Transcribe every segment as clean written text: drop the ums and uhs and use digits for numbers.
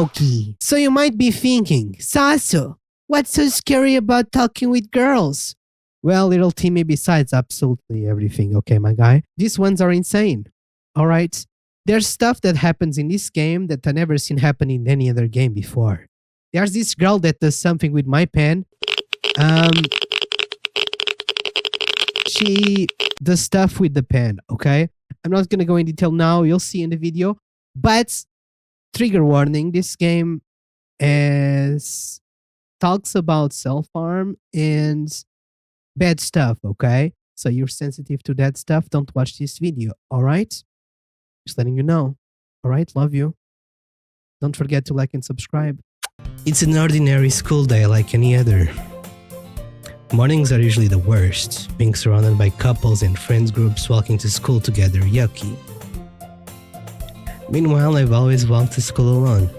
Doki. So you might be thinking, Sasso, what's so scary about talking with girls? Well, little Timmy, besides absolutely everything, okay, my guy? These ones are insane. Alright? There's stuff that happens in this game that I've never seen happen in any other game before. There's this girl that does something with my pen. She does stuff with the pen, okay? I'm not gonna go in detail now, you'll see in the video. But, trigger warning, this game talks about self-harm and bad stuff, okay? So you're sensitive to that stuff, don't watch this video, alright? Just letting you know. Alright, love you. Don't forget to like and subscribe. It's an ordinary school day like any other. Mornings are usually the worst, being surrounded by couples and friends groups walking to school together, yucky. Meanwhile, I've always walked to school alone.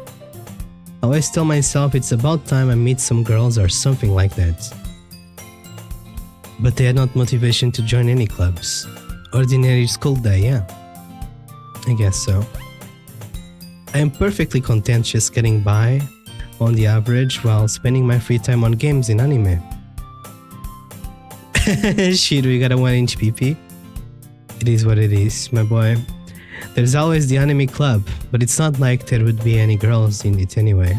I always tell myself it's about time I meet some girls or something like that. But they had not motivation to join any clubs. Ordinary school day, yeah. I guess so. I am perfectly content just getting by on the average while spending my free time on games and anime. Shit, we got a 1-inch PP. It is what it is, my boy. There's always the anime club, but it's not like there would be any girls in it anyway.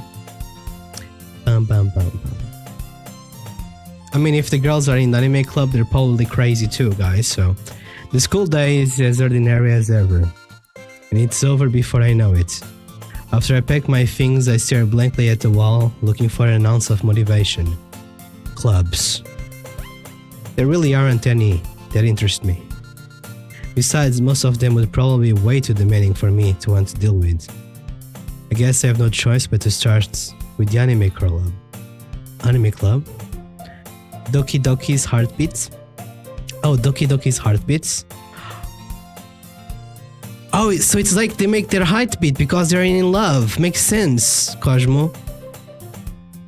Bum bum bum bum. I mean, if the girls are in the anime club, they're probably crazy too, guys, so... The school day is as ordinary as ever. And it's over before I know it. After I pack my things, I stare blankly at the wall, looking for an ounce of motivation. Clubs. There really aren't any that interest me. Besides, most of them would probably be way too demanding for me to want to deal with. I guess I have no choice but to start with the anime club. Anime club? Doki Doki's Heartbeats? Oh, Doki Doki's Heartbeats? Oh, so it's like they make their heart beat because they're in love. Makes sense, Cosmo.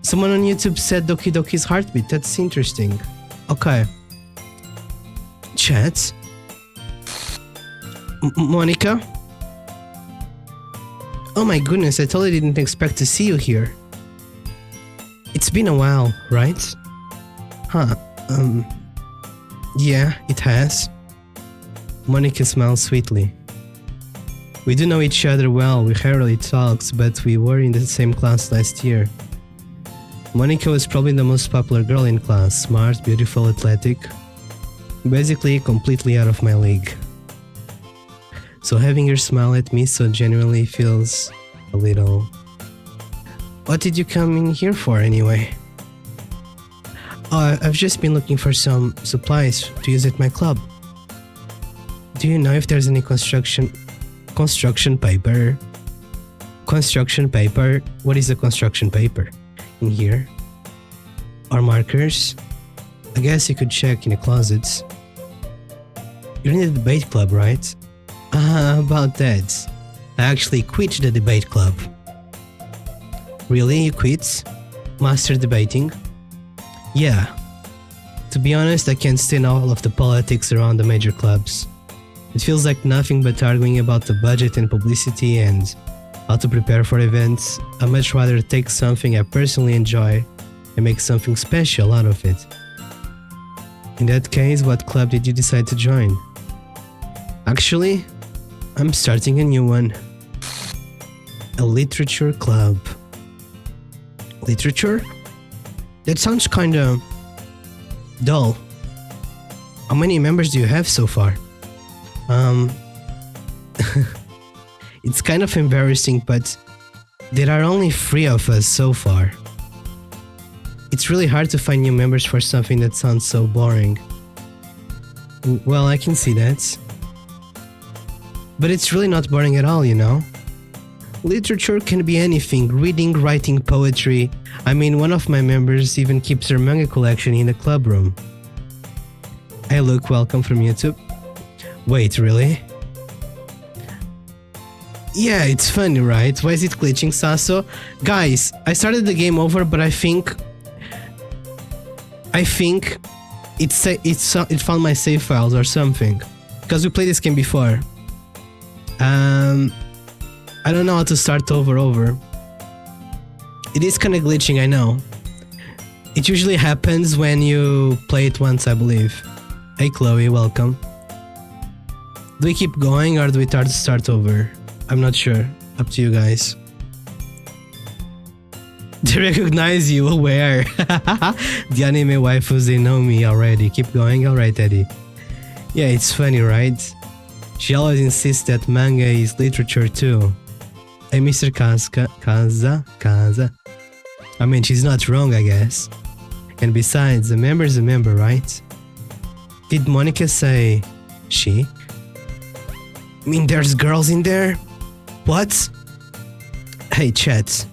Someone on YouTube said Doki Doki's Heartbeat. That's interesting. Okay. Chat? Monica? Oh my goodness, I totally didn't expect to see you here. It's been a while, right? Huh, yeah, it has. Monica smiles sweetly. We do know each other well, we rarely talk, but we were in the same class last year. Monica was probably the most popular girl in class, smart, beautiful, athletic. Basically, completely out of my league. So having her smile at me so genuinely feels a little... What did you come in here for anyway? Oh, I've just been looking for some supplies to use at my club. Do you know if there's any construction paper? Construction paper? What is a construction paper? In here? Or markers? I guess you could check in the closets. You're in the debate club, right? About that. I actually quit the debate club. Really? You quit? Master debating? Yeah. To be honest, I can't stand all of the politics around the major clubs. It feels like nothing but arguing about the budget and publicity and how to prepare for events. I'd much rather take something I personally enjoy and make something special out of it. In that case, what club did you decide to join? Actually, I'm starting a new one. A literature club. Literature? That sounds kinda... dull. How many members do you have so far? It's kind of embarrassing, but there are only 3 of us so far. It's really hard to find new members for something that sounds so boring. Well, I can see that. But it's really not boring at all, you know? Literature can be anything, reading, writing, poetry. I mean, one of my members even keeps her manga collection in the club room. Hey Luke, welcome from YouTube. Wait, really? Yeah, it's funny, right? Why is it glitching, Sasso? Guys, I started the game over, but I think it found my save files or something. Because we played this game before. I don't know how to start over. It is kind of glitching, I know. It usually happens when you play it once, I believe. Hey Chloe, welcome. Do we keep going or do we start over? I'm not sure. Up to you guys. They recognize you, where? The anime waifus, they know me already. Keep going, alright Eddie. Yeah, it's funny, right? She always insists that manga is literature too. Hey Mr. Kaza. I mean, she's not wrong, I guess. And besides, a member's a member, right? Did Monica say chic? I mean, there's girls in there? What? Hey, chat.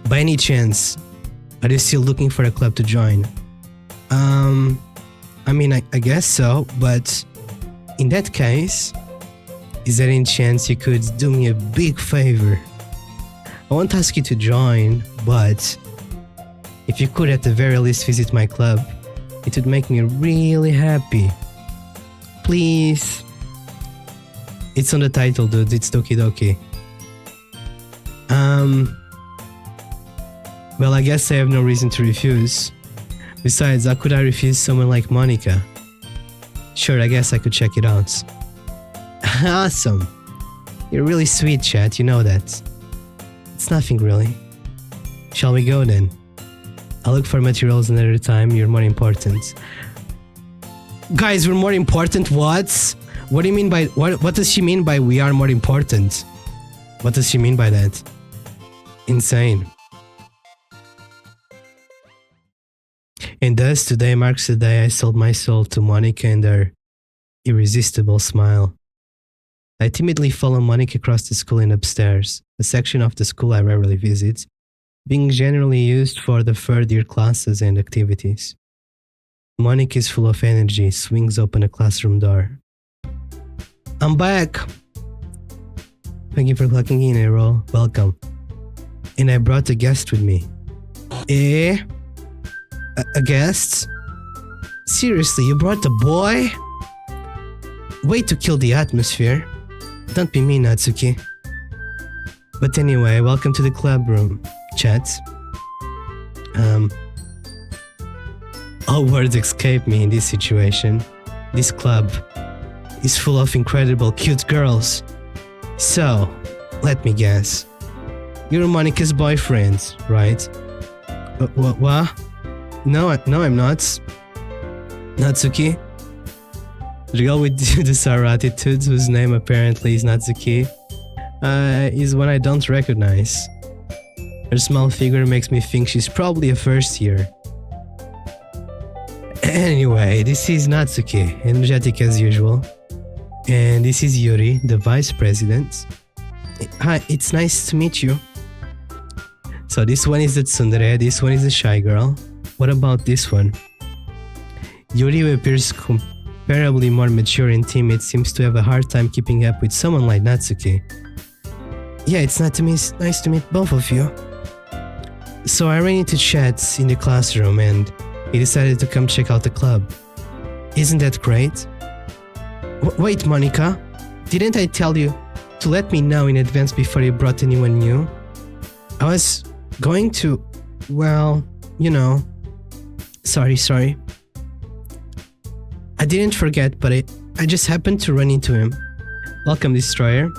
By any chance, are you still looking for a club to join? I mean, I guess so, but in that case, is there any chance you could do me a big favor? I won't ask you to join, but if you could at the very least visit my club, it would make me really happy. Please. It's on the title, dude. It's Doki Doki. Well, I guess I have no reason to refuse. Besides, how could I refuse someone like Monica? Sure, I guess I could check it out. Awesome. You're really sweet, chat, you know that. It's nothing really. Shall we go then? I'll look for materials another time, you're more important. Guys, we're more important? What? What do you mean by... What does she mean by we are more important? What does she mean by that? Insane. And thus, today marks the day I sold my soul to Monica and her irresistible smile. I timidly follow Monica across the school and upstairs, a section of the school I rarely visit, being generally used for the third-year classes and activities. Monica is full of energy, swings open a classroom door. I'm back! Thank you for clocking in, Errol. Welcome. And I brought a guest with me. A guest? Seriously, you brought a boy? Way to kill the atmosphere. Don't be mean, Natsuki. But anyway, welcome to the club room, chat. All words escape me in this situation. This club is full of incredible cute girls. So, let me guess. You're Monica's boyfriend, right? What? No, I'm not. Natsuki? The girl with the sour attitude, whose name apparently is Natsuki, is one I don't recognize. Her small figure makes me think she's probably a first year. Anyway, this is Natsuki, energetic as usual. And this is Yuri, the vice president. Hi, it's nice to meet you. So this one is the tsundere, this one is the shy girl. What about this one? Yuri, who appears comparably more mature and timid, seems to have a hard time keeping up with someone like Natsuki. Yeah, it's nice to meet both of you. So I ran into Chet in the classroom and he decided to come check out the club. Isn't that great? Wait, Monica, didn't I tell you to let me know in advance before you brought anyone new? I was going to, well, you know. Sorry. I didn't forget, but I just happened to run into him. Welcome, Destroyer.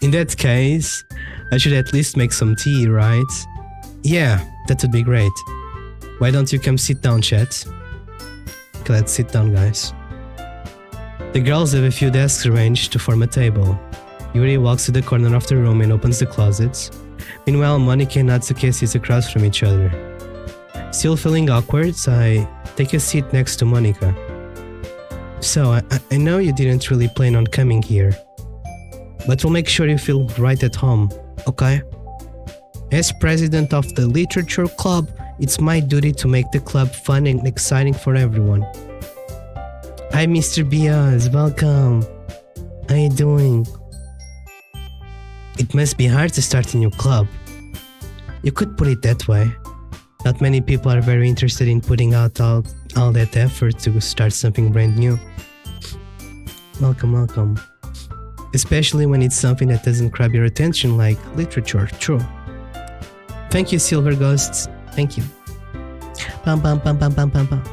In that case, I should at least make some tea, right? Yeah, that would be great. Why don't you come sit down, chat? Okay, let's sit down, guys. The girls have a few desks arranged to form a table. Yuri walks to the corner of the room and opens the closets. Meanwhile, Monica and Natsuki sit across from each other. Still feeling awkward, I take a seat next to Monica. So, I know you didn't really plan on coming here, but we'll make sure you feel right at home, okay? As president of the Literature Club, it's my duty to make the club fun and exciting for everyone. Hi, Mr. Biaz, welcome. How you doing? It must be hard to start a new club. You could put it that way. Not many people are very interested in putting out all that effort to start something brand new. Welcome. especially when it's something that doesn't grab your attention like literature. True. Thank you, Silver Ghosts. Thank you. Pam, pam, pam, pam, pam, pam, pam.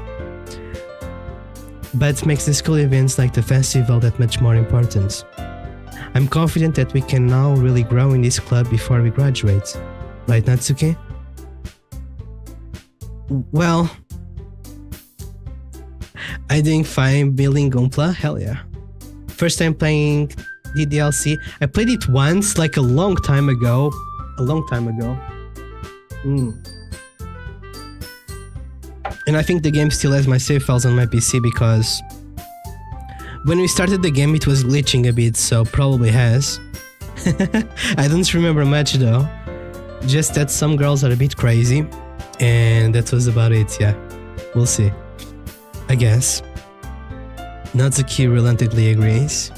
But makes the school events like the festival that much more important. I'm confident that we can now really grow in this club before we graduate. Right, Natsuki? Well, I think fine building Gunpla, hell yeah. First time playing DDLC. I played it once, like a long time ago. And I think the game still has my save files on my PC because when we started the game it was glitching a bit, so probably has. I don't remember much though. Just that some girls are a bit crazy. And that was about it, yeah. We'll see. I guess. Natsuki reluctantly agrees.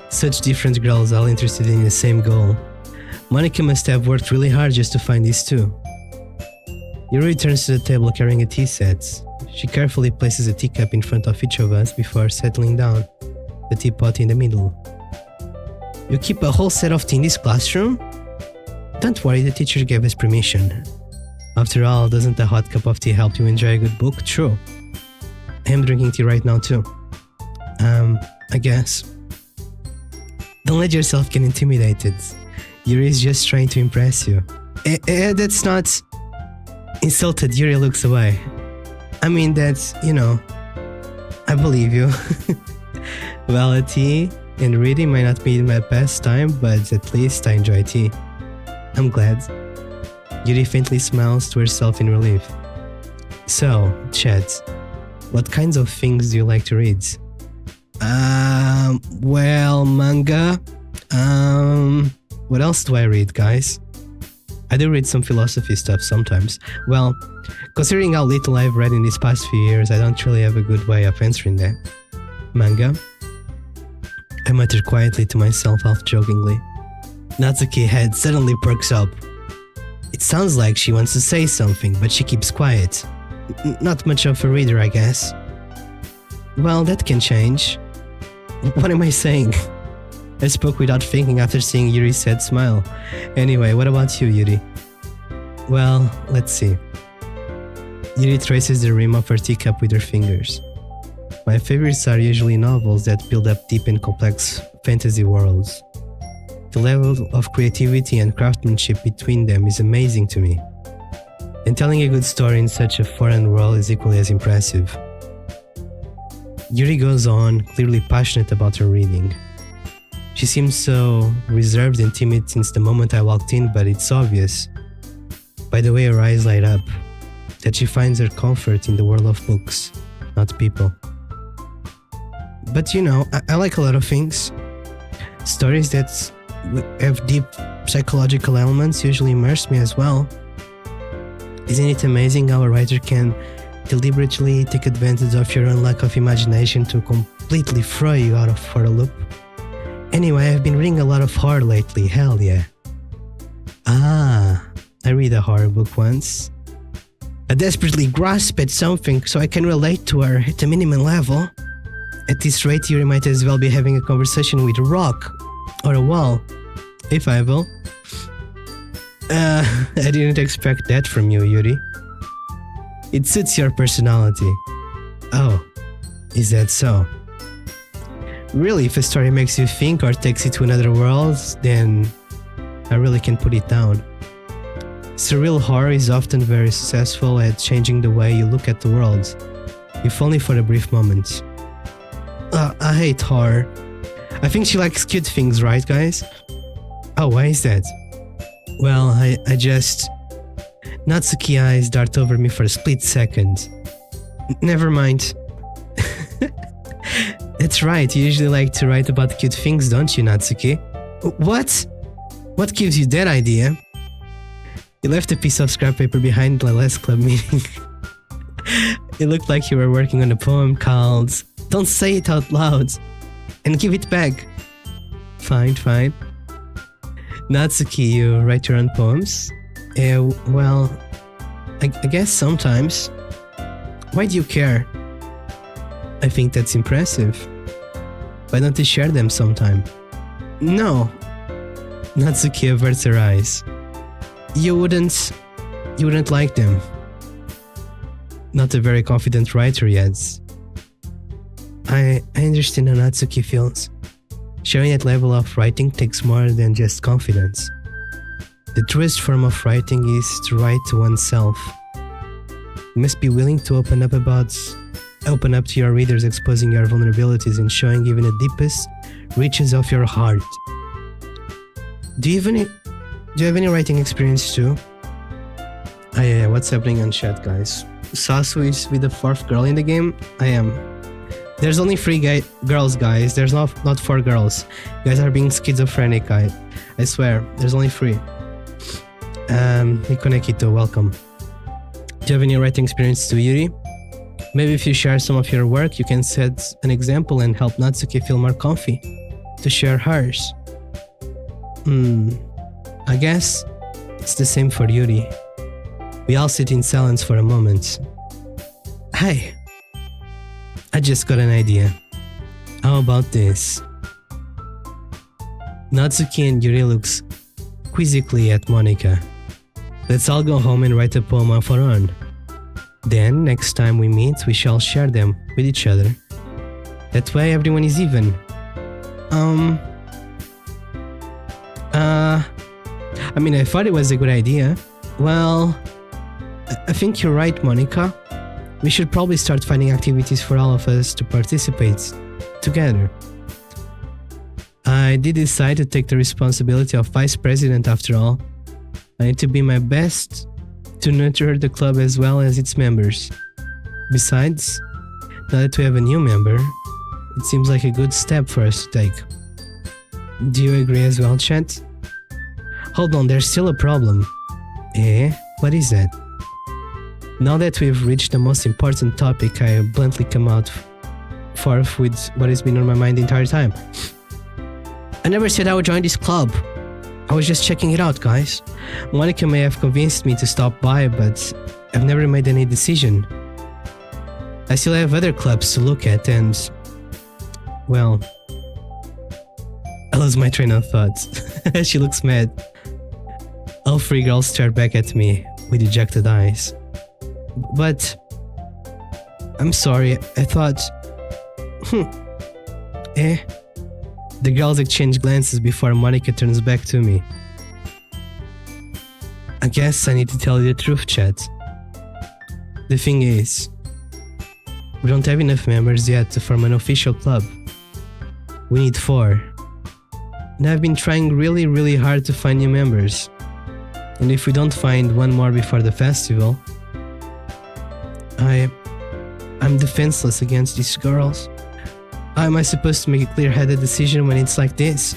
Such different girls all interested in the same goal. Monika must have worked really hard just to find these two. Yuri returns to the table carrying a tea set. She carefully places a teacup in front of each of us before settling down, the teapot in the middle. You keep a whole set of tea in this classroom? Don't worry, the teacher gave us permission. After all, doesn't a hot cup of tea help you enjoy a good book? True. I am drinking tea right now too. I guess. Don't let yourself get intimidated. Yuri is just trying to impress you. That's not... Insulted, Yuri looks away. I mean, that's, I believe you. Well, tea and reading might not be my best time, but at least I enjoy tea. I'm glad. Yuri faintly smiles to herself in relief. So, Chet, what kinds of things do you like to read? Well, manga. What else do I read, guys? I do read some philosophy stuff sometimes. Well, considering how little I've read in these past few years, I don't really have a good way of answering that. Manga? I muttered quietly to myself, half-jokingly. Natsuki's head suddenly perks up. It sounds like she wants to say something, but she keeps quiet. Not much of a reader, I guess. Well, that can change. What am I saying? I spoke without thinking after seeing Yuri's sad smile. Anyway, what about you, Yuri? Well, let's see. Yuri traces the rim of her teacup with her fingers. My favorites are usually novels that build up deep and complex fantasy worlds. The level of creativity and craftsmanship between them is amazing to me. And telling a good story in such a foreign world is equally as impressive. Yuri goes on, clearly passionate about her reading. She seems so reserved and timid since the moment I walked in, but it's obvious, by the way her eyes light up, that she finds her comfort in the world of books, not people. But I like a lot of things. Stories that have deep psychological elements usually immerse me as well. Isn't it amazing how a writer can deliberately take advantage of your own lack of imagination to completely throw you for a loop? Anyway, I've been reading a lot of horror lately, hell yeah. I read a horror book once. I desperately grasp at something so I can relate to her at a minimum level. At this rate, Yuri might as well be having a conversation with a rock or a wall, if I will. I didn't expect that from you, Yuri. It suits your personality. Oh, is that so? Really, if a story makes you think or takes you to another world, then I really can put it down. Surreal horror is often very successful at changing the way you look at the world, if only for a brief moment. I hate horror. I think she likes cute things, right, guys? Oh, why is that? Well, I just... Natsuki eyes dart over me for a split second. Never mind. That's right, you usually like to write about cute things, don't you, Natsuki? What? What gives you that idea? You left a piece of scrap paper behind the last club meeting. It looked like you were working on a poem called Don't Say It Out Loud and Give It Back. Fine. Natsuki, you write your own poems? Well, I guess sometimes. Why do you care? I think that's impressive. Why don't you share them sometime? No. Natsuki averts her eyes. You wouldn't like them. Not a very confident writer yet. I understand how Natsuki feels. Sharing that level of writing takes more than just confidence. The truest form of writing is to write to oneself. You must be willing to open up to your readers, exposing your vulnerabilities and showing even the deepest reaches of your heart. Do you have any writing experience too? Yeah, what's happening on chat, guys? Sasu is with the 4th girl in the game? I am. There's only 3 girls, guys. There's not 4 girls. You guys are being schizophrenic, I swear. There's only 3. Nikonekito, welcome. Do you have any writing experience too, Yuri? Maybe if you share some of your work, you can set an example and help Natsuki feel more comfy to share hers. I guess it's the same for Yuri. We all sit in silence for a moment. Hey, I just got an idea. How about this? Natsuki and Yuri looks quizzically at Monika. Let's all go home and write a poem of our own. Then, next time we meet, we shall share them with each other. That way everyone is even. I thought it was a good idea. Well, I think you're right, Monika. We should probably start finding activities for all of us to participate together. I did decide to take the responsibility of vice president after all. I need to be my best to nurture the club as well as its members. Besides, now that we have a new member, it seems like a good step for us to take. Do you agree as well, chat? Hold on, there's still a problem. What is that? Now that we've reached the most important topic, I bluntly come out forth with what has been on my mind the entire time. I never said I would join this club. I was just checking it out, guys. Monika may have convinced me to stop by, but I've never made any decision. I still have other clubs to look at and... well... I lost my train of thought. She looks mad. All 3 girls stare back at me with dejected eyes. But... I'm sorry, I thought... The girls exchange glances before Monika turns back to me. I guess I need to tell you the truth, chat. The thing is, we don't have enough members yet to form an official club. We need 4. And I've been trying really hard to find new members. And if we don't find one more before the festival, I'm defenseless against these girls. How am I supposed to make a clear-headed decision when it's like this?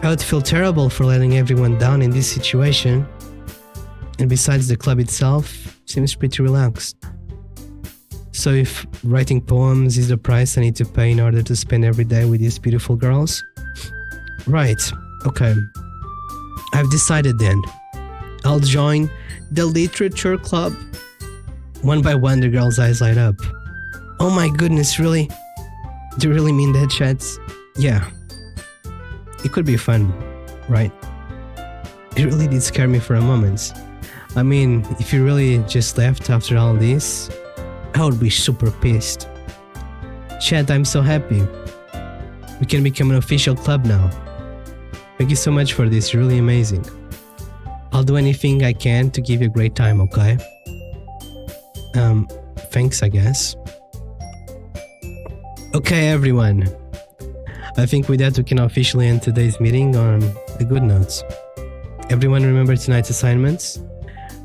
I would feel terrible for letting everyone down in this situation. And besides, the club itself seems pretty relaxed. So if writing poems is the price I need to pay in order to spend every day with these beautiful girls? Right, okay. I've decided then. I'll join the literature club. One by one, the girls' eyes light up. Oh my goodness, really? Do you really mean that, chats? Yeah. It could be fun, right? It really did scare me for a moment. I mean, if you really just left after all this, I would be super pissed. Chat, I'm so happy. We can become an official club now. Thank you so much for this, really amazing. I'll do anything I can to give you a great time, okay? Thanks, I guess. Okay, everyone. I think with that we can officially end today's meeting on a good note. Everyone remember tonight's assignments?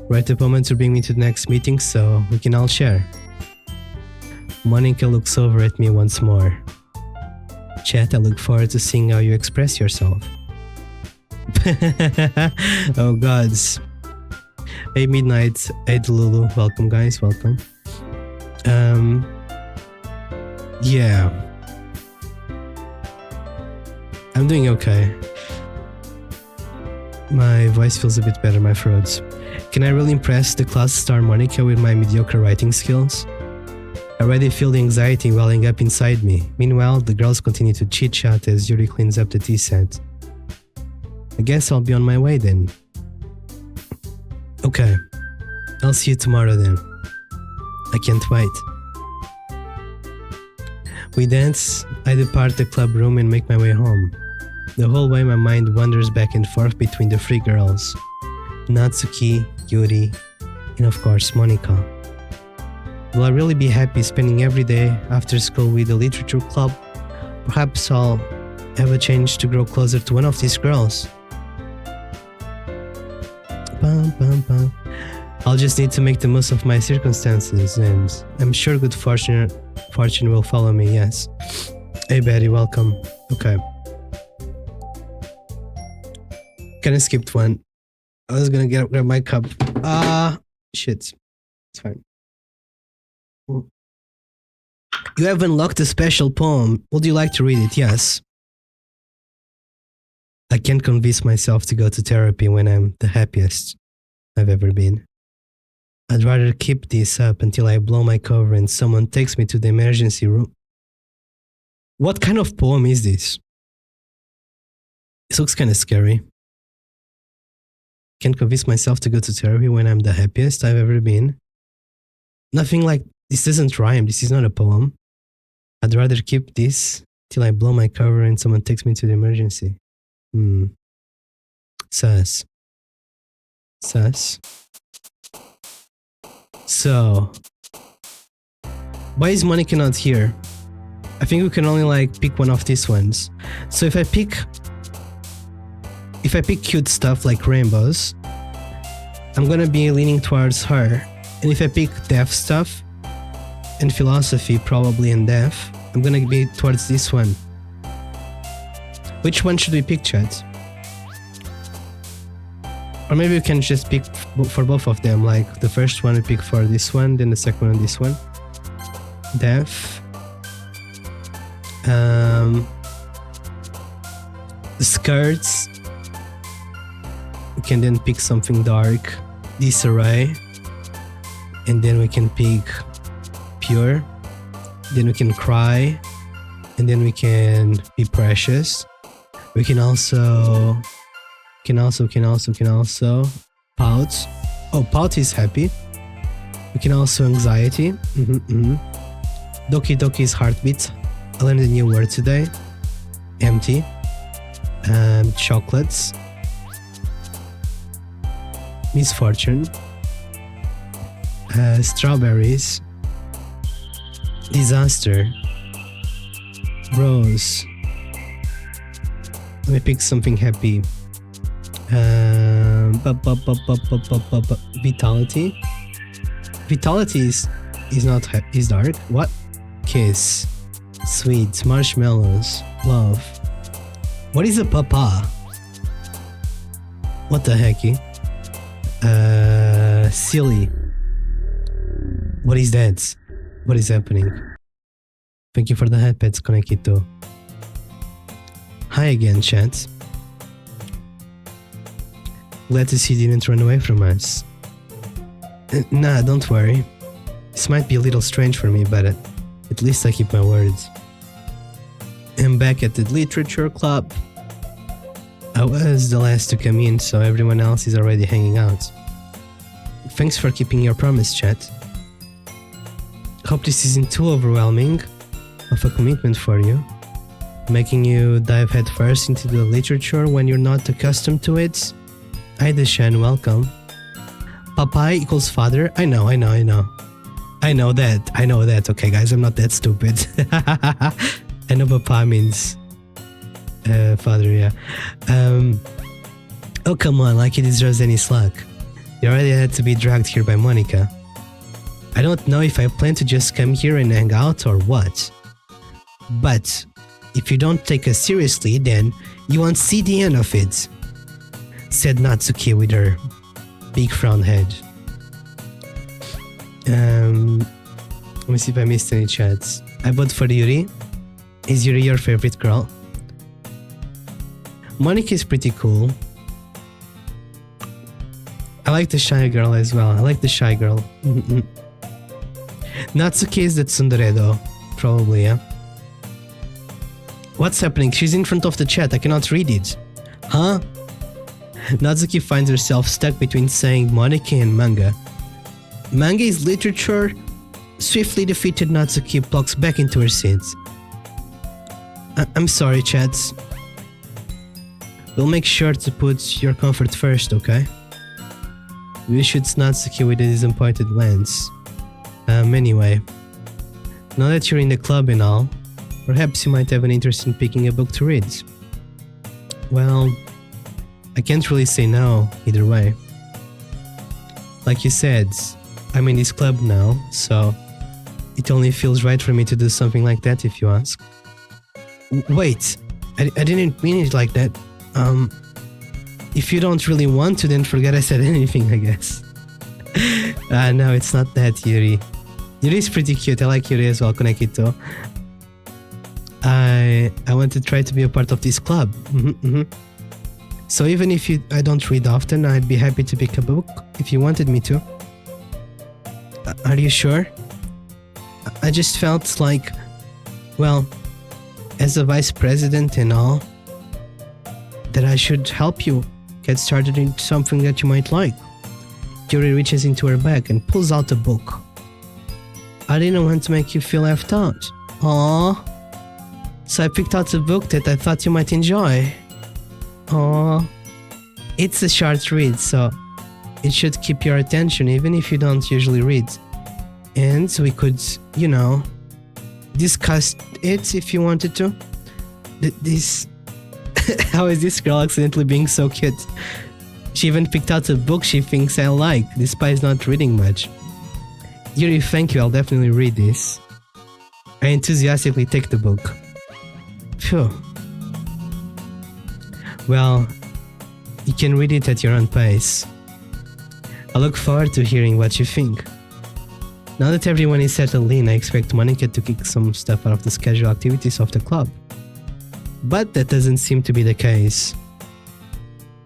Write a poem to bring me to the next meeting so we can all share. Monika looks over at me once more. Chat, I look forward to seeing how you express yourself. Oh gods. Hey Midnight, hey Delulu, welcome guys, welcome. Yeah. I'm doing okay. My voice feels a bit better, my throat. Can I really impress the class star Monika with my mediocre writing skills? I already feel the anxiety welling up inside me. Meanwhile, the girls continue to chit-chat as Yuri cleans up the tea set. I guess I'll be on my way then. Okay, I'll see you tomorrow then. I can't wait. We dance, I depart the club room and make my way home. The whole way my mind wanders back and forth between the three girls. Natsuki, Yuri, and of course Monika. Will I really be happy spending every day after school with the literature club? Perhaps I'll have a chance to grow closer to one of these girls. I'll just need to make the most of my circumstances, and I'm sure good fortune will follow me, yes. Hey Betty, welcome. Okay. Kinda skipped one. I was gonna grab my cup. Shit. It's fine. You have unlocked a special poem. Would you like to read it? Yes. I can't convince myself to go to therapy when I'm the happiest I've ever been. I'd rather keep this up until I blow my cover and someone takes me to the emergency room. What kind of poem is this? This looks kind of scary. Can't convince myself to go to therapy when I'm the happiest I've ever been. Nothing like this doesn't rhyme. This is not a poem. I'd rather keep this till I blow my cover and someone takes me to the emergency. Sus. So, why is Monika not here? I think we can only like pick one of these ones. So if I pick cute stuff like rainbows, I'm gonna be leaning towards her. And if I pick deaf stuff and philosophy, probably and deaf, I'm gonna be towards this one. Which one should we pick, chat? Or maybe we can just pick for both of them, like the first one we pick for this one, then the second one this one. Deaf. The skirts. We can then pick something dark, disarray, and then we can pick pure, then we can cry, and then we can be precious. We can also pout. Oh, pout is happy. We can also anxiety. Doki Doki is heartbeat. I learned a new word today. Empty. Chocolates. Misfortune. Strawberries. Disaster. Rose. Let me pick something happy. Vitality. Vitality is dark. What? Kiss. Sweet. Marshmallows. Love. What is a papa? What the hecky? Silly. What is that? What is happening? Thank you for the headpets, Konekito. Hi again, chat. Glad to see you didn't run away from us. Nah, don't worry. This might be a little strange for me, but at least I keep my words. I'm back at the literature club. I was the last to come in, so everyone else is already hanging out. Thanks for keeping your promise, chat. Hope this isn't too overwhelming of a commitment for you, making you dive headfirst into the literature when you're not accustomed to it. Hi Deshan, welcome. Papai equals father? I know that. Okay guys, I'm not that stupid. I know papa means father, yeah. Oh come on, like he deserves any slack. You already had to be dragged here by Monika. I don't know if I plan to just come here and hang out or what. But if you don't take us seriously, then you won't see the end of it, said Natsuki with her big frown head. Let me see if I missed any chats. I vote for Yuri. Is Yuri your favorite girl? Monika is pretty cool. I like the shy girl as well. I like the shy girl. Natsuki is the tsundere though. Probably, yeah. What's happening? She's in front of the chat. I cannot read it. Huh? Natsuki finds herself stuck between saying Monika and manga. Manga is literature. Swiftly defeated, Natsuki plucks back into her seat. I'm sorry, chats. We'll make sure to put your comfort first, okay? We shoots Natsuki with a disappointed glance. Anyway. Now that you're in the club and all, perhaps you might have an interest in picking a book to read. Well, I can't really say no, either way. Like you said, I'm in this club now, so it only feels right for me to do something like that if you ask. Wait, I didn't mean it like that. If you don't really want to, then forget I said anything, I guess. No, it's not that, Yuri. Yuri's pretty cute. I like Yuri as well, Konekito. I want to try to be a part of this club. So even if I don't read often, I'd be happy to pick a book if you wanted me to. Are you sure? I just felt like, well, as a vice president and all, that I should help you get started in something that you might like. Yuri reaches into her bag and pulls out a book. I didn't want to make you feel left out. Aww. So I picked out a book that I thought you might enjoy. Aww. It's a short read, so it should keep your attention even if you don't usually read. And we could, you know, discuss it if you wanted to. This... How is this girl accidentally being so cute? She even picked out a book she thinks I like, despite not reading much. Yuri, thank you, I'll definitely read this. I enthusiastically take the book. Phew. Well, you can read it at your own pace. I look forward to hearing what you think. Now that everyone is settled in, I expect Monika to kick some stuff out of the scheduled activities of the club. But that doesn't seem to be the case.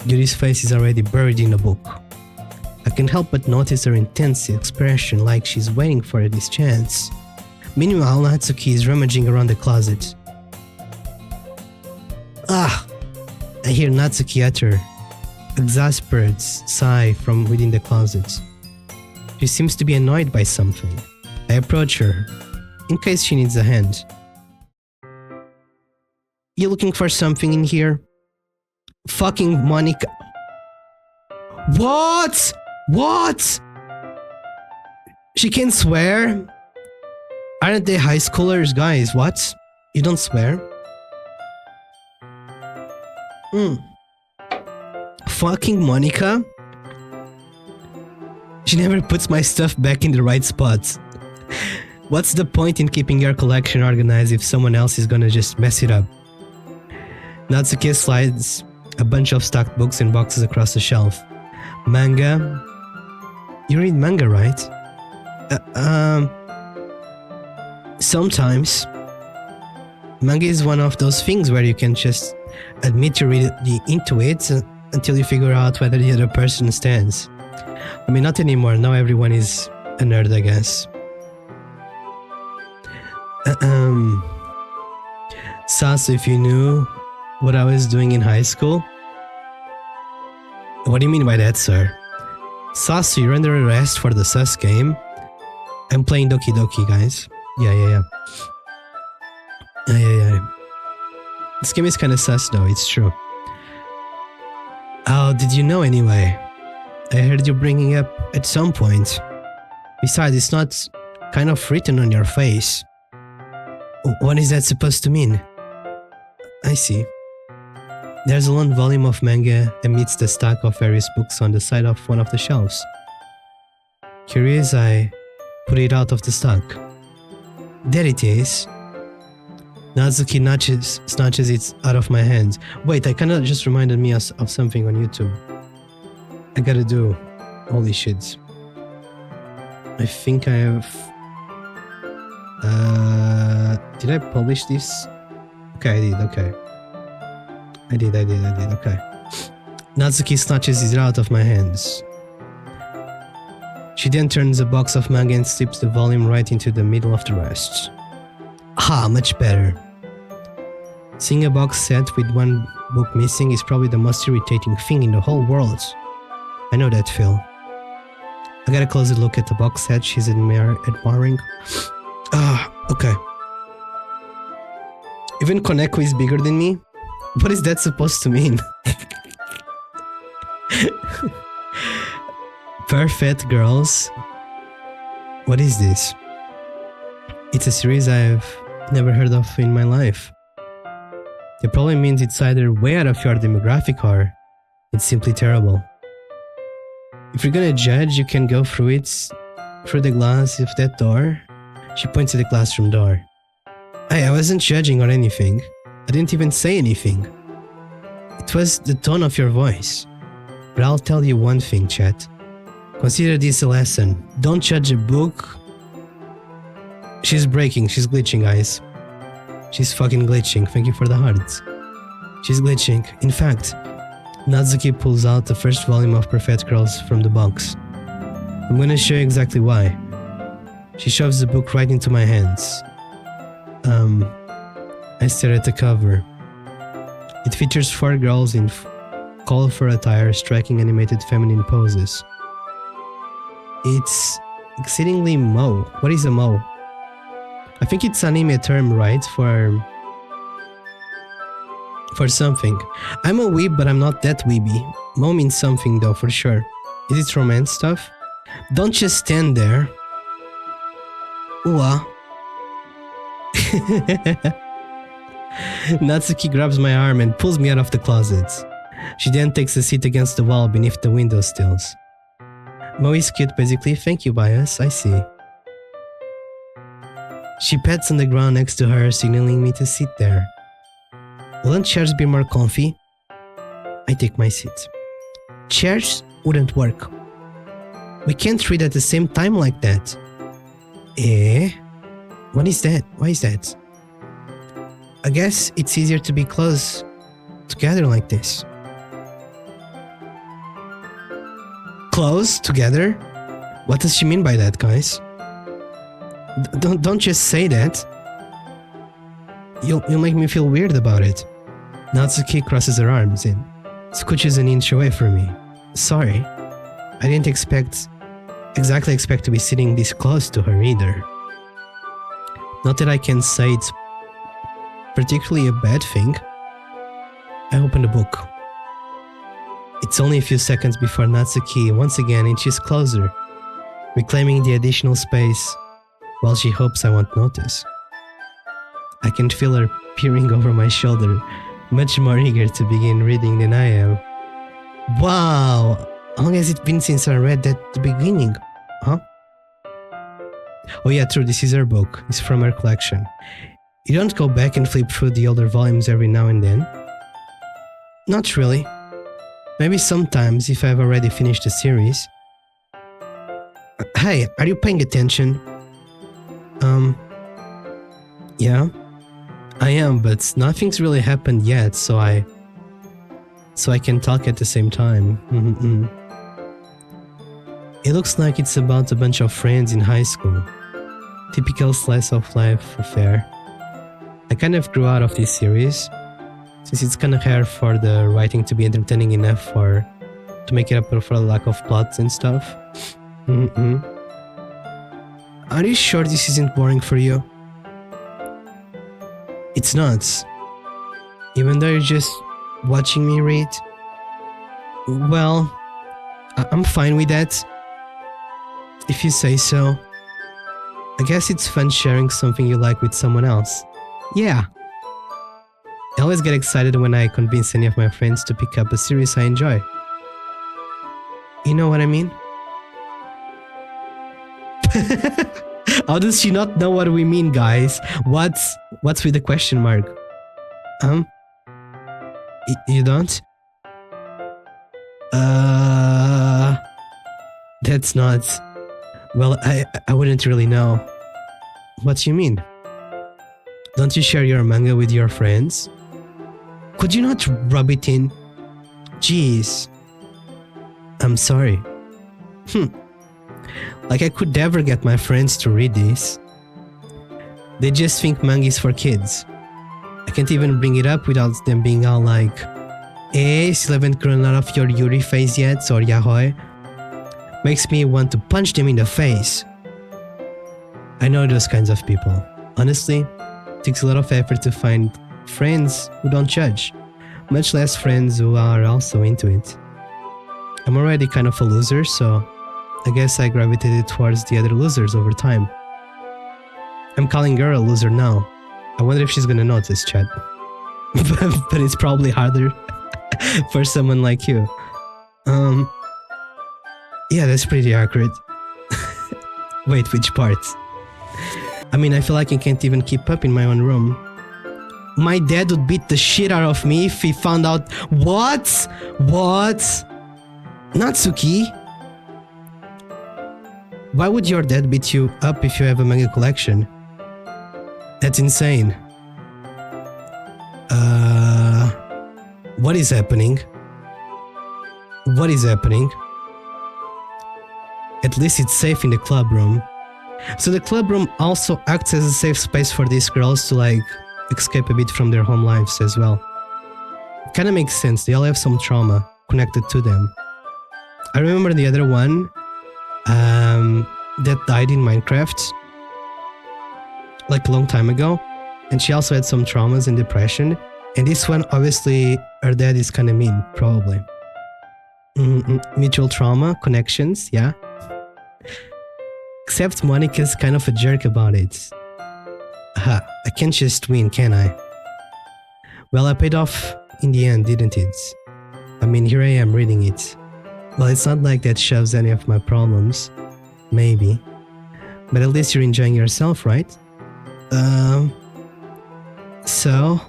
Yuri's face is already buried in the book. I can't help but notice her intense expression, like she's waiting for this chance. Meanwhile, Natsuki is rummaging around the closet. Ah! I hear Natsuki utter exasperated sigh from within the closet. She seems to be annoyed by something. I approach her, in case she needs a hand. You looking for something in here? Fucking Monika. What? What? She can swear? Aren't they high schoolers, guys? What? You don't swear? Fucking Monika? She never puts my stuff back in the right spots. What's the point in keeping your collection organized if someone else is gonna just mess it up? Natsuki slides a bunch of stacked books and boxes across the shelf. Manga? You read manga, right? Sometimes. Manga is one of those things where you can just admit you're really into it until you figure out whether the other person stands. I mean, not anymore. Now everyone is a nerd, I guess. Sasu, if you knew what I was doing in high school? What do you mean by that, sir? Sasu, you're under arrest for the sus game. I'm playing Doki Doki, guys. Yeah. This game is kinda sus though, it's true. How did you know anyway? I heard you bringing it up at some point. Besides, it's not kind of written on your face. What is that supposed to mean? I see. There's a lone volume of manga amidst the stack of various books on the side of one of the shelves. Curious, I put it out of the stack. There it is. Natsuki snatches it out of my hands. Wait, I kinda just reminded me of something on YouTube. I gotta do. Holy shit. I think I have... did I publish this? Okay, I did, okay. I did, okay. Natsuki snatches it out of my hands. She then turns a box of manga and slips the volume right into the middle of the rest. Ah, much better. Seeing a box set with one book missing is probably the most irritating thing in the whole world. I know that feel. I got a closer look at the box set she's admiring. Ah, okay. Even Koneko is bigger than me? What is that supposed to mean? Perfect Girls. What is this? It's a series I've never heard of in my life. That probably means it's either way out of your demographic or it's simply terrible. If you're gonna judge, you can go through it, through the glass of that door. She points to the classroom door. Hey, I wasn't judging or anything. I didn't even say anything. It was the tone of your voice. But I'll tell you one thing, chat. Consider this a lesson. Don't judge a book. She's breaking, she's glitching, guys. She's fucking glitching. Thank you for the hearts. She's glitching. In fact, Natsuki pulls out the first volume of Perfect Girls from the box. I'm gonna show you exactly why. She shoves the book right into my hands. I stare at the cover. It features 4 girls in colorful attire striking animated feminine poses. It's exceedingly mo. What is a mo? I think it's anime term, right? For something. I'm a weeb, but I'm not that weeby. Mo means something though, for sure. Is it romance stuff? Don't just stand there. Ooh. Natsuki grabs my arm and pulls me out of the closet. She then takes a seat against the wall beneath the window stills. Mo is cute basically. Thank you, bias. I see. She pats on the ground next to her, signaling me to sit there. Wouldn't chairs be more comfy? I take my seat. Chairs wouldn't work. We can't read at the same time like that. Eh? What is that? Why is that? I guess it's easier to be close together like this. Close together? What does she mean by that, guys? Don't just say that. You'll make me feel weird about it. Natsuki crosses her arms and scooches an inch away from me. Sorry, I didn't exactly expect to be sitting this close to her either. Not that I can say it's particularly a bad thing. I open the book. It's only a few seconds before Natsuki once again inches closer, reclaiming the additional space while she hopes I won't notice. I can feel her peering over my shoulder, much more eager to begin reading than I am. Wow! How long has it been since I read at the beginning? Huh? Oh yeah, true, this is her book. It's from her collection. You don't go back and flip through the older volumes every now and then? Not really. Maybe sometimes if I've already finished the series. Hey, are you paying attention? Yeah. I am, but nothing's really happened yet, so I can talk at the same time. It looks like it's about a bunch of friends in high school. Typical slice of life affair. I kind of grew out of this series, since it's kind of hard for the writing to be entertaining enough to make it up for a lack of plots and stuff. Are you sure this isn't boring for you? It's not. Even though you're just watching me read? Well, I'm fine with that. If you say so. I guess it's fun sharing something you like with someone else. Yeah. I always get excited when I convince any of my friends to pick up a series I enjoy. You know what I mean? How does she not know what we mean, guys? What's with the question mark? You don't? That's not... Well, I wouldn't really know. What do you mean? Don't you share your manga with your friends? Could you not rub it in? Jeez. I'm sorry. Like, I could never get my friends to read this. They just think manga is for kids. I can't even bring it up without them being all like, still haven't grown out of your Yuri phase yet, or yaoi. Makes me want to punch them in the face. I know those kinds of people. Honestly, it takes a lot of effort to find friends who don't judge, much less friends who are also into it. I'm already kind of a loser, so I guess I gravitated towards the other losers over time. I'm calling her a loser now. I wonder if she's gonna notice, chat. But it's probably harder for someone like you. Yeah, that's pretty accurate. Wait, which parts? I mean, I feel like I can't even keep up in my own room. My dad would beat the shit out of me if he found out. What? Natsuki? Why would your dad beat you up if you have a manga collection? That's insane. What is happening? What is happening? At least it's safe in the club room. So the club room also acts as a safe space for these girls to like escape a bit from their home lives as well. Kinda makes sense, they all have some trauma connected to them. I remember the other one that died in Minecraft like a long time ago, and she also had some traumas and depression. And this one, obviously, her dad is kind of mean, probably. Mutual trauma, connections, yeah. Except Monica's kind of a jerk about it. I can't just win, can I? Well, I paid off in the end, didn't it? I mean, here I am reading it. Well, it's not like that shoves any of my problems. Maybe. But at least you're enjoying yourself, right? So...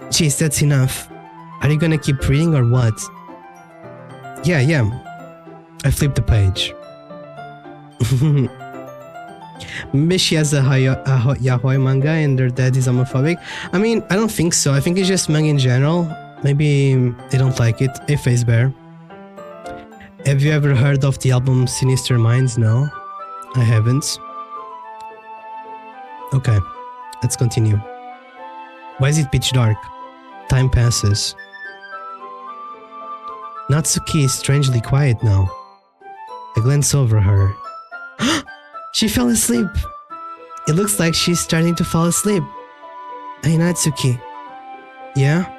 Jeez, that's enough. Are you gonna keep reading or what? Yeah. I flipped the page. Maybe she has a yaoi manga and her dad is homophobic. I mean, I don't think so. I think it's just manga in general. Maybe they don't like it. Hey, Face Bear. Have you ever heard of the album Sinister Minds? No, I haven't. Okay, let's continue. Why is it pitch dark? Time passes. Natsuki is strangely quiet now. I glance over her. She fell asleep. It looks like she's starting to fall asleep. Hey, Natsuki. Yeah?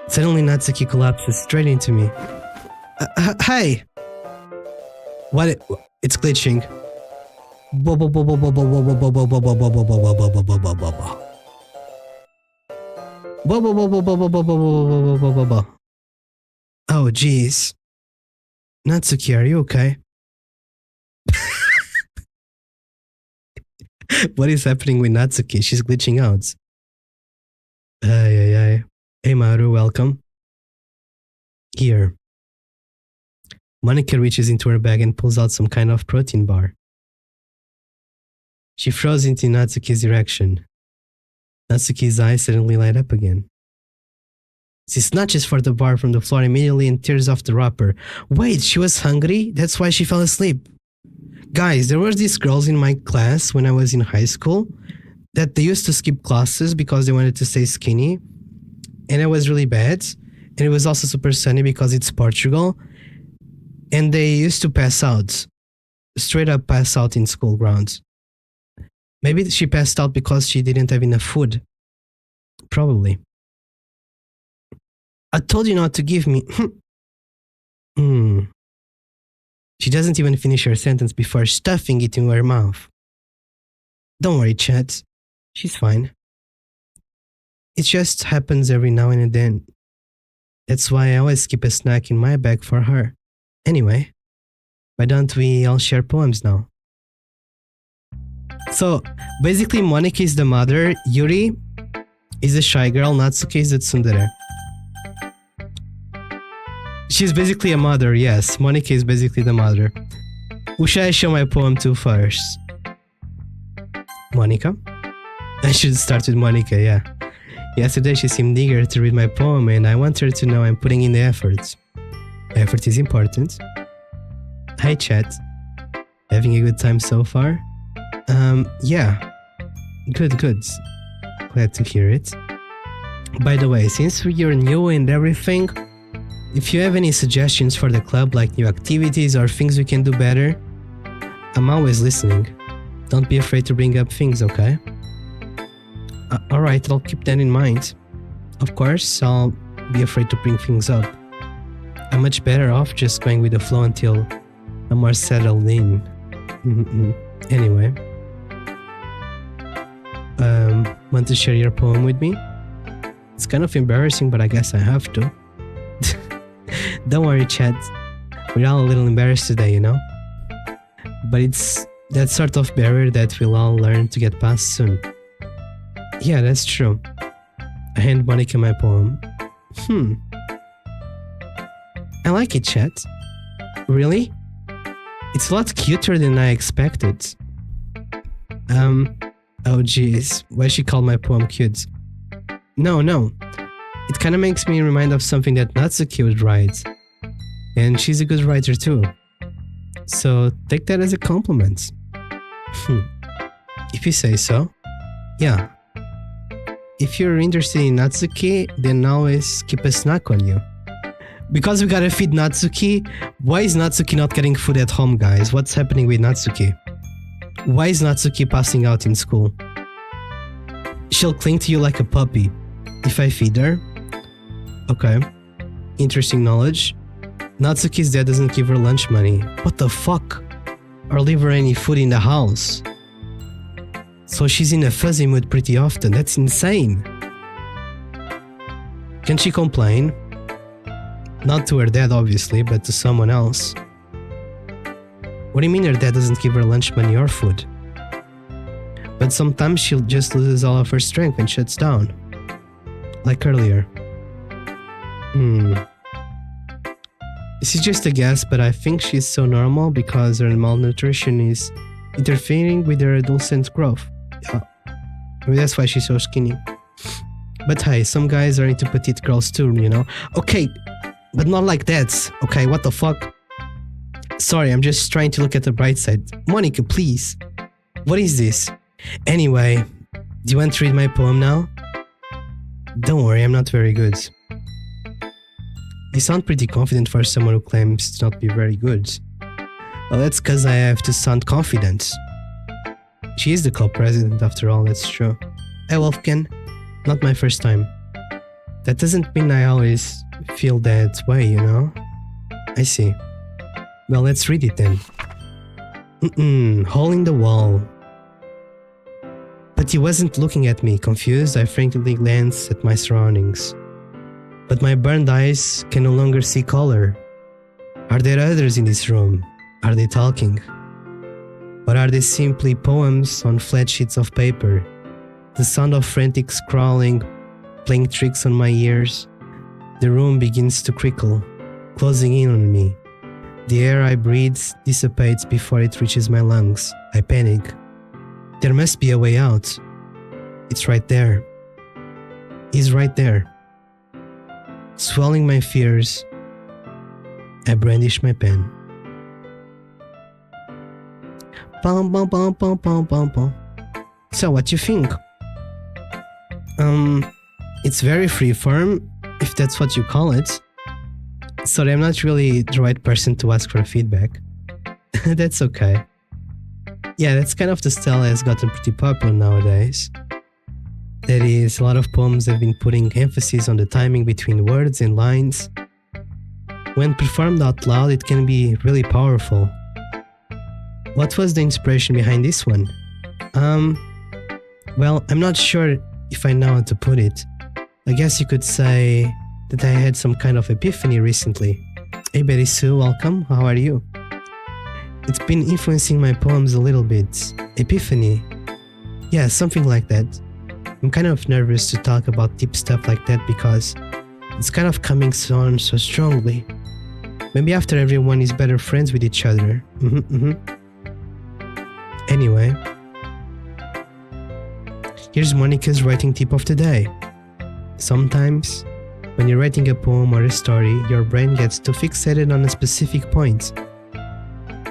Suddenly Natsuki collapses straight into me. Hey! What? It's glitching. Oh, jeez. Natsuki, are you okay? What is happening with Natsuki? She's glitching out. Hey, Maru, welcome. Here. Monica reaches into her bag and pulls out some kind of protein bar. She throws it in Natsuki's direction. Natsuki's eyes suddenly light up again. She snatches for the bar from the floor immediately and tears off the wrapper. Wait, she was hungry? That's why she fell asleep. Guys, there were these girls in my class when I was in high school that they used to skip classes because they wanted to stay skinny. And it was really bad. And it was also super sunny because it's Portugal. And they used to pass out. Straight up pass out in school grounds. Maybe she passed out because she didn't have enough food. Probably. I told you not to give me... She doesn't even finish her sentence before stuffing it in her mouth. Don't worry, chat. She's fine. It just happens every now and then. That's why I always keep a snack in my bag for her. Anyway, why don't we all share poems now? So, basically Monika is the mother, Yuri is the shy girl, Natsuki is the tsundere. She's basically a mother, yes. Monika is basically the mother. Who should I show my poem to first? Monika? I should start with Monika, yeah. Yesterday she seemed eager to read my poem and I want her to know I'm putting in the effort. Effort is important. Hi chat. Having a good time so far? Yeah. Good. Glad to hear it. By the way, since you're new and everything, if you have any suggestions for the club, like new activities or things we can do better, I'm always listening. Don't be afraid to bring up things, okay? Alright, I'll keep that in mind. Of course, I'll be afraid to bring things up. I'm much better off just going with the flow until I'm more settled in. Anyway. Want to share your poem with me? It's kind of embarrassing, but I guess I have to. Don't worry, chat. We're all a little embarrassed today, you know? But it's that sort of barrier that we'll all learn to get past soon. Yeah, that's true. I hand Monica my poem. I like it, chat. Really? It's a lot cuter than I expected. Oh jeez, why she called my poem cute? No. It kinda makes me remind of something that Natsuki would write. And she's a good writer too. So take that as a compliment. If you say so. Yeah. If you're interested in Natsuki, then always keep a snack on you. Because we gotta feed Natsuki, why is Natsuki not getting food at home, guys? What's happening with Natsuki? Why is Natsuki passing out in school? She'll cling to you like a puppy. If I feed her? Okay. Interesting knowledge. Natsuki's dad doesn't give her lunch money. What the fuck? Or leave her any food in the house. So she's in a fuzzy mood pretty often. That's insane. Can she complain? Not to her dad, obviously, but to someone else. What do you mean her dad doesn't give her lunch money or food? But sometimes she just loses all of her strength and shuts down. Like earlier. This is just a guess, but I think she's so normal because her malnutrition is interfering with her adolescent growth. Yeah. Maybe that's why she's so skinny. But hey, some guys are into petite girls too, you know? Okay, but not like that. Okay, what the fuck? Sorry, I'm just trying to look at the bright side. Monica, please. What is this? Anyway, do you want to read my poem now? Don't worry, I'm not very good. You sound pretty confident for someone who claims to not be very good. Well, that's because I have to sound confident. She is the club president after all, that's true. Hey Wolfgang, not my first time. That doesn't mean I always feel that way, you know? I see. Well, let's read it then. Hole in the wall. But he wasn't looking at me. Confused, I frankly glanced at my surroundings. But my burned eyes can no longer see color. Are there others in this room? Are they talking? Or are they simply poems on flat sheets of paper? The sound of frantic scrawling, playing tricks on my ears. The room begins to crickle, closing in on me. The air I breathe dissipates before it reaches my lungs. I panic. There must be a way out. It's right there. He's right there. Swelling my fears, I brandish my pen. Bum, bum, bum, bum, bum, bum, bum. So, what you think? It's very freeform, if that's what you call it. Sorry, I'm not really the right person to ask for feedback. That's okay. Yeah, that's kind of the style that has gotten pretty popular nowadays. That is, a lot of poems have been putting emphasis on the timing between words and lines. When performed out loud, it can be really powerful. What was the inspiration behind this one? Well, I'm not sure if I know how to put it. I guess you could say that I had some kind of epiphany recently. Hey Betty Sue, welcome, how are you? It's been influencing my poems a little bit. Epiphany. Yeah, something like that. I'm kind of nervous to talk about deep stuff like that because it's kind of coming on so strongly. Maybe after everyone is better friends with each other. Anyway. Here's Monica's writing tip of the day. Sometimes, when you're writing a poem or a story, your brain gets too fixated on a specific point.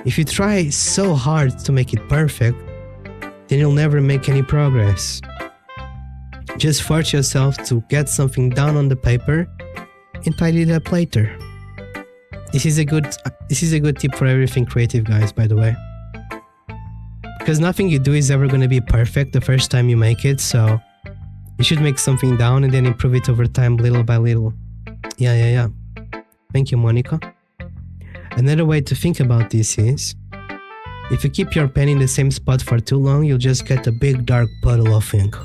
If you try so hard to make it perfect, then you'll never make any progress. Just force yourself to get something down on the paper and tidy it up later. This is a good tip for everything creative, guys, by the way. Because nothing you do is ever going to be perfect the first time you make it, so you should make something down and then improve it over time, little by little. Yeah. Thank you, Monica. Another way to think about this is, if you keep your pen in the same spot for too long, you'll just get a big dark puddle of ink.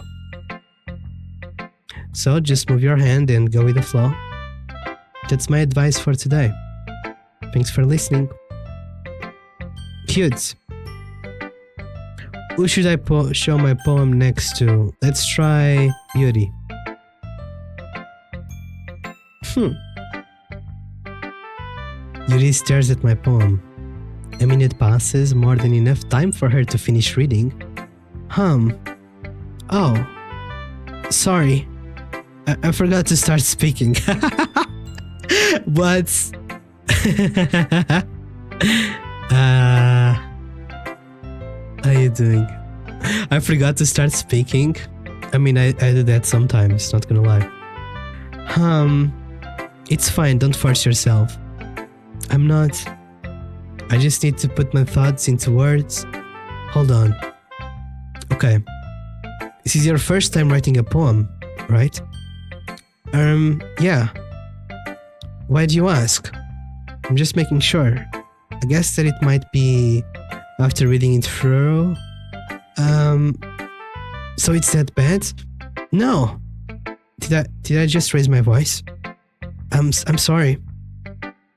So just move your hand and go with the flow. That's my advice for today. Thanks for listening. Cute. Who should I show my poem next to? Let's try Beauty. Yuri stares at my poem. A minute passes, more than enough time for her to finish reading. Oh. Sorry. I forgot to start speaking. But... how you doing? I forgot to start speaking. I mean, I do that sometimes, not gonna lie. It's fine, don't force yourself. I'm not. I just need to put my thoughts into words. Hold on. Okay. This is your first time writing a poem, right? Yeah. Why do you ask? I'm just making sure. I guess that it might be after reading it through. So it's that bad? No. Did I just raise my voice? I'm sorry.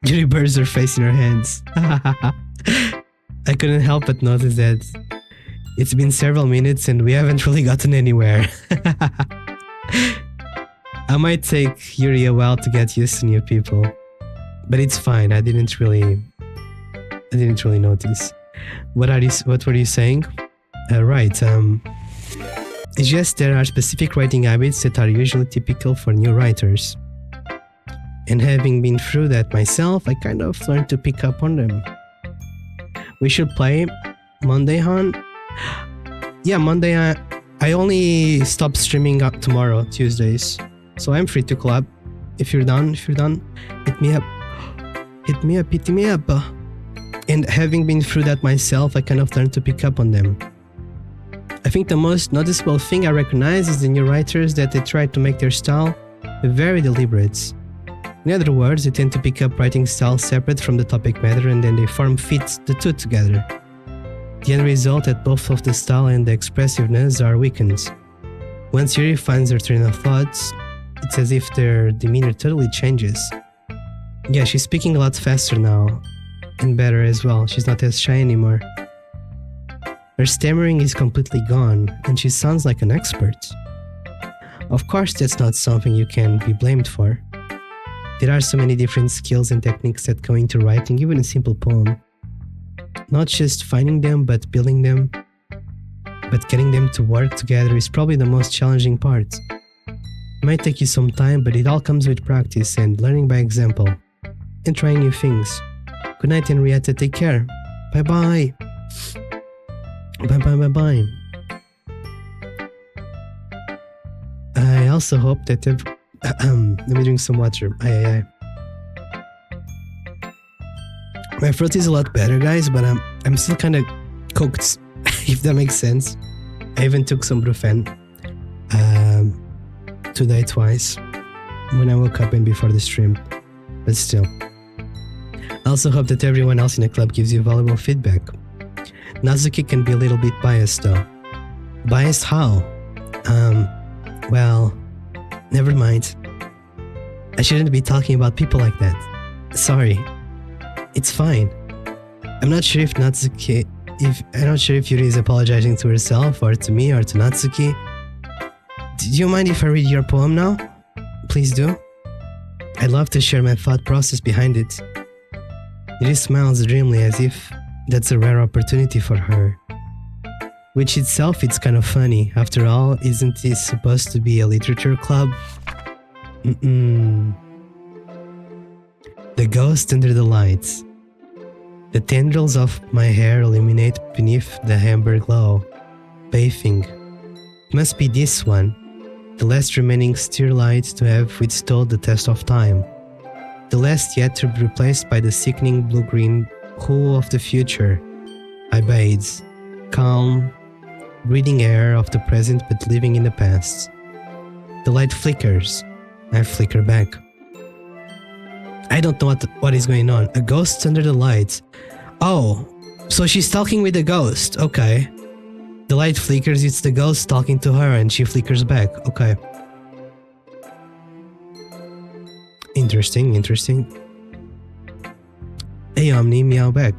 Julie buries her face in her hands. I couldn't help but notice that it's been several minutes and we haven't really gotten anywhere. I might take Yuri a while to get used to new people, but it's fine. I didn't really notice. What were you saying? Right. It's just there are specific writing habits that are usually typical for new writers. And having been through that myself, I kind of learned to pick up on them. We should play Monday, hon? Yeah, Monday. I only stop streaming up tomorrow, Tuesdays. So I'm free to club. If you're done, hit me up. Hit me up. And having been through that myself, I kind of learned to pick up on them. I think the most noticeable thing I recognize is the new writers that they try to make their style very deliberate. In other words, they tend to pick up writing styles separate from the topic matter and then they fit the two together. The end result that both of the style and the expressiveness are weakened. Once Yuri finds her train of thoughts, it's as if their demeanor totally changes. Yeah, she's speaking a lot faster now, and better as well. She's not as shy anymore. Her stammering is completely gone, and she sounds like an expert. Of course, that's not something you can be blamed for. There are so many different skills and techniques that go into writing even a simple poem. Not just finding them, but building them. But getting them to work together is probably the most challenging part. It might take you some time, but it all comes with practice and learning by example. And trying new things. Good night, Henrietta. Take care. Bye-bye. Bye-bye. I also hope that... let me drink some water. Aye. My throat is a lot better, guys, but I'm still kind of cooked, if that makes sense. I even took some Brufen today twice, when I woke up and before the stream, but still. I also hope that everyone else in the club gives you valuable feedback. Natsuki can be a little bit biased though. Biased how? Well, never mind. I shouldn't be talking about people like that. Sorry. It's fine. I'm not sure if Yuri is apologizing to herself or to me or to Natsuki. Do you mind if I read your poem now? Please do. I'd love to share my thought process behind it. Yuri smiles dreamily as if that's a rare opportunity for her. Which itself it's kind of funny. After all, isn't this supposed to be a literature club? The Ghost Under the Lights. The tendrils of my hair illuminate beneath the amber glow, bathing. It must be this one, the last remaining starlight to have withstood the test of time, the last yet to be replaced by the sickening blue-green hue of the future. I bathe, calm, breathing air of the present but living in the past. The light flickers. I flicker back. I don't know what is going on. A ghost under the lights. Oh, so she's talking with a ghost. Okay. The light flickers, it's the ghost talking to her and she flickers back. Okay. Interesting. Hey Omni, meow back.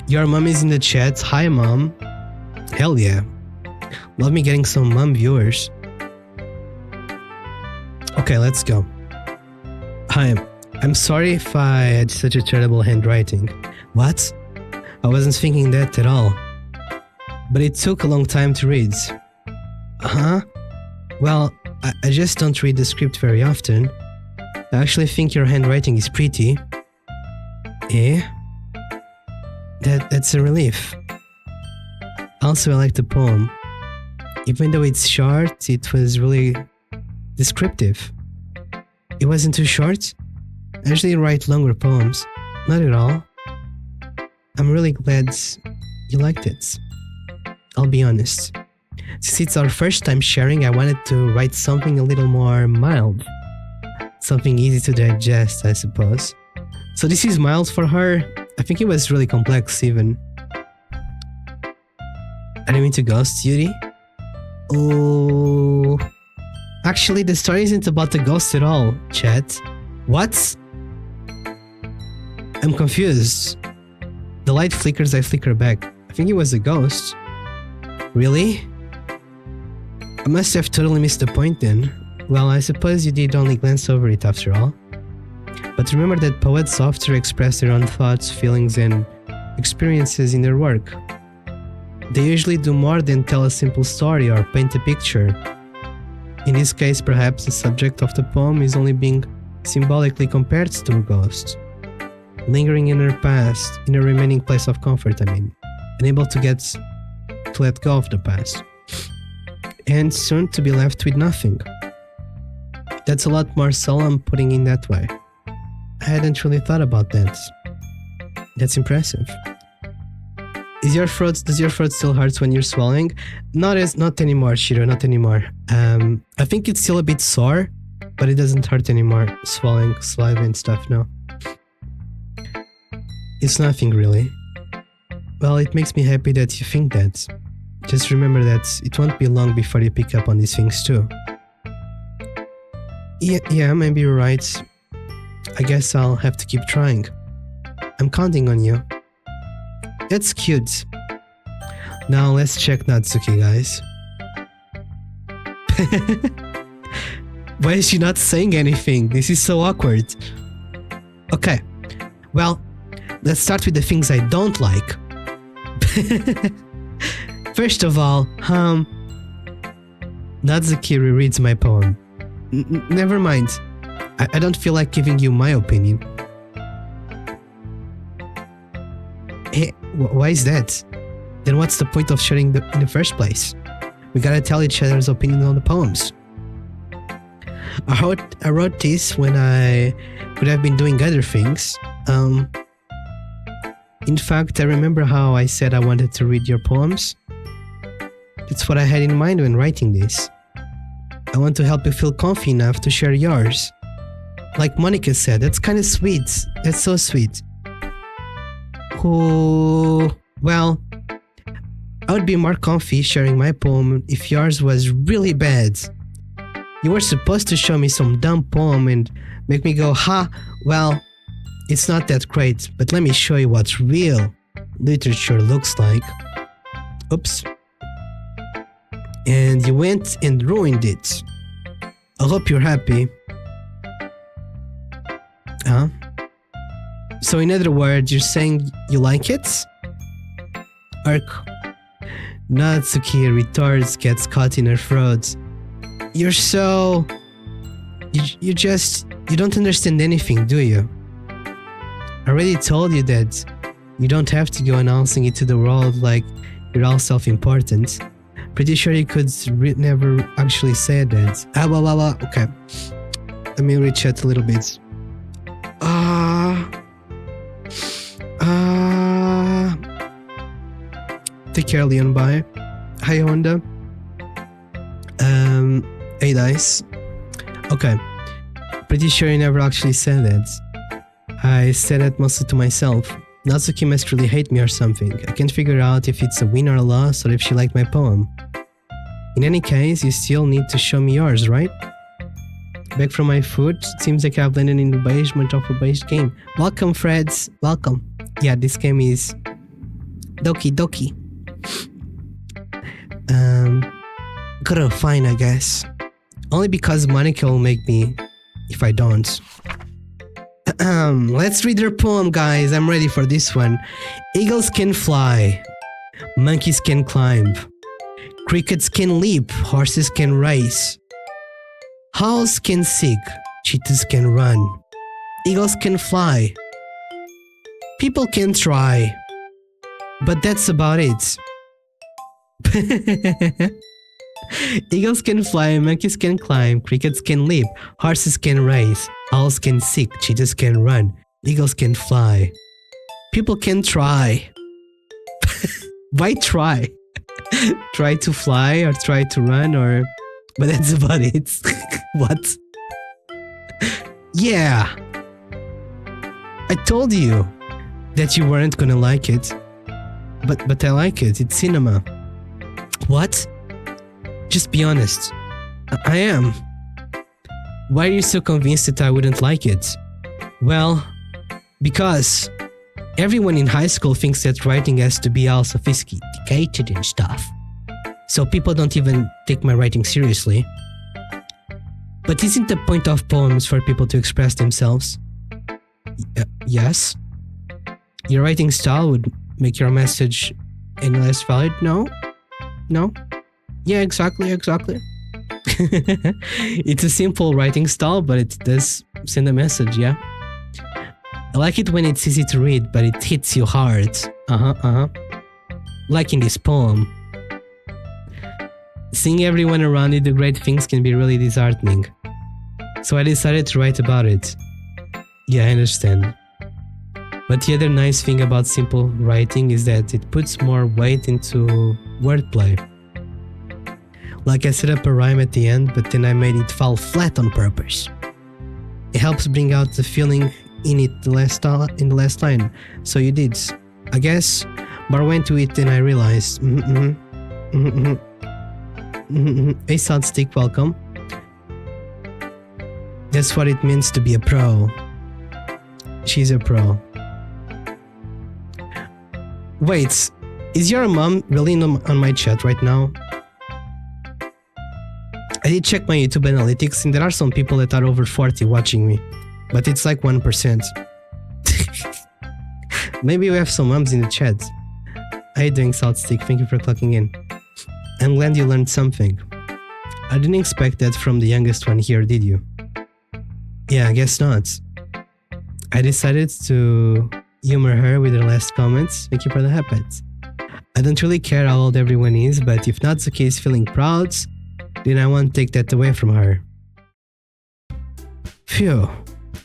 Your mom is in the chat. Hi mom. Hell yeah. Love me getting some mom viewers. Okay, let's go. Hi, I'm sorry if I had such a terrible handwriting. What? I wasn't thinking that at all. But it took a long time to read. Huh? Well, I just don't read the script very often. I actually think your handwriting is pretty. Eh? That's a relief. Also, I like the poem. Even though it's short, it was really descriptive. It wasn't too short. I usually write longer poems. Not at all. I'm really glad you liked it. I'll be honest. Since it's our first time sharing, I wanted to write something a little more mild. Something easy to digest, I suppose. So this is mild for her. I think it was really complex even. Are you into ghosts, Yuri? Oh... Actually, the story isn't about the ghost at all, chat. What? I'm confused. The light flickers, I flicker back. I think it was a ghost. Really? I must have totally missed the point then. Well, I suppose you did only glance over it after all. But remember that poets often express their own thoughts, feelings, and experiences in their work. They usually do more than tell a simple story or paint a picture. In this case, perhaps the subject of the poem is only being symbolically compared to a ghost, lingering in her past, in a remaining place of comfort, unable to let go of the past, and soon to be left with nothing. That's a lot more solemn putting in that way. I hadn't really thought about that. That's impressive. Does your throat still hurt when you're swallowing? Not anymore, Shiro, not anymore. I think it's still a bit sore, but it doesn't hurt anymore. Swallowing saliva and stuff, no. It's nothing really. Well, it makes me happy that you think that. Just remember that it won't be long before you pick up on these things too. Yeah, maybe you're right. I guess I'll have to keep trying. I'm counting on you. That's cute. Now let's check Natsuki, guys. Why is she not saying anything? This is so awkward. Okay, well, let's start with the things I don't like. First of all, Natsuki rereads my poem. Never mind. I don't feel like giving you my opinion. Hey, why is that? Then what's the point of sharing in the first place? We gotta tell each other's opinion on the poems. I wrote this when I could have been doing other things. In fact, I remember how I said I wanted to read your poems. That's what I had in mind when writing this. I want to help you feel comfy enough to share yours. Like Monica said, that's kind of sweet. That's so sweet. Well, I would be more comfy sharing my poem if yours was really bad. You were supposed to show me some dumb poem and make me go, ha, well, it's not that great, but let me show you what real literature looks like. Oops. And you went and ruined it. I hope you're happy. Huh? So in other words, you're saying you like it? Ark. Natsuki retorts, gets caught in her throat. You're so... You don't understand anything, do you? I already told you that you don't have to go announcing it to the world like you're all self-important. Pretty sure you could never actually say that. Okay. Let me rechat a little bit. Take care, Leon. Bye. Hi, Honda. Hey, Dice. Okay. Pretty sure you never actually said that. I said that mostly to myself. Natsuki must really hate me or something. I can't figure out if it's a win or a loss or if she liked my poem. In any case, you still need to show me yours, right? Back from my food, it seems like I've landed in the basement of a base game. Welcome, Freds. Welcome. Yeah, this game is Doki Doki. Gotta fine, I guess. Only because Monica will make me if I don't. Let's read her poem, guys. I'm ready for this one. Eagles can fly. Monkeys can climb. Crickets can leap. Horses can race. Owls can sing. Cheetahs can run. Eagles can fly. People can try. But that's about it. Eagles can fly, monkeys can climb, crickets can leap, horses can race, owls can seek, cheetahs can run, eagles can fly. People can try. Why try? Try to fly or try to run or... But that's about it. What? Yeah. I told you that you weren't gonna like it. But I like it. It's cinema. What? Just be honest. I am. Why are you so convinced that I wouldn't like it? Well, because everyone in high school thinks that writing has to be all sophisticated and stuff. So people don't even take my writing seriously. But isn't the point of poems for people to express themselves? Yes. Your writing style would make your message any less valid? No? No? Yeah, exactly. It's a simple writing style, but it does send a message, yeah? I like it when it's easy to read, but it hits you hard. Like in this poem. Seeing everyone around you do great things can be really disheartening. So I decided to write about it. Yeah, I understand. But the other nice thing about simple writing is that it puts more weight into wordplay. Like I set up a rhyme at the end, but then I made it fall flat on purpose. It helps bring out the feeling in it in the last line. So you did. I guess, but I went to it and I realized. Hey, Stick, welcome. That's what it means to be a pro. She's a pro. Wait, is your mom really on my chat right now? I did check my YouTube analytics and there are some people that are over 40 watching me, but it's like 1%. Maybe we have some moms in the chat. How you doing, Saltstick? Thank you for clocking in. I'm glad you learned something. I didn't expect that from the youngest one here, did you? Yeah, I guess not. I decided to humor her with her last comments. Thank you for the habit. I don't really care how old everyone is, but if Natsuki is feeling proud, then I won't take that away from her. Phew,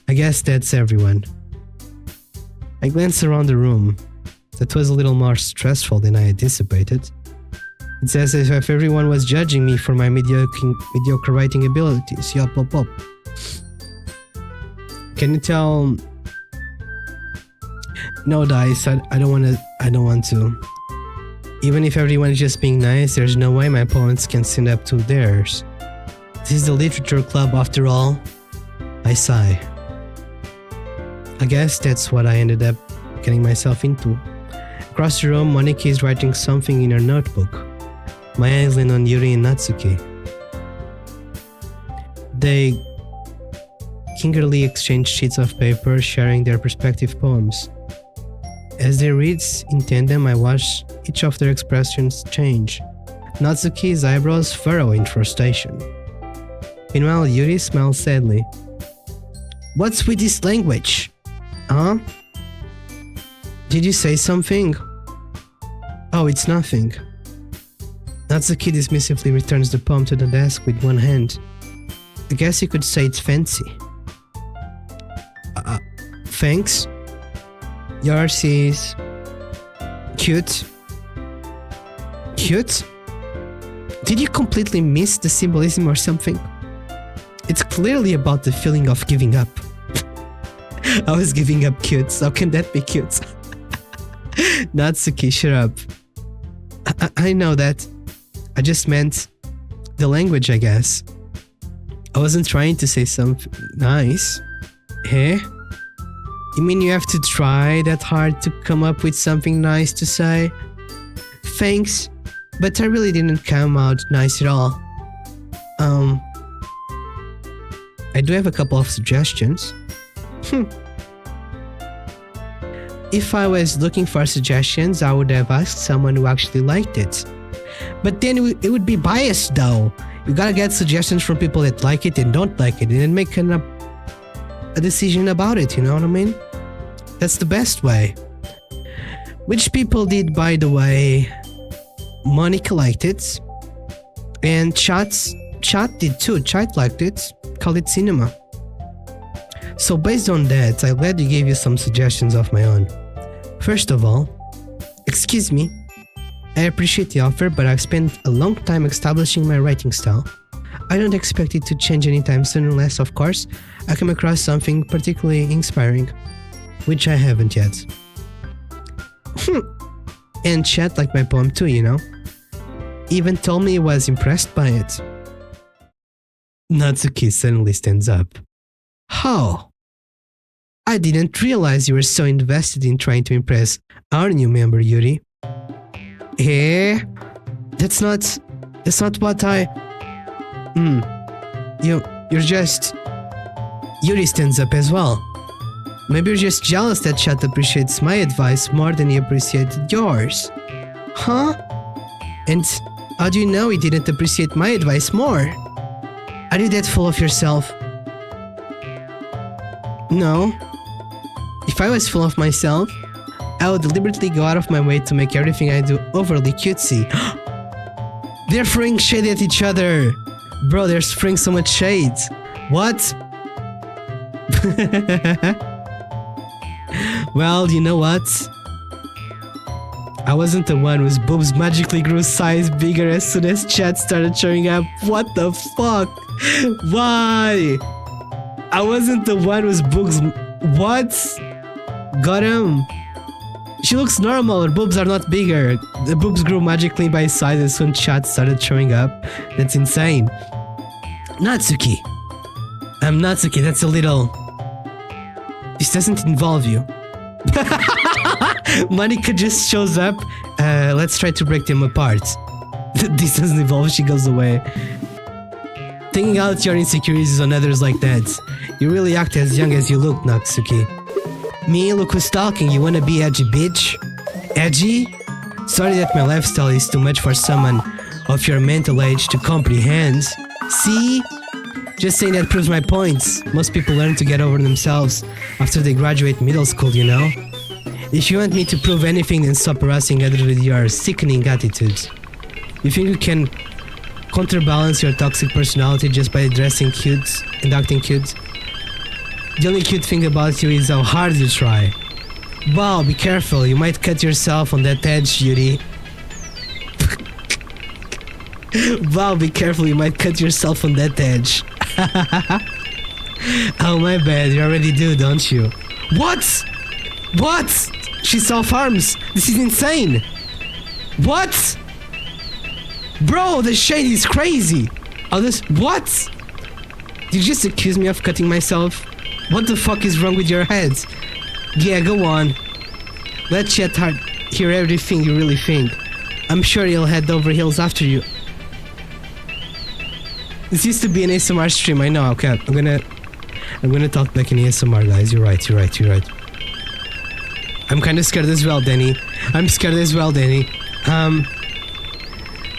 I guess that's everyone. I glanced around the room. That was a little more stressful than I anticipated. It's as if everyone was judging me for my mediocre writing abilities. Yup. Can you tell? No, Dice, I don't want to. Even if everyone is just being nice, there's no way my poems can stand up to theirs. This is the literature club after all. I sigh. I guess that's what I ended up getting myself into. Across the room, Monika is writing something in her notebook. My eyes land on Yuri and Natsuki. They gingerly exchange sheets of paper, sharing their respective poems. As they read in tandem, I watch each of their expressions change. Natsuki's eyebrows furrow in frustration. Meanwhile, Yuri smiles sadly. What's with this language? Huh? Did you say something? Oh, it's nothing. Natsuki dismissively returns the poem to the desk with one hand. I guess you could say it's fancy. Thanks. Yours is... cute. Cute? Did you completely miss the symbolism or something? It's clearly about the feeling of giving up. I was giving up cute. How can that be cute? Natsuki, shut up. I know that. I just meant the language, I guess. I wasn't trying to say something nice. Eh? You mean you have to try that hard to come up with something nice to say? Thanks, but I really didn't come out nice at all. I do have a couple of suggestions. If I was looking for suggestions, I would have asked someone who actually liked it. But then it would be biased though. You gotta get suggestions from people that like it and don't like it, and then make a decision about it, you know what I mean? That's the best way. Which people did, by the way. Monica liked it. And Chat did too. Chat liked it. Called it cinema. So based on that, I'm glad you gave you some suggestions of my own. First of all, excuse me. I appreciate the offer, but I've spent a long time establishing my writing style. I don't expect it to change anytime soon unless, of course, I come across something particularly inspiring, which I haven't yet. And Chat liked my poem too, you know? Even told me he was impressed by it. Natsuki suddenly stands up. How? I didn't realize you were so invested in trying to impress our new member, Yuri. Eh? That's not what I... You're just... Yuri stands up as well. Maybe you're just jealous that Chat appreciates my advice more than he appreciated yours. Huh? And how do you know he didn't appreciate my advice more? Are you that full of yourself? No. If I was full of myself, I would deliberately go out of my way to make everything I do overly cutesy. They're throwing shade at each other. Bro, they're throwing so much shade. What? Well, you know what? I wasn't the one whose boobs magically grew size bigger as soon as Chat started showing up. What the fuck? Why? I wasn't the one whose boobs... What? Got him. She looks normal, her boobs are not bigger. The boobs grew magically by size as soon as Chat started showing up. That's insane. Natsuki. I'm Natsuki, that's a little... This doesn't involve you. Monica just shows up. Let's try to break them apart. This doesn't involve, she goes away. Taking out your insecurities on others like that. You really act as young as you look, Natsuki. Me, look who's talking, you wanna be edgy, bitch? Edgy? Sorry that my lifestyle is too much for someone of your mental age to comprehend. See? Just saying that proves my points. Most people learn to get over themselves after they graduate middle school, you know? If you want me to prove anything, then stop harassing others with your sickening attitudes. You think you can counterbalance your toxic personality just by dressing cute and acting cute? The only cute thing about you is how hard you try. Wow, be careful, you might cut yourself on that edge, Yuri. Wow, be careful, you might cut yourself on that edge. Oh, my bad, you already do, don't you? What? What? She self-harms. This is insane. What? Bro, the shade is crazy. Oh, this... What? Did you just accuse me of cutting myself? What the fuck is wrong with your head? Yeah, go on. Let Chat hear everything you really think. I'm sure he'll head over heels after you. This used to be an ASMR stream, I know, okay. I'm gonna talk back in ASMR, guys. You're right. I'm kinda scared as well, Danny.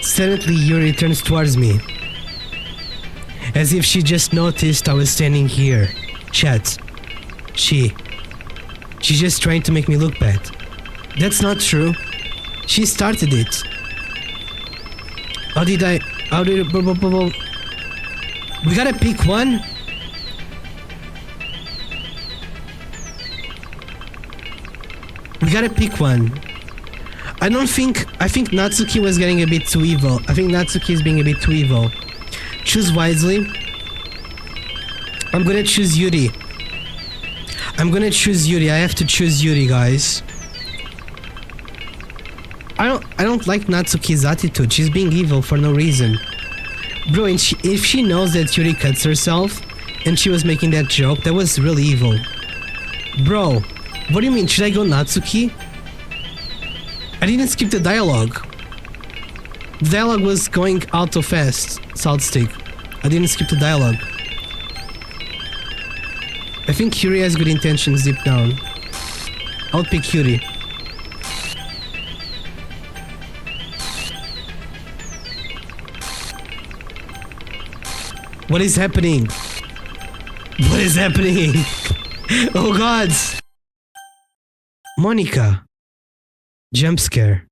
Suddenly Yuri turns towards me. As if she just noticed I was standing here. Chat. She's just trying to make me look bad. That's not true. She started it. How did I... How did... We gotta pick one? We gotta pick one. I think Natsuki was getting a bit too evil. I think Natsuki is being a bit too evil. Choose wisely. I'm gonna choose Yuri. I have to choose Yuri, guys. I don't like Natsuki's attitude. She's being evil for no reason. Bro, if she knows that Yuri cuts herself and she was making that joke, that was really evil. Bro, what do you mean? Should I go Natsuki? I didn't skip the dialogue. The dialogue was going out too fast. Salt stick. I didn't skip the dialogue. I think Yuri has good intentions deep down. I'll pick Yuri. What is happening? What is happening? Oh god! Monica. Jump scare.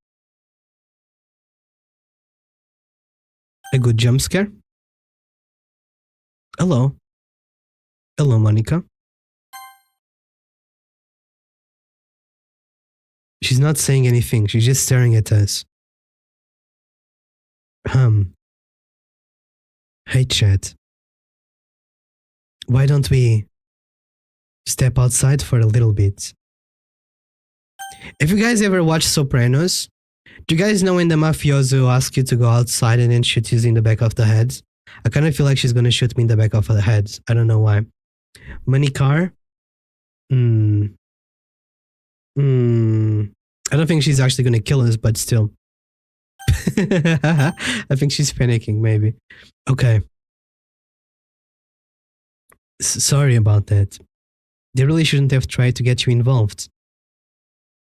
A good jump scare? Hello. Hello, Monica. She's not saying anything. She's just staring at us. Hey, chat. Why don't we step outside for a little bit? If you guys ever watched Sopranos, do you guys know when the mafioso asks you to go outside and then shoot you in the back of the head? I kind of feel like she's gonna shoot me in the back of the head. I don't know why. Money car? I don't think she's actually gonna kill us, but still. I think she's panicking, maybe. Okay. Sorry about that. They really shouldn't have tried to get you involved.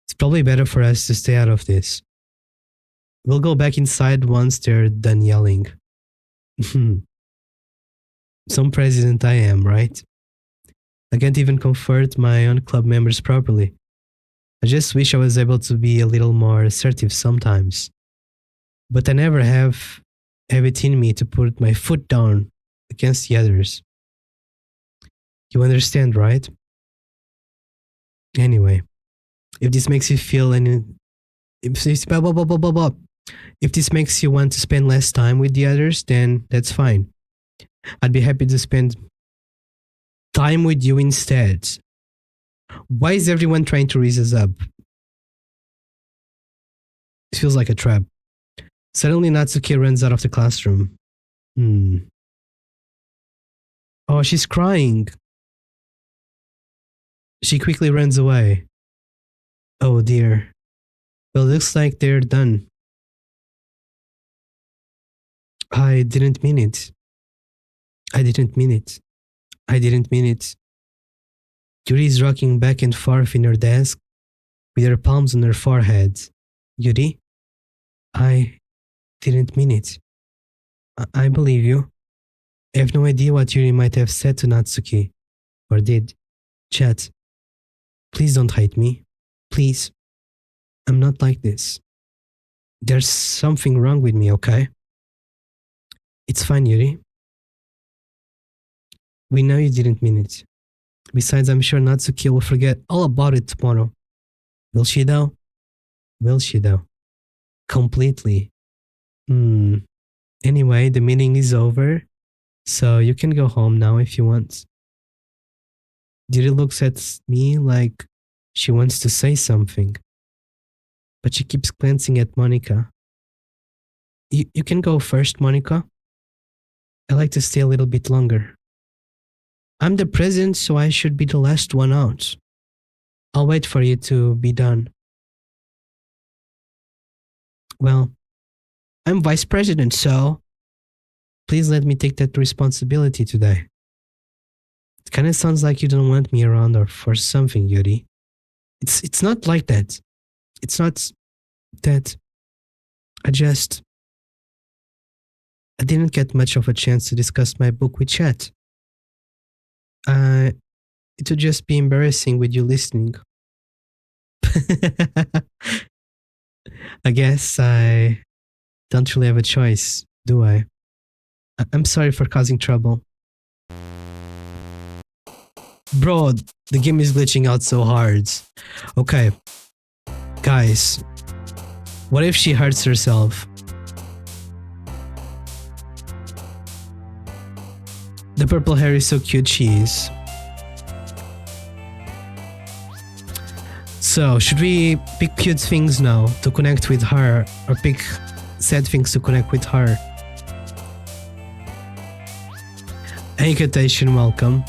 It's probably better for us to stay out of this. We'll go back inside once they're done yelling. Some president I am, right? I can't even comfort my own club members properly. I just wish I was able to be a little more assertive sometimes. But I never have it in me to put my foot down against the others. You understand, right? Anyway, if this makes you feel if this makes you want to spend less time with the others, then that's fine. I'd be happy to spend time with you instead. Why is everyone trying to raise us up? It feels like a trap. Suddenly Natsuki runs out of the classroom. Oh, she's crying. She quickly runs away. Oh dear. Well, looks like they're done. I didn't mean it. I didn't mean it. I didn't mean it. Yuri is rocking back and forth in her desk with her palms on her forehead. Yuri? I didn't mean it. I believe you. I have no idea what Yuri might have said to Natsuki. Or did. Chat. Please don't hate me. Please. I'm not like this. There's something wrong with me, okay? It's fine, Yuri. We know you didn't mean it. Besides, I'm sure Natsuki will forget all about it tomorrow. Will she though? Will she though? Completely. Anyway, the meeting is over, so you can go home now if you want. Yuri looks at me like she wants to say something, but she keeps glancing at Monica. You can go first, Monica. I like to stay a little bit longer. I'm the president, so I should be the last one out. I'll wait for you to be done. Well, I'm vice president, so please let me take that responsibility today. It kind of sounds like you don't want me around or for something, Yuri. It's not like that. It's not that. I didn't get much of a chance to discuss my book with chat. It would just be embarrassing with you listening. I guess I don't really have a choice, do I? I'm sorry for causing trouble. Bro, the game is glitching out so hard. Okay. Guys, what if she hurts herself? The purple hair is so cute, she is. So, should we pick cute things now to connect with her, or pick sad things to connect with her? Hey, Katation, welcome.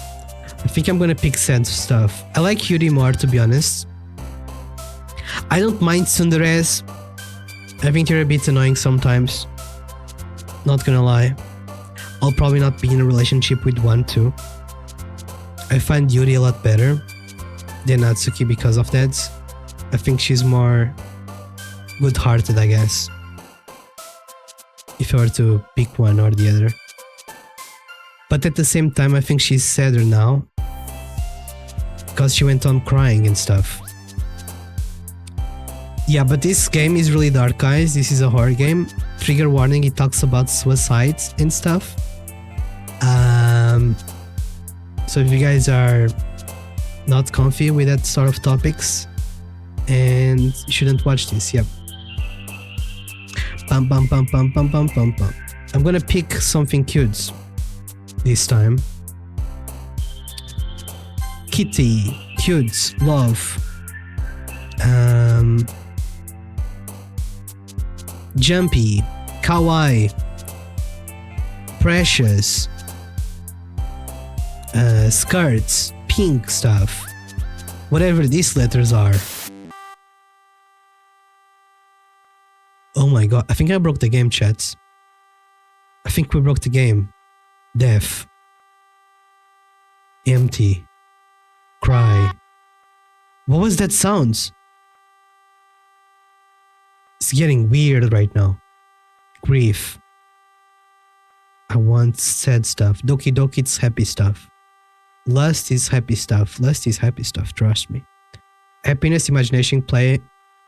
I think I'm gonna pick sad stuff. I like Yuri more, to be honest. I don't mind Tsundere. I think they're a bit annoying sometimes. Not gonna lie. I'll probably not be in a relationship with one too. I find Yuri a lot better than Natsuki because of that. I think she's more good-hearted, I guess. If I were to pick one or the other. But at the same time, I think she's sadder now. Because she went on crying and stuff. Yeah, but this game is really dark, guys. This is a horror game. Trigger warning, it talks about suicide and stuff. So if you guys are not comfy with that sort of topics, and you shouldn't watch this, yep. Bum bum bum bum bum bum bum bum. I'm gonna pick something cute this time. Kitty, cute, love. Jumpy, kawaii, precious, skirts, pink stuff, whatever these letters are. Oh my god, I think I broke the game, chats. I think we broke the game. Deaf, empty, cry. What was that sound? It's getting weird right now. Grief. I want sad stuff. Doki Doki, it's happy stuff. Lust is happy stuff. Lust is happy stuff, trust me. Happiness, imagination, play.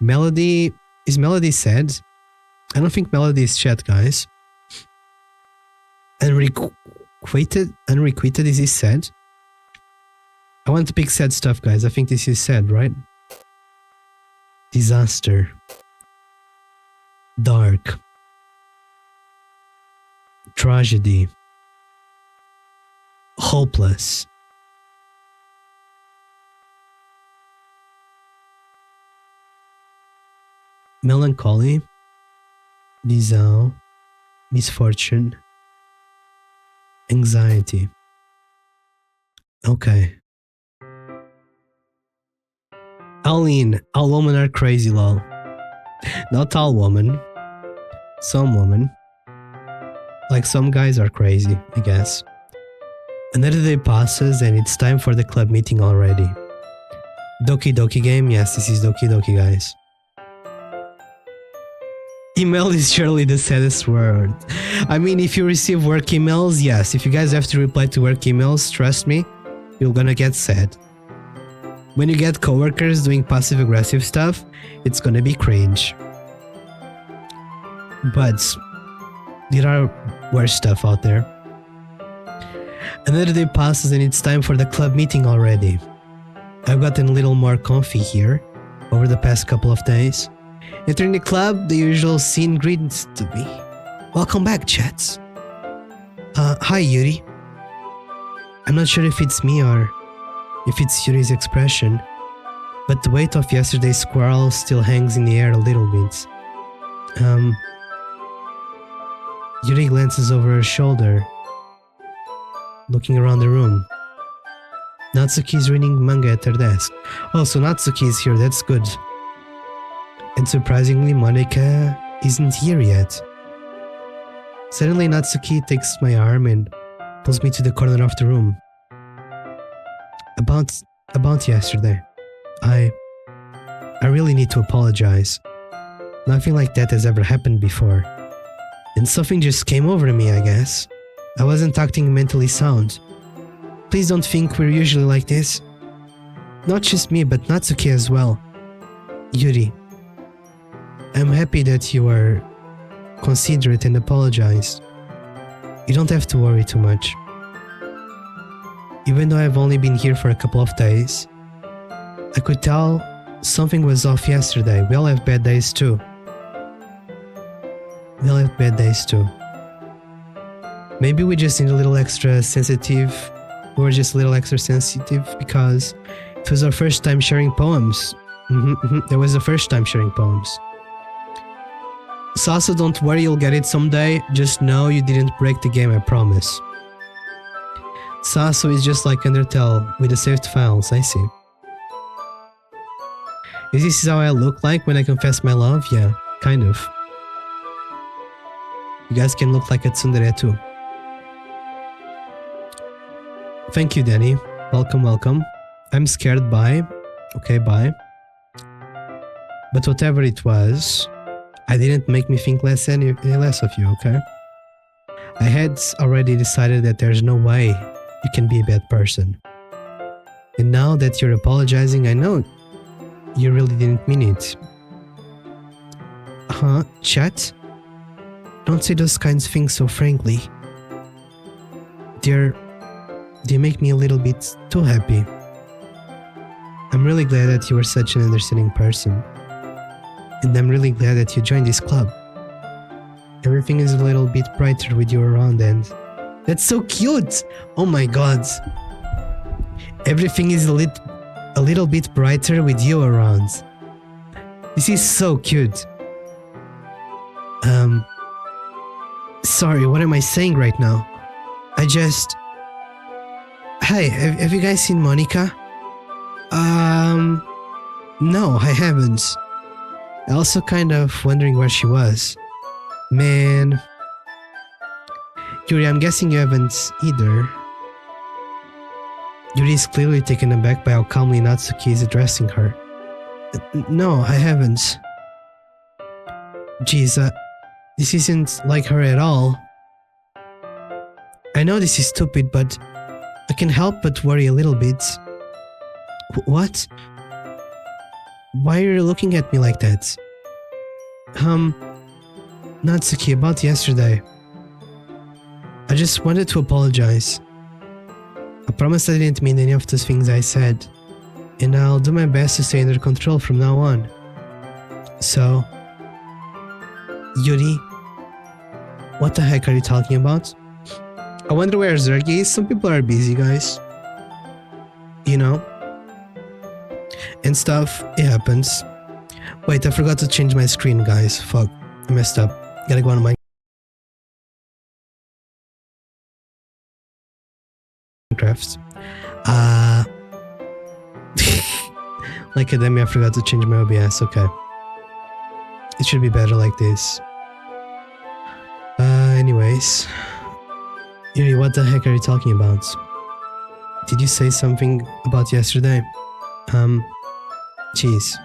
Melody. Is melody sad? I don't think melody is sad, guys. Unrequited? Unrequited, is this sad? I want to pick sad stuff, guys. I think this is sad, right? Disaster. Dark. Tragedy. Hopeless. Melancholy. Desire. Misfortune. Anxiety. Okay. Aline, all women are crazy, lol. Not all women. Some women. Like some guys are crazy, I guess. Another day passes and it's time for the club meeting already. Doki Doki game? Yes, this is Doki Doki, guys. Email is surely the saddest word. I mean, if you receive work emails, yes. If you guys have to reply to work emails, trust me, you're gonna get sad. When you get coworkers doing passive-aggressive stuff, it's gonna be cringe. But there are worse stuff out there. Another day passes and it's time for the club meeting already. I've gotten a little more comfy here over the past couple of days. Entering the club, the usual scene greets to me. Welcome back, chats. Hi, Yuri. I'm not sure if it's me or if it's Yuri's expression, but the weight of yesterday's quarrel still hangs in the air a little bit. Yuri glances over her shoulder, looking around the room. Natsuki's reading manga at her desk. Oh, so Natsuki is here, that's good. And surprisingly, Monika isn't here yet. Suddenly, Natsuki takes my arm and pulls me to the corner of the room. About yesterday. I really need to apologize. Nothing like that has ever happened before. And something just came over me, I guess. I wasn't acting mentally sound. Please don't think we're usually like this. Not just me, but Natsuki as well. Yuri, I'm happy that you are considerate and apologize. You don't have to worry too much. Even though I've only been here for a couple of days, I could tell something was off yesterday. We all have bad days too. Maybe we just need a little extra sensitive. We were just a little extra sensitive because it was our first time sharing poems. It was the first time sharing poems. Sasso, don't worry, you'll get it someday. Just know you didn't break the game, I promise. Sasso is just like Undertale with the saved files, I see. Is this how I look like when I confess my love? Yeah, kind of. You guys can look like a tsundere too. Thank you, Danny. Welcome. I'm scared, bye. Okay, bye. But whatever it was, I didn't make me think any less of you, okay? I had already decided that there's no way you can be a bad person. And now that you're apologizing, I know you really didn't mean it. Chat? Don't say those kinds of things so frankly. They make me a little bit too happy. I'm really glad that you are such an understanding person. And I'm really glad that you joined this club. Everything is a little bit brighter with you around and... That's so cute! Oh my god. Everything is a little bit brighter with you around. This is so cute. Sorry, what am I saying right now? Hey, have you guys seen Monica? No, I haven't. I also kind of wondering where she was. Man. Yuri, I'm guessing you haven't either. Yuri is clearly taken aback by how calmly Natsuki is addressing her. No, I haven't. Geez, this isn't like her at all. I know this is stupid, but I can't help but worry a little bit. What? Why are you looking at me like that? Natsuki, about yesterday. I just wanted to apologize. I promise I didn't mean any of those things I said, and I'll do my best to stay under control from now on. So, Yuri, what the heck are you talking about? I wonder where Zergi is. Some people are busy, guys. You know? And stuff, it happens. Wait, I forgot to change my screen, guys. Fuck, I messed up. Gotta go on my Minecraft. Like Academia, I forgot to change my OBS. Okay. It should be better like this. Anyways. Yuri, what the heck are you talking about? Did you say something about yesterday? Jeez.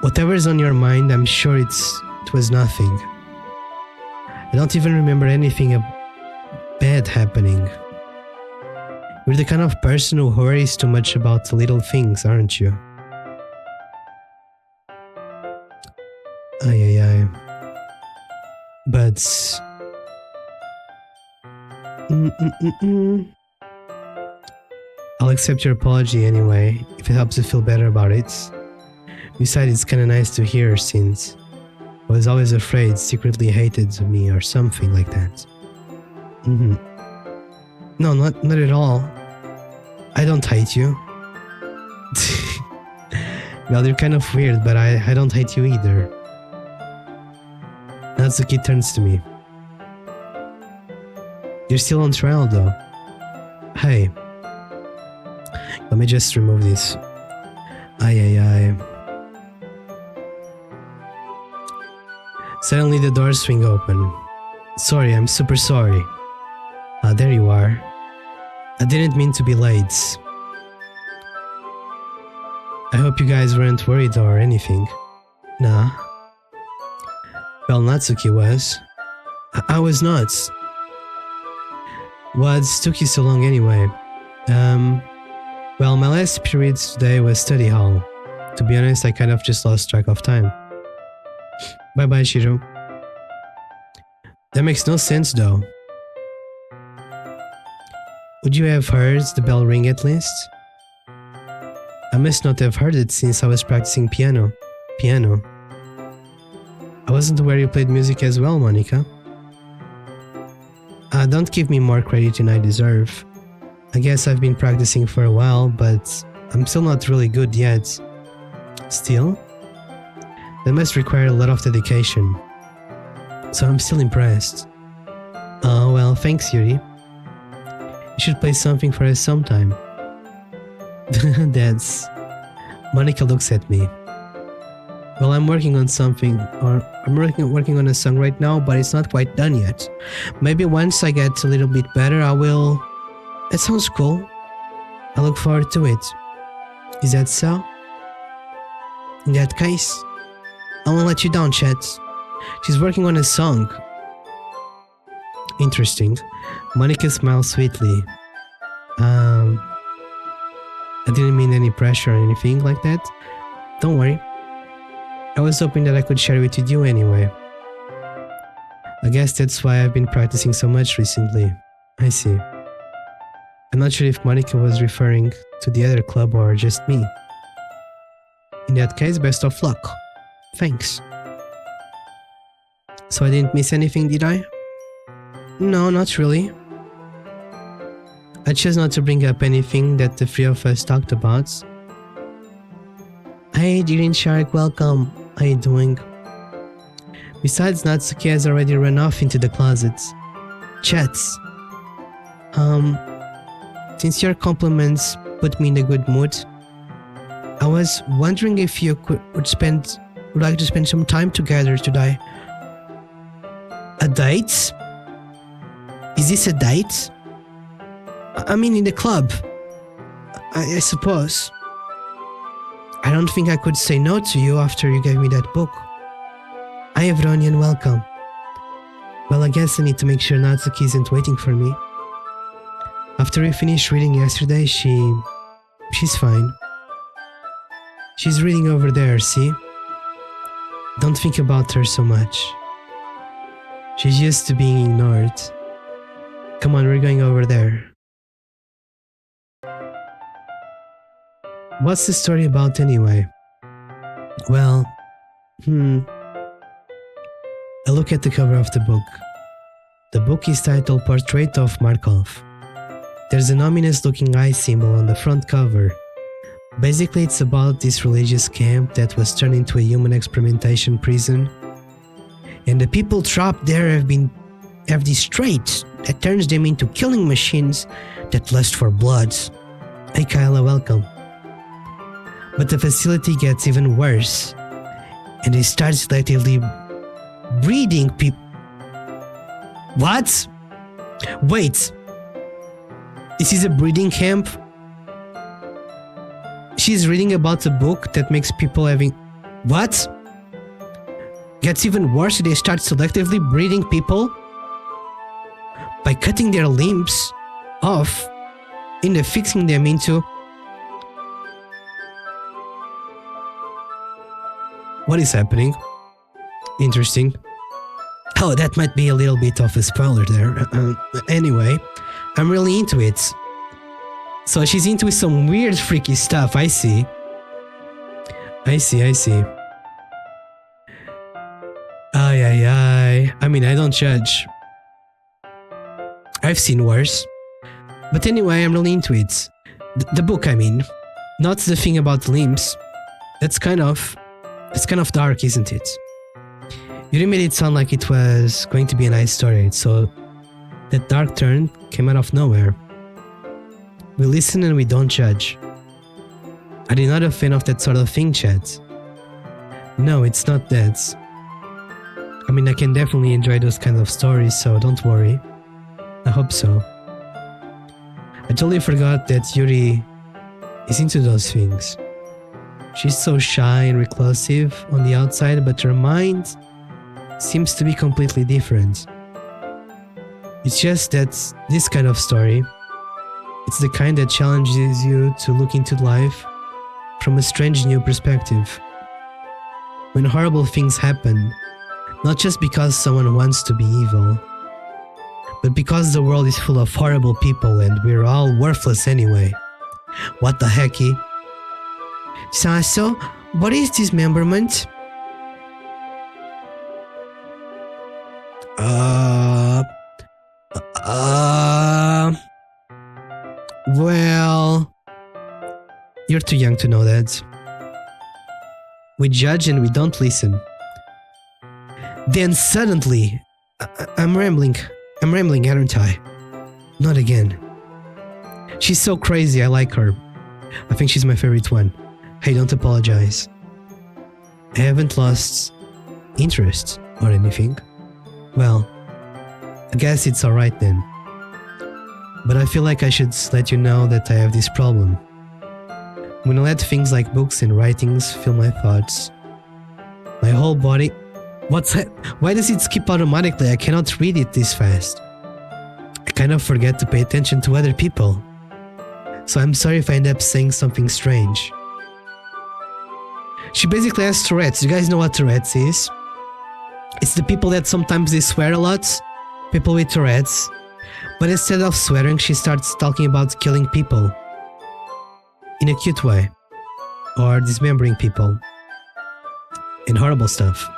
Whatever's on your mind, I'm sure it was nothing. I don't even remember anything bad happening. You're the kind of person who worries too much about the little things, aren't you? Ay. But... I'll accept your apology anyway, if it helps you feel better about it. Besides, it's kinda nice to hear since I was always afraid secretly hated me or something like that. No, not at all. I don't hate you. Well, you're kind of weird, but I don't hate you either. Natsuki turns to me. You're still on trial though. Hey. Let me just remove this. Ay. Suddenly the doors swing open. Sorry, I'm super sorry. There you are. I didn't mean to be late. I hope you guys weren't worried or anything. Nah. Well, Natsuki was. I was not. What took you so long anyway? Well, my last period today was study hall. To be honest, I kind of just lost track of time. Bye bye, Shiro. That makes no sense though. Would you have heard the bell ring at least? I must not have heard it since I was practicing piano. I wasn't aware you played music as well, Monica. Don't give me more credit than I deserve. I guess I've been practicing for a while, but I'm still not really good yet. Still? That must require a lot of dedication. So I'm still impressed. Oh, well, thanks, Yuri. You should play something for us sometime. That's... Monica looks at me. Well, I'm working on something, or I'm working on a song right now, but it's not quite done yet. Maybe once I get a little bit better, I will... That sounds cool. I look forward to it. Is that so? In that case, I won't let you down, Chet. She's working on a song. Interesting. Monica smiles sweetly. I didn't mean any pressure or anything like that. Don't worry. I was hoping that I could share it with you anyway. I guess that's why I've been practicing so much recently. I see. I'm not sure if Monica was referring to the other club or just me. In that case, best of luck. Thanks. So I didn't miss anything, did I? No, not really. I chose not to bring up anything that the three of us talked about. Hey, Jirin Shark, welcome. How you doing? Besides, Natsuki has already run off into the closet. Chats. Since your compliments put me in a good mood, I was wondering if you would like to spend some time together today. A date? Is this a date? I mean, in the club. I suppose. I don't think I could say no to you after you gave me that book. Hi, Evronian, welcome. Well, I guess I need to make sure Natsuki isn't waiting for me. After we finished reading yesterday, she's fine. She's reading over there, see? Don't think about her so much. She's used to being ignored. Come on, we're going over there. What's the story about anyway? Well, a look at the cover of the book. The book is titled Portrait of Markov. There's an ominous looking eye symbol on the front cover. Basically, it's about this religious camp that was turned into a human experimentation prison. And the people trapped there have these traits that turns them into killing machines that lust for blood. Hey Kyla, welcome. But the facility gets even worse, and they start selectively breeding people. What? Wait. This is a breeding camp? She's reading about a book that makes people having... What? Gets even worse, they start selectively breeding people by cutting their limbs off and then fixing them into... What is happening? Interesting. Oh, that might be a little bit of a spoiler there. Anyway, I'm really into it. So she's into some weird freaky stuff, I see. I mean, I don't judge. I've seen worse. But anyway, I'm really into it. The book, I mean. Not the thing about the limbs. It's kind of dark, isn't it? You made it sound like it was going to be a nice story, so that dark turn came out of nowhere. We listen and we don't judge. Are you not a fan of that sort of thing, Chad? No, it's not that. I mean, I can definitely enjoy those kinds of stories, so don't worry. I hope so. I totally forgot that Yuri is into those things. She's so shy and reclusive on the outside, but her mind seems to be completely different. It's just that this kind of story, it's the kind that challenges you to look into life from a strange new perspective. When horrible things happen, not just because someone wants to be evil, but because the world is full of horrible people and we're all worthless anyway. What the hecky? Sasso, what is dismemberment? Well, you're too young to know that. We judge and we don't listen. Then suddenly, I'm rambling, aren't I? Not again. She's so crazy, I like her. I think she's my favorite one. Hey, don't apologize. I haven't lost interest or anything. Well, I guess it's alright then. But I feel like I should let you know that I have this problem. When I let things like books and writings fill my thoughts, my whole body... What's that? Why does it skip automatically? I cannot read it this fast. I kind of forget to pay attention to other people. So I'm sorry if I end up saying something strange. She basically has Tourette's. You guys know what Tourette's is? It's the people that sometimes they swear a lot. People with Tourette's. But instead of swearing, she starts talking about killing people. In a cute way. Or dismembering people. And horrible stuff.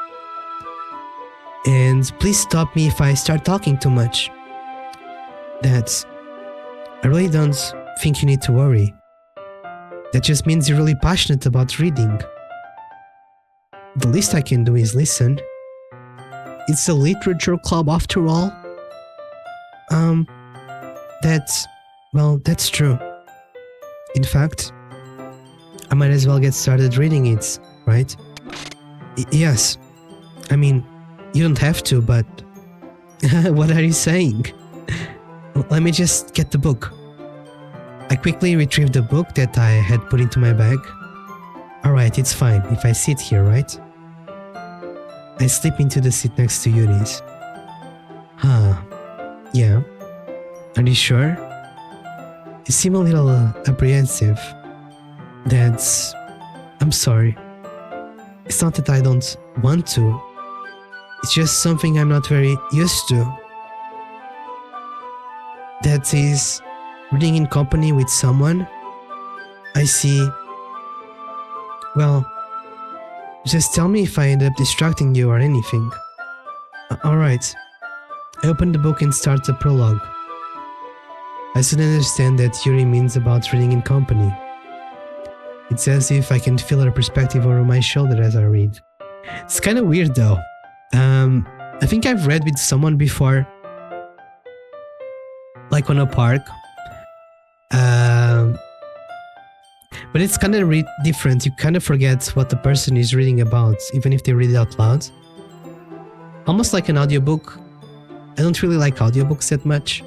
And please stop me if I start talking too much. I really don't think you need to worry. That just means you're really passionate about reading. The least I can do is listen. It's a literature club after all. That's true. In fact, I might as well get started reading it, right? Yes. I mean, you don't have to, but... What are you saying? Let me just get the book. I quickly retrieved the book that I had put into my bag. Alright, it's fine if I sit here, right? I slip into the seat next to Yuri's. Yeah. Are you sure? You seem a little apprehensive. I'm sorry. It's not that I don't want to. It's just something I'm not very used to. That is, reading in company with someone. I see. Well, just tell me if I end up distracting you or anything. Alright. I open the book and start the prologue. I soon understand that Yuri means about reading in company. It's as if I can feel her perspective over my shoulder as I read. It's kind of weird though. I think I've read with someone before. Like on a park. But it's kind of different. You kind of forget what the person is reading about, even if they read it out loud. Almost like an audiobook. I don't really like audiobooks that much.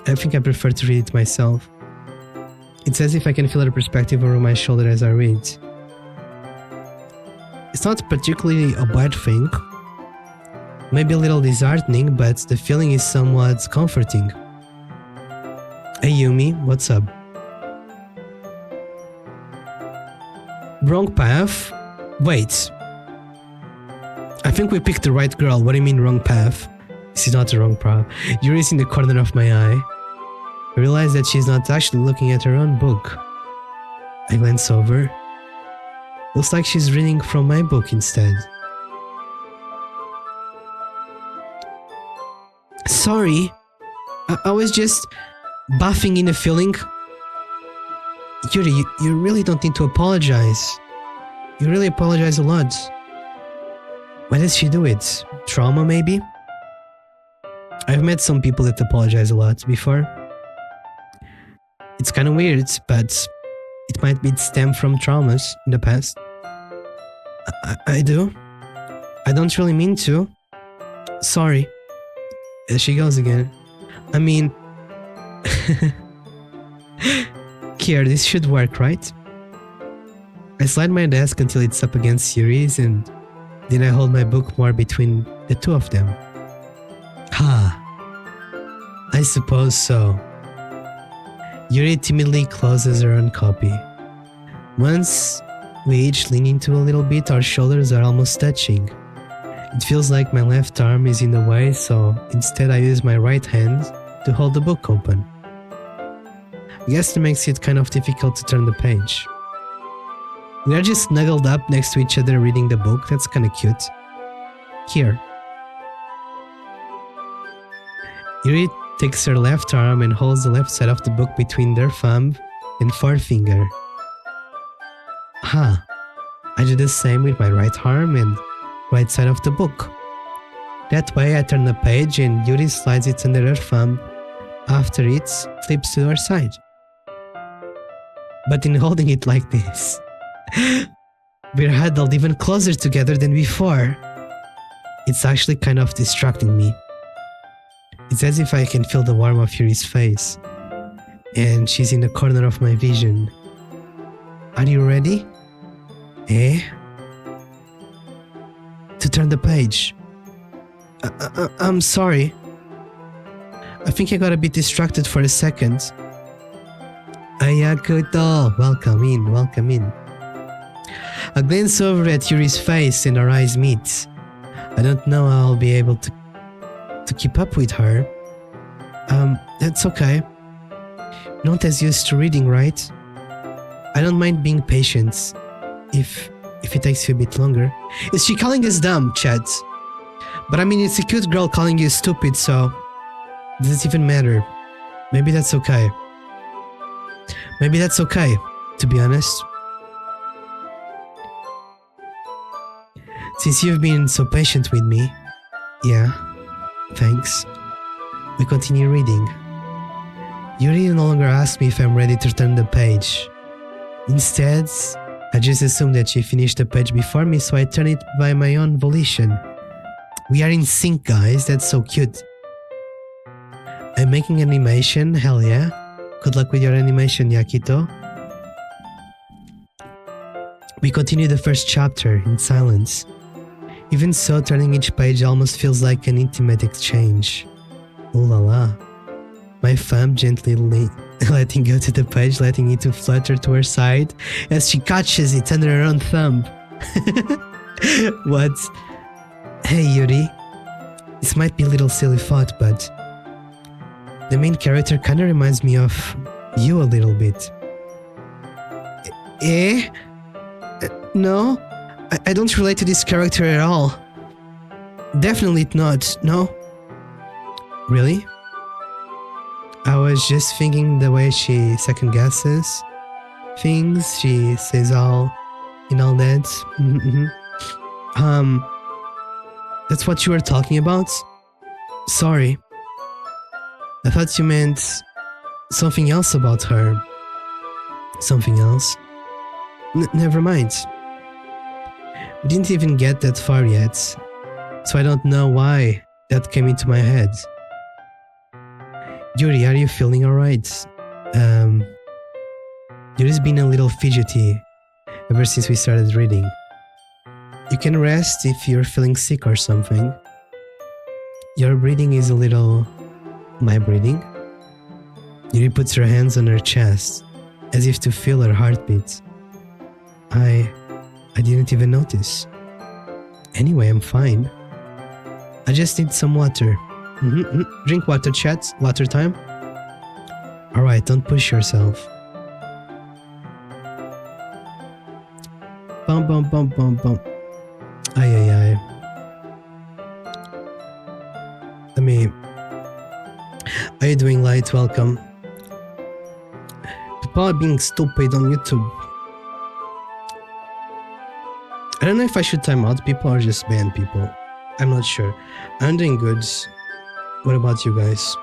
I think I prefer to read it myself. It's as if I can feel her perspective over my shoulder as I read. It's not particularly a bad thing. Maybe a little disheartening, but the feeling is somewhat comforting. Hey Yumi, what's up? Wrong path? Wait. I think we picked the right girl. What do you mean wrong path? This is not the wrong path. Yuri's in the corner of my eye. I realize that she's not actually looking at her own book. I glance over. Looks like she's reading from my book instead. Sorry. I was just bathing in a feeling. Yuri, you really don't need to apologize. You really apologize a lot. Why does she do it? Trauma, maybe? I've met some people that apologize a lot before. It's kind of weird, but it might be stem from traumas in the past. I do. I don't really mean to. Sorry. There she goes again. I mean... Here, this should work, right? I slide my desk until it's up against Yuri's and then I hold my book more between the two of them. I suppose so. Yuri timidly closes her own copy. Once we each lean into a little bit, our shoulders are almost touching. It feels like my left arm is in the way, so instead I use my right hand to hold the book open. I guess it makes it kind of difficult to turn the page. We are just snuggled up next to each other reading the book. That's kinda cute. Here. Yuri takes her left arm and holds the left side of the book between their thumb and forefinger. I do the same with my right arm and right side of the book. That way I turn the page and Yuri slides it under her thumb. After it flips to her side. But in holding it like this, we're huddled even closer together than before. It's actually kind of distracting me. It's as if I can feel the warmth of Yuri's face, and she's in the corner of my vision. Are you ready? To turn the page. I'm sorry. I think I got a bit distracted for a second. Ayakuto, welcome in. I glance over at Yuri's face and our eyes meet. I don't know how I'll be able to keep up with her. That's okay. Not as used to reading, right? I don't mind being patient if it takes you a bit longer. Is she calling us dumb, Chad? But I mean, it's a cute girl calling you stupid, so does it even matter? Maybe that's okay. Maybe that's okay, to be honest. Since you've been so patient with me. Yeah, thanks. We continue reading. Yuri no longer asks me if I'm ready to turn the page. Instead, I just assume that she finished the page before me, so I turn it by my own volition. We are in sync, guys. That's so cute. I'm making animation. Hell yeah. Good luck with your animation, Yakito. We continue the first chapter in silence. Even so, turning each page almost feels like an intimate exchange. Ooh la la. My thumb gently letting go to the page, letting it to flutter to her side as she catches it under her own thumb. What? Hey Yuri. This might be a little silly thought, but the main character kinda reminds me of you a little bit. No, I don't relate to this character at all. Definitely not, no. Really? I was just thinking the way she second guesses things, she says all that. That's what you were talking about? Sorry. I thought you meant something else about her. Something else? Never mind. We didn't even get that far yet, so I don't know why that came into my head. Yuri, are you feeling alright? Yuri's been a little fidgety ever since we started reading. You can rest if you're feeling sick or something. Your breathing is a little... My breathing? Yuri puts her hands on her chest, as if to feel her heartbeat. I didn't even notice. Anyway, I'm fine. I just need some water. Drink water, chat. Water time. Alright, don't push yourself. Bum bum bum bum bum. Ay. How you doing, Light? Welcome. People are being stupid on YouTube. I don't know if I should time out people or just ban people. I'm not sure. I'm doing good. What about you guys?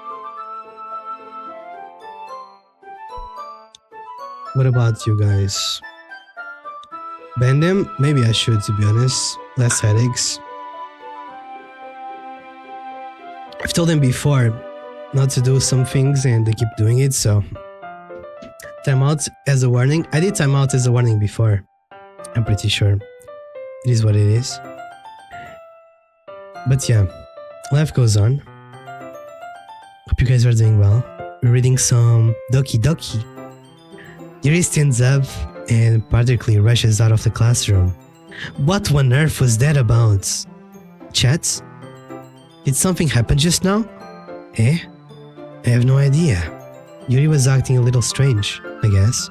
What about you guys? Ban them? Maybe I should, to be honest. Less headaches. I've told them before not to do some things and they keep doing it, so... Timeout as a warning. I did timeout as a warning before. I'm pretty sure. It is what it is. But yeah, life goes on. Hope you guys are doing well. We're reading some Doki Doki. Yuri stands up and particularly rushes out of the classroom. What on earth was that about? Chats? Did something happen just now? I have no idea. Yuri was acting a little strange, I guess.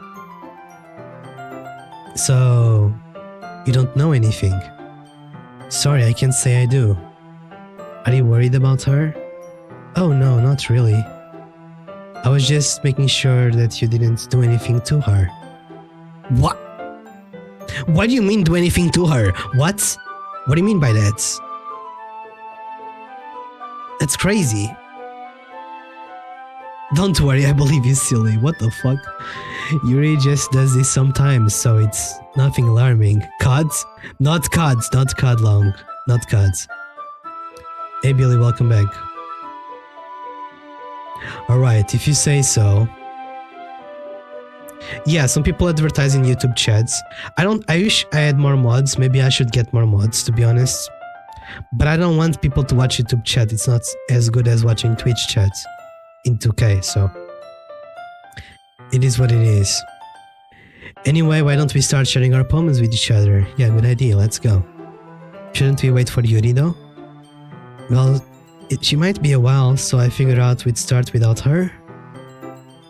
So, you don't know anything? Sorry, I can't say I do. Are you worried about her? Oh no, not really. I was just making sure that you didn't do anything to her. What? What do you mean do anything to her? What? What do you mean by that? That's crazy. Don't worry, I believe you, silly. What the fuck? Yuri just does this sometimes, so it's nothing alarming. Cods? Not cods, not cod long. Not cods. Hey Billy, welcome back. Alright, if you say so. Yeah, some people advertise in YouTube chats. I wish I had more mods. Maybe I should get more mods, to be honest. But I don't want people to watch YouTube chat. It's not as good as watching Twitch chats in 2K, so it is what it is. Anyway, why don't we start sharing our poems with each other? Yeah, good idea, let's go. Shouldn't we wait for Yuri though? Well, she might be a while, so I figured out we'd start without her.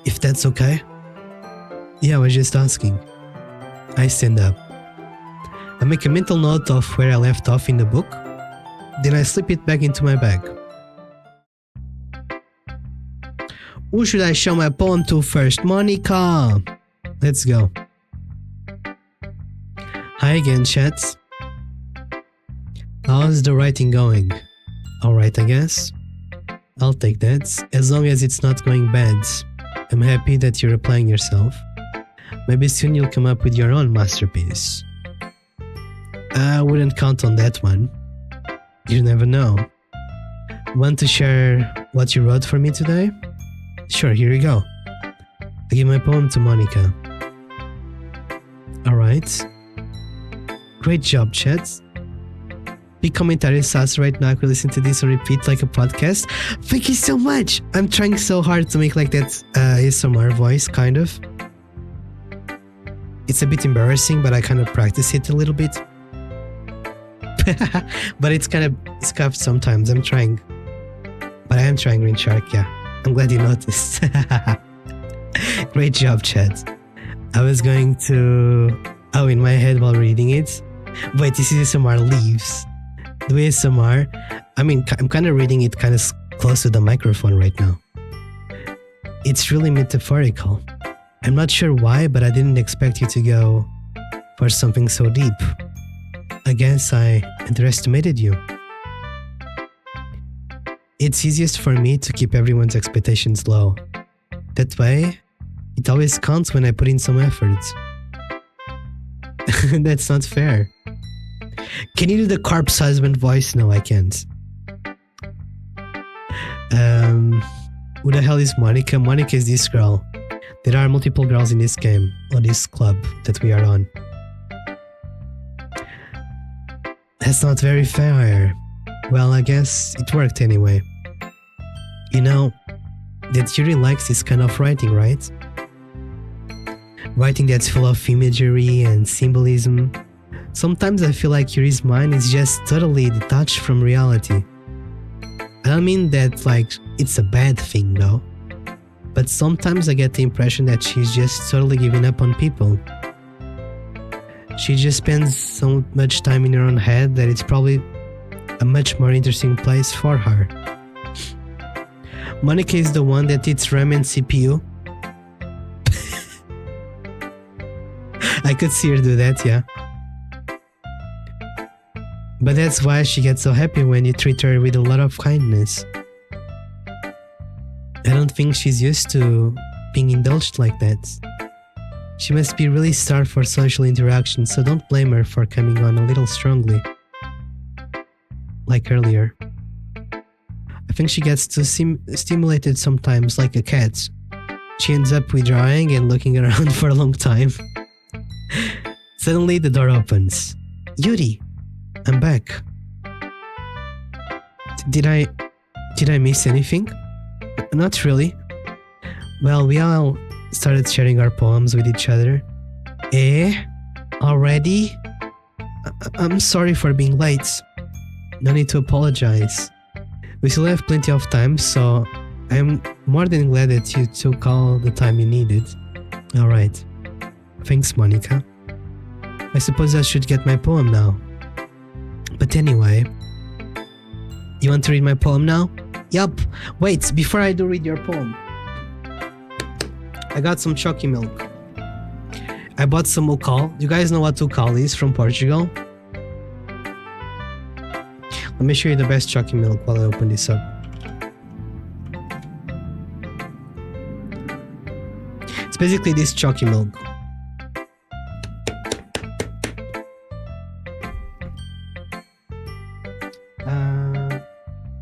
If that's okay? Yeah, I was just asking. I stand up. I make a mental note of where I left off in the book, then I slip it back into my bag. Who should I show my poem to first? Monica! Let's go. Hi again, chats. How's the writing going? Alright, I guess. I'll take that, as long as it's not going bad. I'm happy that you're applying yourself. Maybe soon you'll come up with your own masterpiece. I wouldn't count on that one. You never know. Want to share what you wrote for me today? Sure, here you go. I give my poem to Monica. Alright. Great job, chat. Big commentary Sass right now. I could listen to this on repeat like a podcast. Thank you so much! I'm trying so hard to make like that ASMR voice, kind of. It's a bit embarrassing, but I kind of practice it a little bit. But it's kind of scuffed sometimes. I'm trying. But I am trying, Green Shark, yeah. I'm glad you noticed. Great job, Chad. I was going to... Oh, in my head while reading it. Wait, this is ASMR leaves. The ASMR... I mean, I'm kind of reading it kind of close to the microphone right now. It's really metaphorical. I'm not sure why, but I didn't expect you to go for something so deep. I guess I underestimated you. It's easiest for me to keep everyone's expectations low. That way, it always counts when I put in some effort. That's not fair. Can you do the corpse husband voice? No, I can't. Who the hell is Monica? Monica is this girl. There are multiple girls in this game, or this club that we are on. That's not very fair. Well, I guess it worked anyway. You know, that Yuri likes this kind of writing, right? Writing that's full of imagery and symbolism. Sometimes I feel like Yuri's mind is just totally detached from reality. I don't mean that like it's a bad thing, though. But sometimes I get the impression that she's just totally giving up on people. She just spends so much time in her own head that it's probably a much more interesting place for her. Monica is the one that eats ramen CPU. I could see her do that, yeah. But that's why she gets so happy when you treat her with a lot of kindness. I don't think she's used to being indulged like that. She must be really starved for social interaction, so don't blame her for coming on a little strongly. Like earlier. I think she gets too stimulated sometimes, like a cat. She ends up withdrawing and looking around for a long time. Suddenly the door opens. Yuri! I'm back. Did I miss anything? Not really. Well, we all started sharing our poems with each other. Already? I'm sorry for being late. No need to apologize. We still have plenty of time, so I'm more than glad that you took all the time you needed. Alright. Thanks, Monica. I suppose I should get my poem now. But anyway, you want to read my poem now? Yup. Wait, before I do read your poem, I got some chalky milk. I bought some ucal. You guys know what ucal is from Portugal? Let me show you the best chalky milk while I open this up. It's basically this chalky milk.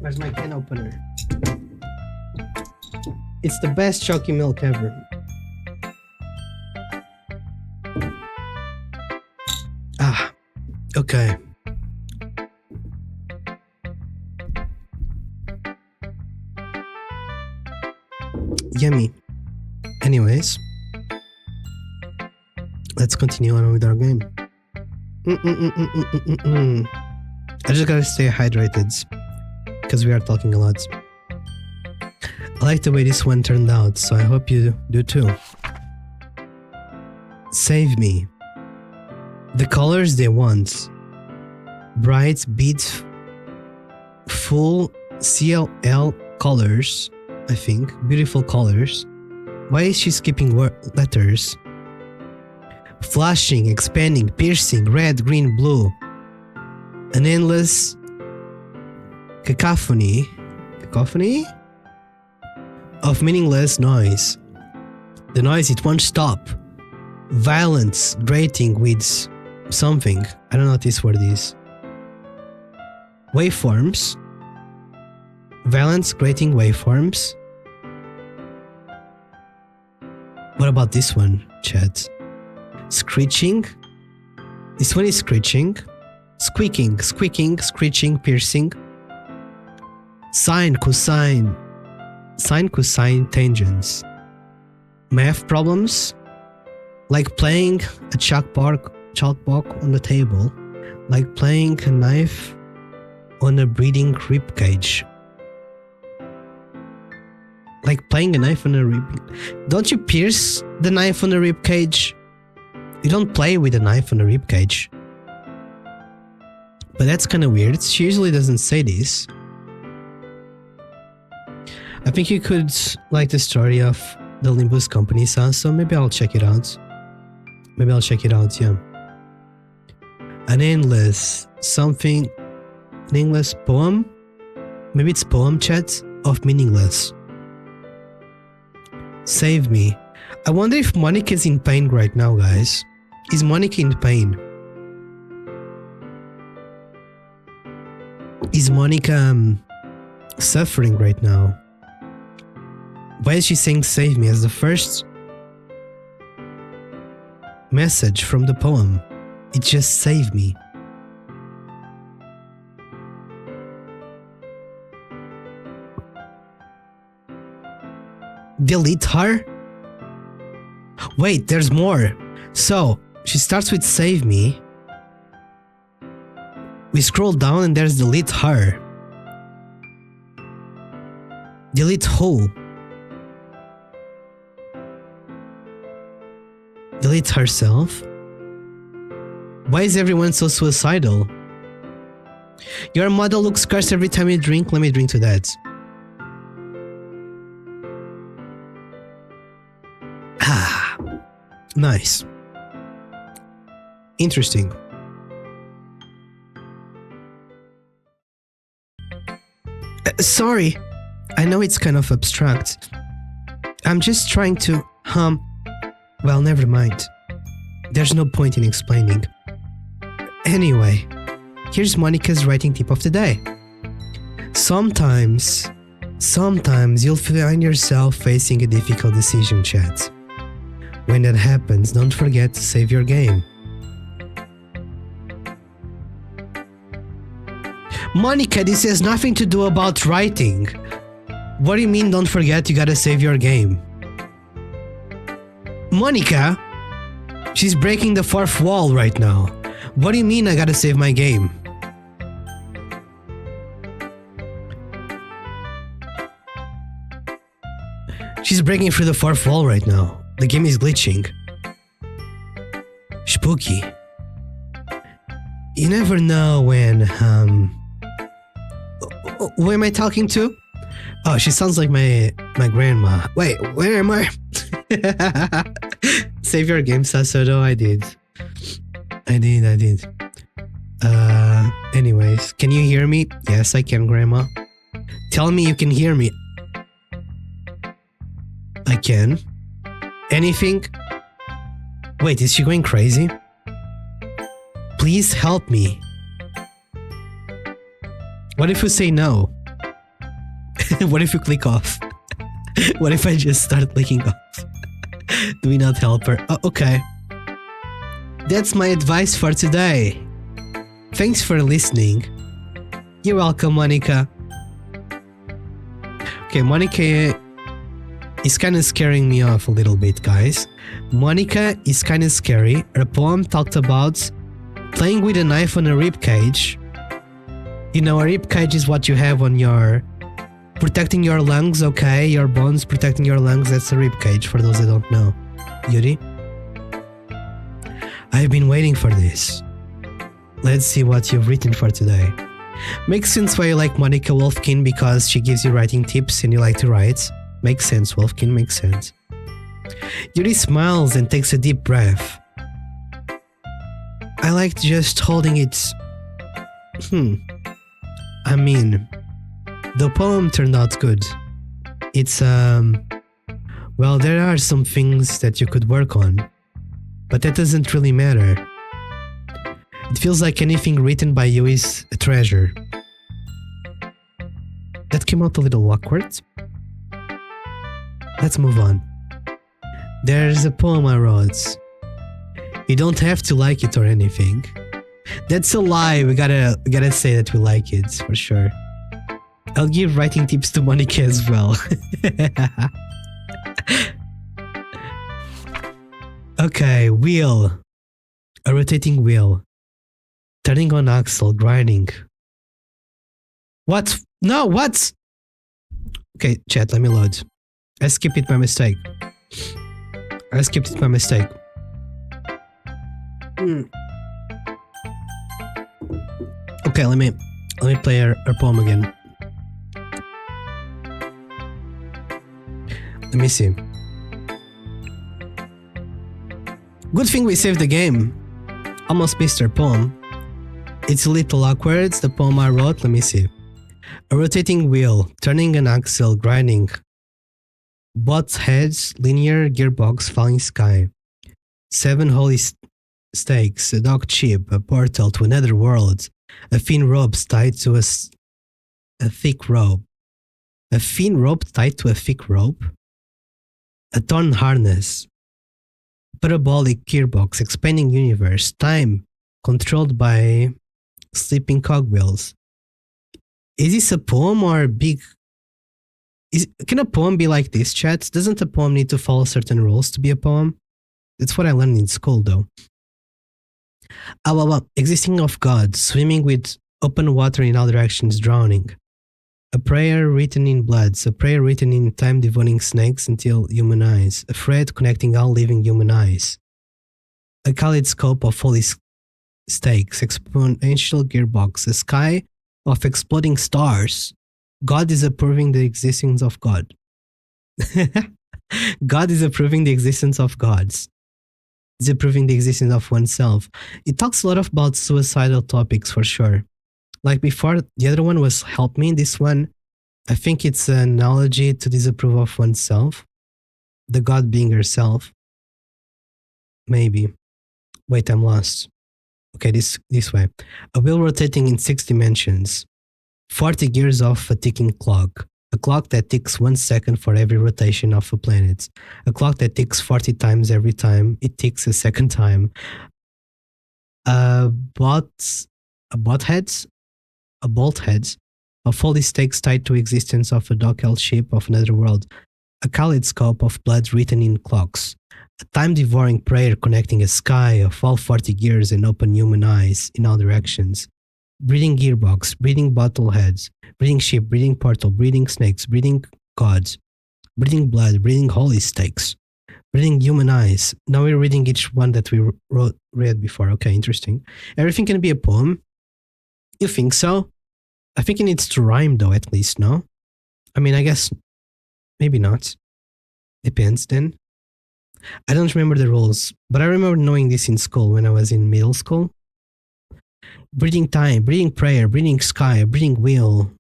Where's my can opener? It's the best chalky milk ever. Okay. Yummy. Anyways, let's continue on with our game. I just gotta stay hydrated because we are talking a lot. I like the way this one turned out, so I hope you do too. Save me. The colors they want. Bright, full CLL colors, I think. Beautiful colors. Why is she skipping letters? Flashing, expanding, piercing, red, green, blue. An endless cacophony of meaningless noise. The noise, it won't stop. Violence, grating with something. I don't know what this word is. Waveforms. Violence, grating, waveforms. What about this one, chat? Screeching. This one is screeching. Squeaking, screeching, piercing. Sine, cosine, tangents. Math problems. Like playing a chalkboard on the table. Like playing a knife on a breathing ribcage. Like playing a knife on a rib. Don't you pierce the knife on the ribcage? You don't play with a knife on the ribcage. But that's kind of weird. She usually doesn't say this. I think you could like the story of the Limbus company, so maybe I'll check it out. Yeah. An endless poem? Maybe it's poem, chat, of meaningless. Save me. I wonder if Monica's in pain right now, guys. Is Monica in pain? Is Monica suffering right now? Why is she saying save me as the first message from the poem? It just saved me. Delete her? Wait, there's more. So, she starts with save me. We scroll down and there's delete her. Delete who? Delete herself? Why is everyone so suicidal? Your model looks cursed every time you drink. Let me drink to that. Ah, nice. Interesting. Sorry, I know it's kind of abstract. I'm just trying to, well, never mind. There's no point in explaining. Anyway, here's Monica's writing tip of the day. Sometimes you'll find yourself facing a difficult decision, chat. When that happens, don't forget to save your game. Monica, this has nothing to do about writing. What do you mean don't forget you gotta save your game? Monica, She's breaking the fourth wall right now. What do you mean I gotta save my game? She's breaking through the fourth wall right now. The game is glitching. Spooky. You never know when, who am I talking to? Oh, she sounds like my grandma. Wait, where am I? Save your game, Sassodo. I did. Anyways, can you hear me? Yes, I can, Grandma. Tell me you can hear me. I can. Anything? Wait, is she going crazy? Please help me. What if you say no? What if you click off? What if I just start clicking off? Do we not help her? Oh, okay. That's my advice for today. Thanks for listening. You're welcome, Monica. Okay, Monica is kind of scaring me off a little bit, guys. Monica is kind of scary. Her poem talked about playing with a knife on a rib cage. You know, a rib cage is what you have on your... protecting your lungs, okay? Your bones protecting your lungs, that's a rib cage, for those that don't know. Yuri? I've been waiting for this. Let's see what you've written for today. Makes sense why you like Monica Wolfkin, because she gives you writing tips and you like to write. Makes sense, Wolfkin, makes sense. Yuri smiles and takes a deep breath. I liked just holding it... I mean... the poem turned out good. It's, well, there are some things that you could work on, but that doesn't really matter. It feels like anything written by you is a treasure. That came out a little awkward. Let's move on. There's a poem I wrote. You don't have to like it or anything. That's a lie, we gotta say that we like it, for sure. I'll give writing tips to Monica as well. Okay, wheel. A rotating wheel. Turning on axle, grinding. What? No, what? Okay, chat, let me load. I skipped it by mistake. Okay, let me play her poem again. Let me see. Good thing we saved the game. Almost missed her poem. It's a little awkward, the poem I wrote. Let me see. A rotating wheel, turning an axle, grinding. Both heads, linear gearbox, falling sky. 7 holy stakes, a dog chip, a portal to another world. A thin rope tied to a thick rope. A thin rope tied to a thick rope. A torn harness. Parabolic gearbox, expanding universe, time controlled by sleeping cogwheels. Is this a poem or a big... Can a poem be like this, chat? Doesn't a poem need to follow certain rules to be a poem? That's what I learned in school, though. Existing of God, swimming with open water in all directions, drowning. A prayer written in bloods, a prayer written in time devoting snakes until human eyes, a thread connecting all living human eyes. A kaleidoscope of holy stakes, exponential gearbox, a sky of exploding stars. God is approving the existence of God. God is approving the existence of gods. It's approving the existence of oneself. It talks a lot about suicidal topics for sure. Like before, the other one was help me. This one, I think it's an analogy to disapprove of oneself. The God being herself. Maybe. Wait, I'm lost. Okay, this way. A wheel rotating in 6 dimensions. 40 gears of a ticking clock. A clock that ticks 1 second for every rotation of a planet. A clock that ticks 40 times every time it ticks a second time. A bolt heads of holy stakes tied to existence of a dog-held ship of another world. A kaleidoscope of blood written in clocks. A time-devouring prayer connecting a sky of all 40 gears and open human eyes in all directions. Breeding gearbox, breeding bottle heads, breeding ship, breeding portal, breeding snakes, breeding gods, breeding blood, breeding holy stakes, breeding human eyes. Now we're reading each one that we read before. Okay, interesting. Everything can be a poem? You think so? I think it needs to rhyme though, at least, no? I mean, I guess maybe not. Depends then. I don't remember the rules, but I remember knowing this in school when I was in middle school. Breeding time, breeding prayer, breeding sky, breeding wheel.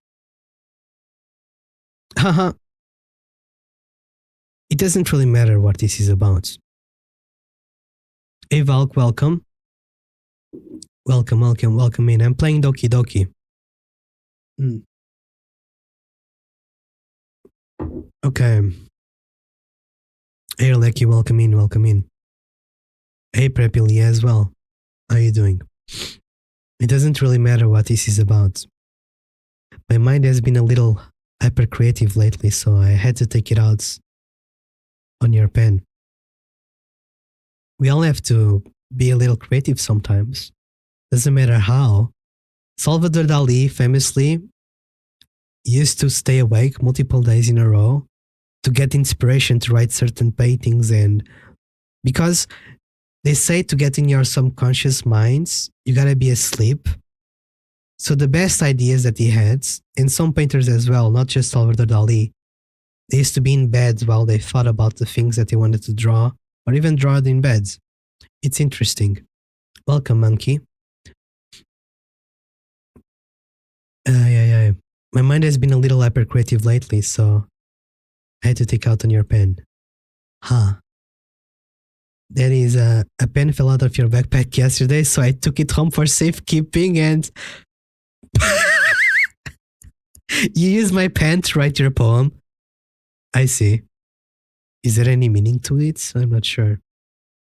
Haha. It doesn't really matter what this is about. Hey Valk, welcome. Welcome in. I'm playing Doki Doki. Okay. Hey Lecky, welcome in. Hey Prepili as well. How are you doing? It doesn't really matter what this is about. My mind has been a little hyper creative lately, so I had to take it out on your pen. We all have to be a little creative sometimes. Doesn't matter how. Salvador Dali famously used to stay awake multiple days in a row to get inspiration to write certain paintings, and because they say to get in your subconscious minds, you gotta be asleep. So the best ideas that he had, and some painters as well, not just Salvador Dali, they used to be in bed while they thought about the things that they wanted to draw, or even draw it in beds. It's interesting. Welcome, Monkey. Yeah. My mind has been a little hyper creative lately, so I had to take out on your pen. That is a pen fell out of your backpack yesterday, so I took it home for safekeeping, and you used my pen to write your poem. I see. Is there any meaning to it? I'm not sure.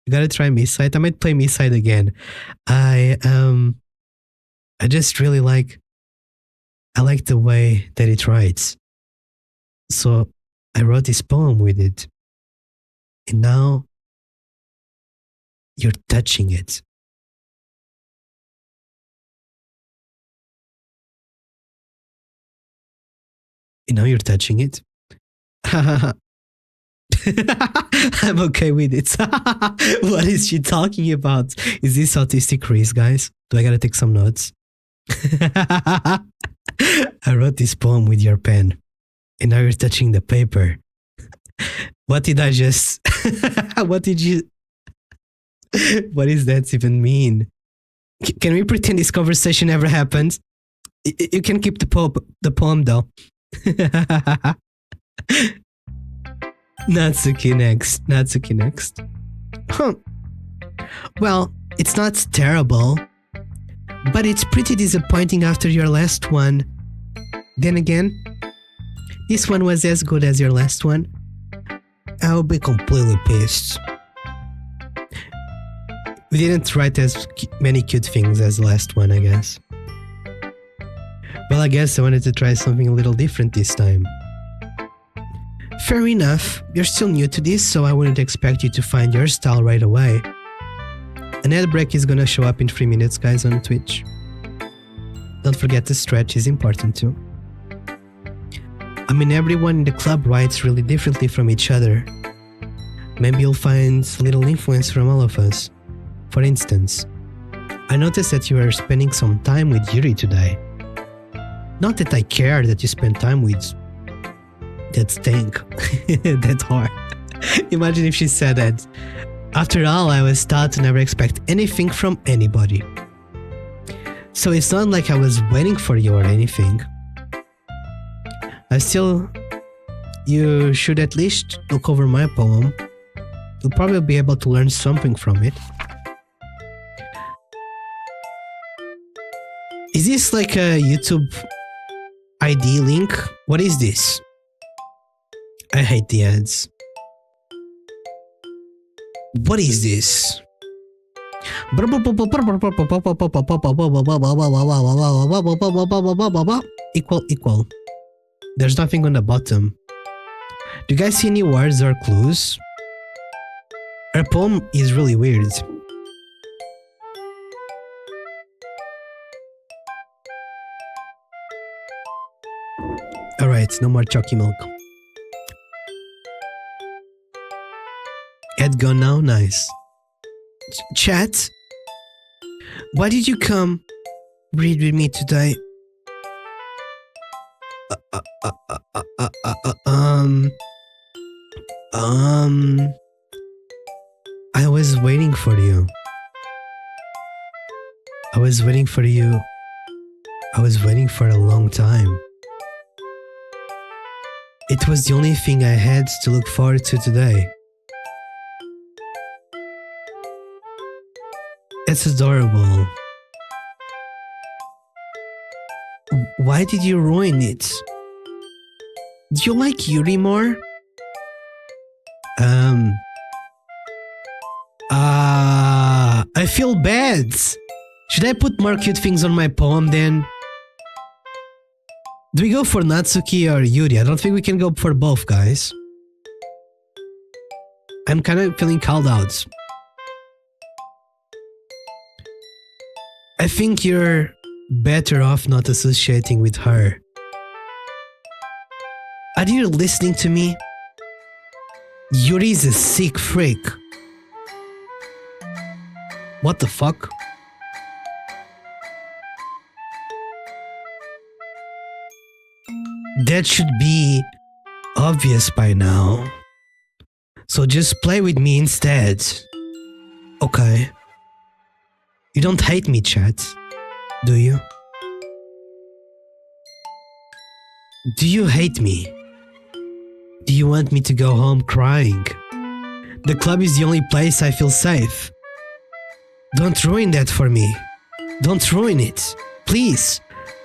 You gotta try Misside. I might play Misside again. I just really like the way that it writes. So I wrote this poem with it. And now you're touching it. And now you're touching it. I'm okay with it. What is she talking about? Is this autistic Chris, guys? Do I gotta take some notes? I wrote this poem with your pen, and now you're touching the paper. What did I just... What did you... What does that even mean? Can we pretend this conversation never happened? You can keep the poem though. Natsuki next. Huh. Well, it's not terrible, but it's pretty disappointing after your last one. Then again, this one was as good as your last one. I'll be completely pissed. We didn't write as many cute things as the last one, I guess. Well, I guess I wanted to try something a little different this time. Fair enough, you're still new to this, so I wouldn't expect you to find your style right away. An ad break is gonna show up in 3 minutes, guys, on Twitch. Don't forget to stretch is important too. I mean, everyone in the club writes really differently from each other. Maybe you'll find a little influence from all of us. For instance, I noticed that you are spending some time with Yuri today. Not that I care that you spend time with that stink, that hard. Imagine if she said that. After all, I was taught to never expect anything from anybody. So it's not like I was waiting for you or anything. You should at least look over my poem. You'll probably be able to learn something from it. Is this like a YouTube ID link? What is this? I hate the ads. What is this? Equal. There's nothing on the bottom. Do you guys see any words or clues? Her poem is really weird. Alright, no more chalky milk. Head gone now? Nice. Chat? Why did you come read with me today? I was waiting for you. I was waiting for you. I was waiting for a long time. It was the only thing I had to look forward to today. It's adorable. Why did you ruin it? Do you like Yuri more? I feel bad. Should I put more cute things on my poem then? Do we go for Natsuki or Yuri? I don't think we can go for both, guys. I'm kind of feeling called out. I think you're better off not associating with her. Are you listening to me? Yuri's a sick freak. What the fuck? That should be obvious by now. So just play with me instead. Okay. You don't hate me, chat, do you? Do you hate me? Do you want me to go home crying? The club is the only place I feel safe. Don't ruin that for me. Don't ruin it. Please,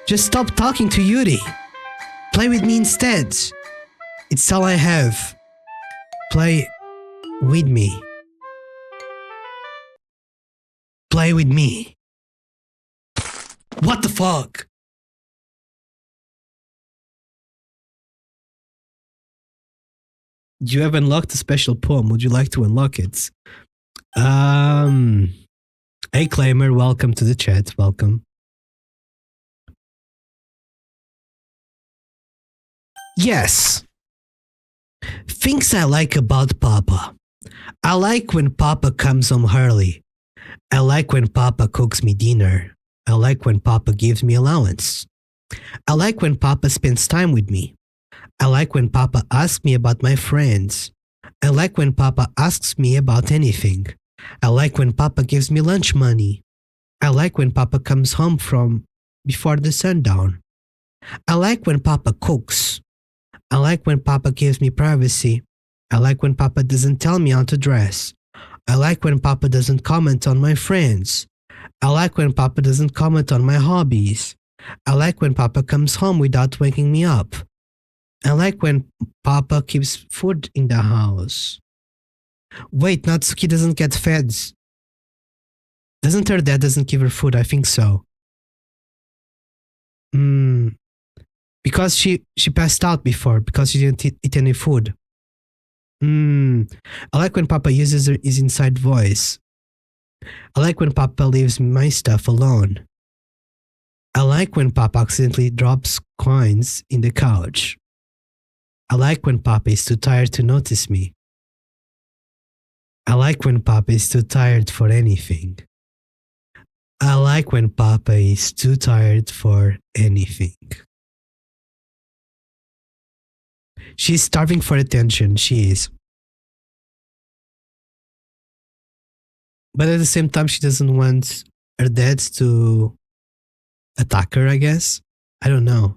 just stop talking to Yuri. Play with me instead. It's all I have. Play with me. Play with me. What the fuck? You have unlocked a special poem. Would you like to unlock it? Hey Claimer, welcome to the chat. Welcome. Yes. Things I like about Papa. I like when Papa comes home early. I like when Papa cooks me dinner. I like when Papa gives me allowance. I like when Papa spends time with me. I like when Papa asks me about my friends. I like when Papa asks me about anything. I like when Papa gives me lunch money. I like when Papa comes home from before the sundown. I like when Papa cooks. I like when Papa gives me privacy. I like when Papa doesn't tell me how to dress. I like when Papa doesn't comment on my friends. I like when Papa doesn't comment on my hobbies. I like when Papa comes home without waking me up. I like when Papa keeps food in the house. Wait, Natsuki doesn't get fed. Doesn't her dad doesn't give her food? I think so. Because she passed out before because she didn't eat any food. I like when Papa uses his inside voice. I like when Papa leaves my stuff alone. I like when Papa accidentally drops coins in the couch. I like when Papa is too tired to notice me. I like when Papa is too tired for anything. I like when Papa is too tired for anything. She's starving for attention, she is. But at the same time, she doesn't want her dad to attack her, I guess. I don't know.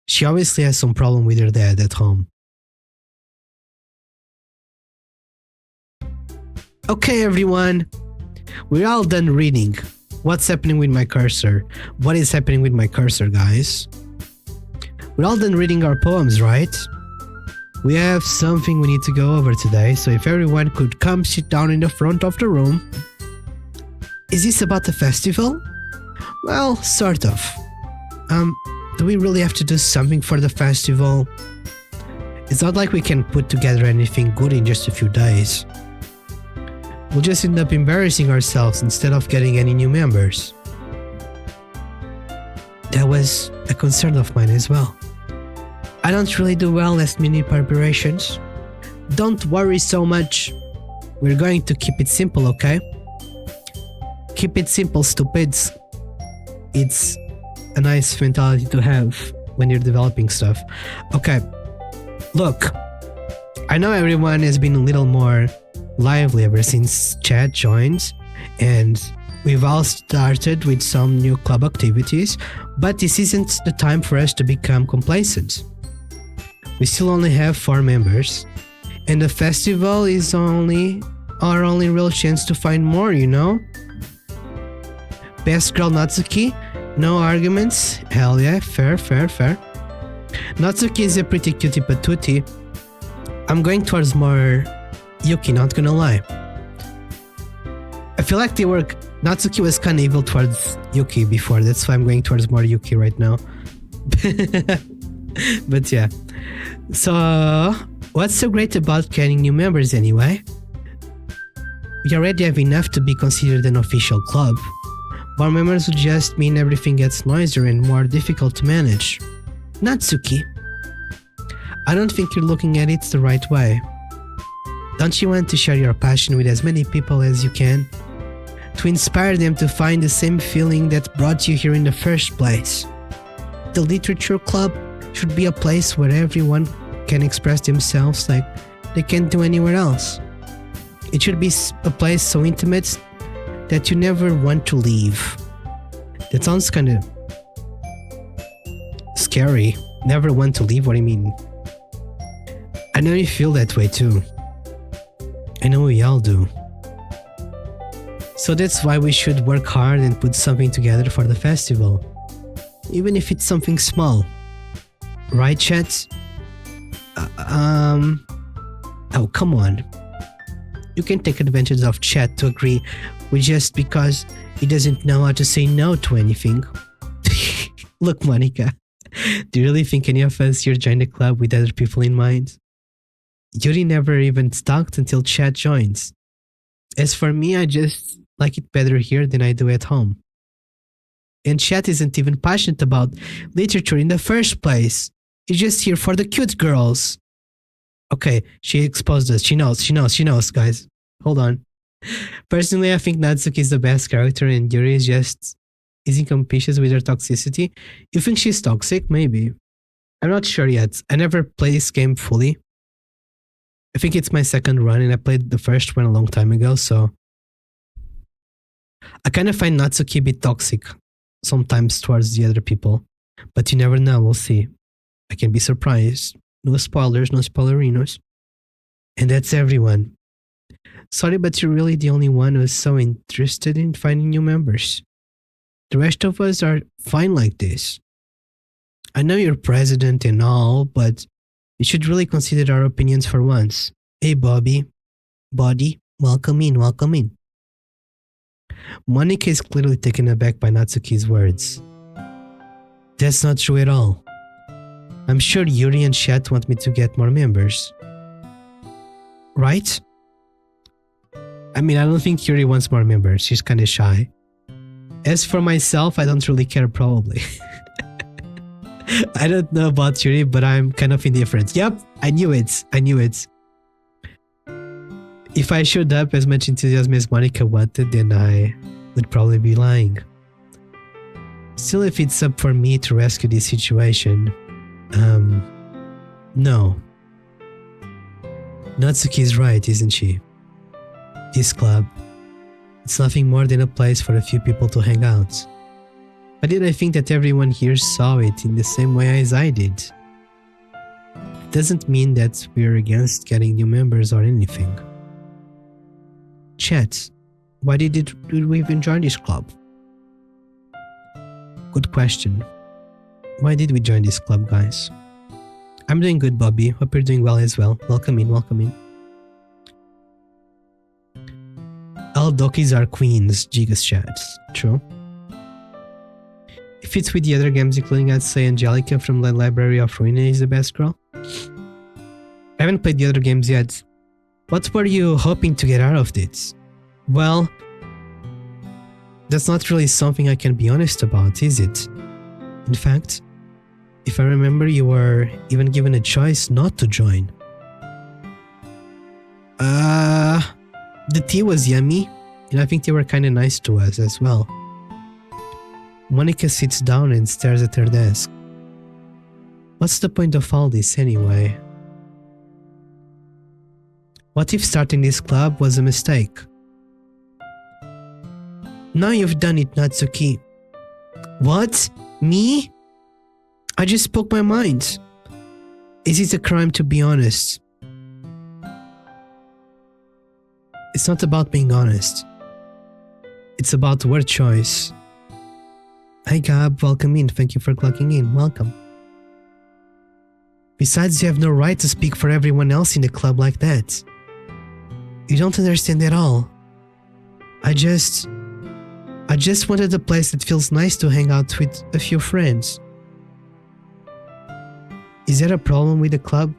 She obviously has some problem with her dad at home. Okay, everyone. We're all done reading. What's happening with my cursor? What is happening with my cursor, guys? We're all done reading our poems, right? We have something we need to go over today, so if everyone could come sit down in the front of the room. Is this about the festival? Well, sort of. Do we really have to do something for the festival? It's not like we can put together anything good in just a few days. we'll just end up embarrassing ourselves instead of getting any new members. That was a concern of mine as well. I don't really do well last minute preparations. Don't worry so much. We're going to keep it simple, okay? Keep it simple, stupids. It's a nice mentality to have when you're developing stuff. Okay, look, I know everyone has been a little more lively ever since chat joined, and we've all started with some new club activities, but this isn't the time for us to become complacent. We still only have 4 members, and the festival is our only real chance to find more, you know? Best girl Natsuki, no arguments, hell yeah, fair. Natsuki is a pretty cutie patootie. I'm going towards more Yuki, not gonna lie. I feel like Natsuki was kinda evil towards Yuki before, that's why I'm going towards more Yuki right now. But yeah. So, what's so great about getting new members anyway? We already have enough to be considered an official club. More members would just mean everything gets noisier and more difficult to manage. Natsuki, I don't think you're looking at it the right way. Don't you want to share your passion with as many people as you can? To inspire them to find the same feeling that brought you here in the first place? The Literature Club should be a place where everyone can express themselves like they can't do anywhere else. It should be a place so intimate that you never want to leave. That sounds kinda scary. Never want to leave, what do you mean? I know you feel that way too. I know we all do. So that's why we should work hard and put something together for the festival. Even if it's something small. Right, chat? Oh, come on. You can take advantage of chat to agree with just because he doesn't know how to say no to anything. Look, Monica, do you really think any of us here joined the club with other people in mind? Yuri never even talked until chat joins. As for me, I just like it better here than I do at home. And chat isn't even passionate about literature in the first place. He's just here for the cute girls. Okay, she exposed us. She knows, guys. Hold on. Personally, I think Natsuki is the best character and Yuri isn't competitive with her toxicity. You think she's toxic? Maybe. I'm not sure yet. I never played this game fully. I think it's my second run and I played the first one a long time ago, so I kind of find Natsuki a bit toxic sometimes towards the other people. But you never know, we'll see. I can be surprised. No spoilers, no spoilerinos. And that's everyone. Sorry, but you're really the only one who's so interested in finding new members. The rest of us are fine like this. I know you're president and all, but you should really consider our opinions for once. Hey, Buddy, welcome in. Monica is clearly taken aback by Natsuki's words. That's not true at all. I'm sure Yuri and Chat want me to get more members. Right? I mean, I don't think Yuri wants more members. She's kinda shy. As for myself, I don't really care probably. I don't know about Yuri, but I'm kind of indifferent. Yep, I knew it. If I showed up as much enthusiasm as Monica wanted, then I would probably be lying. Still, if it's up for me to rescue this situation, no. Natsuki's right, isn't she? This club, it's nothing more than a place for a few people to hang out. But did I think that everyone here saw it in the same way as I did? It doesn't mean that we're against getting new members or anything. Chat, why did we even join this club? Good question. Why did we join this club, guys? I'm doing good, Bobby. Hope you're doing well as well. Welcome in. All Dokis are queens, Gigas chats. True. If it's with the other games, including, I'd say Angelica from the Library of Ruina is the best girl. I haven't played the other games yet. What were you hoping to get out of this? Well, that's not really something I can be honest about, is it? In fact, if I remember, you were even given a choice not to join. The tea was yummy, and I think they were kinda nice to us as well. Monica sits down and stares at her desk. What's the point of all this anyway? What if starting this club was a mistake? Now you've done it, Natsuki. What? Me? I just spoke my mind. Is it a crime to be honest? It's not about being honest. It's about word choice. Hi Gab, welcome in. Thank you for clocking in. Welcome. Besides, you have no right to speak for everyone else in the club like that. You don't understand at all. I just wanted a place that feels nice to hang out with a few friends. Is there a problem with the club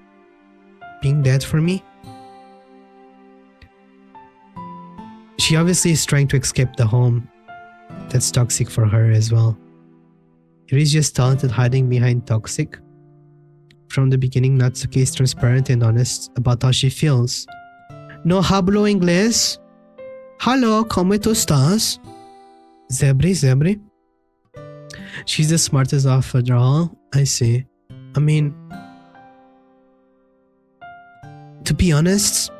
being dead for me? She obviously is trying to escape the home that's toxic for her as well. Yuri's just talented hiding behind toxic. From the beginning, Natsuki is transparent and honest about how she feels. No hablo inglés? Hello, ¿cómo tú estás? Zebri. She's the smartest of it all. I see. I mean, to be honest,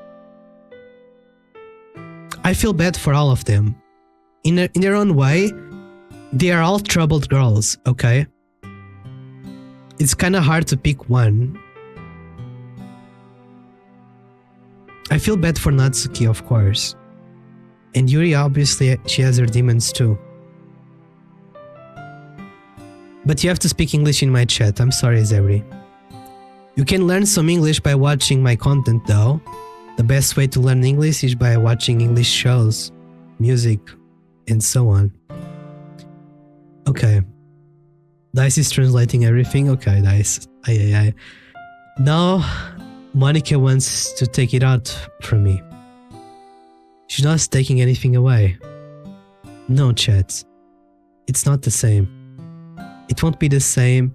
I feel bad for all of them. In their own way, they are all troubled girls, okay? It's kinda hard to pick one. I feel bad for Natsuki, of course. And Yuri, obviously, she has her demons too. But you have to speak English in my chat. I'm sorry, Zebri. You can learn some English by watching my content though. The best way to learn English is by watching English shows, music, and so on. Okay. Dice is translating everything. Okay, Dice. Aye. Now, Monica wants to take it out from me. She's not taking anything away. No, chat. It's not the same. It won't be the same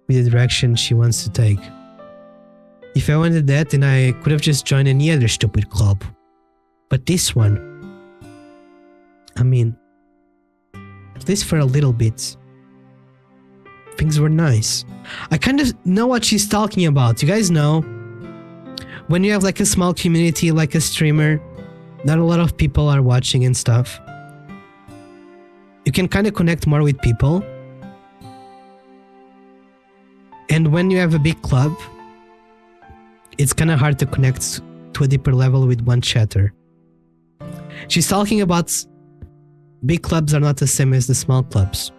with the direction she wants to take. If I wanted that, then I could have just joined any other stupid club. But this one, I mean, at least for a little bit, things were nice. I kind of know what she's talking about. You guys know, when you have like a small community, like a streamer, not a lot of people are watching and stuff, you can kind of connect more with people. And when you have a big club, it's kind of hard to connect to a deeper level with one chatter. She's talking about big clubs are not the same as the small clubs.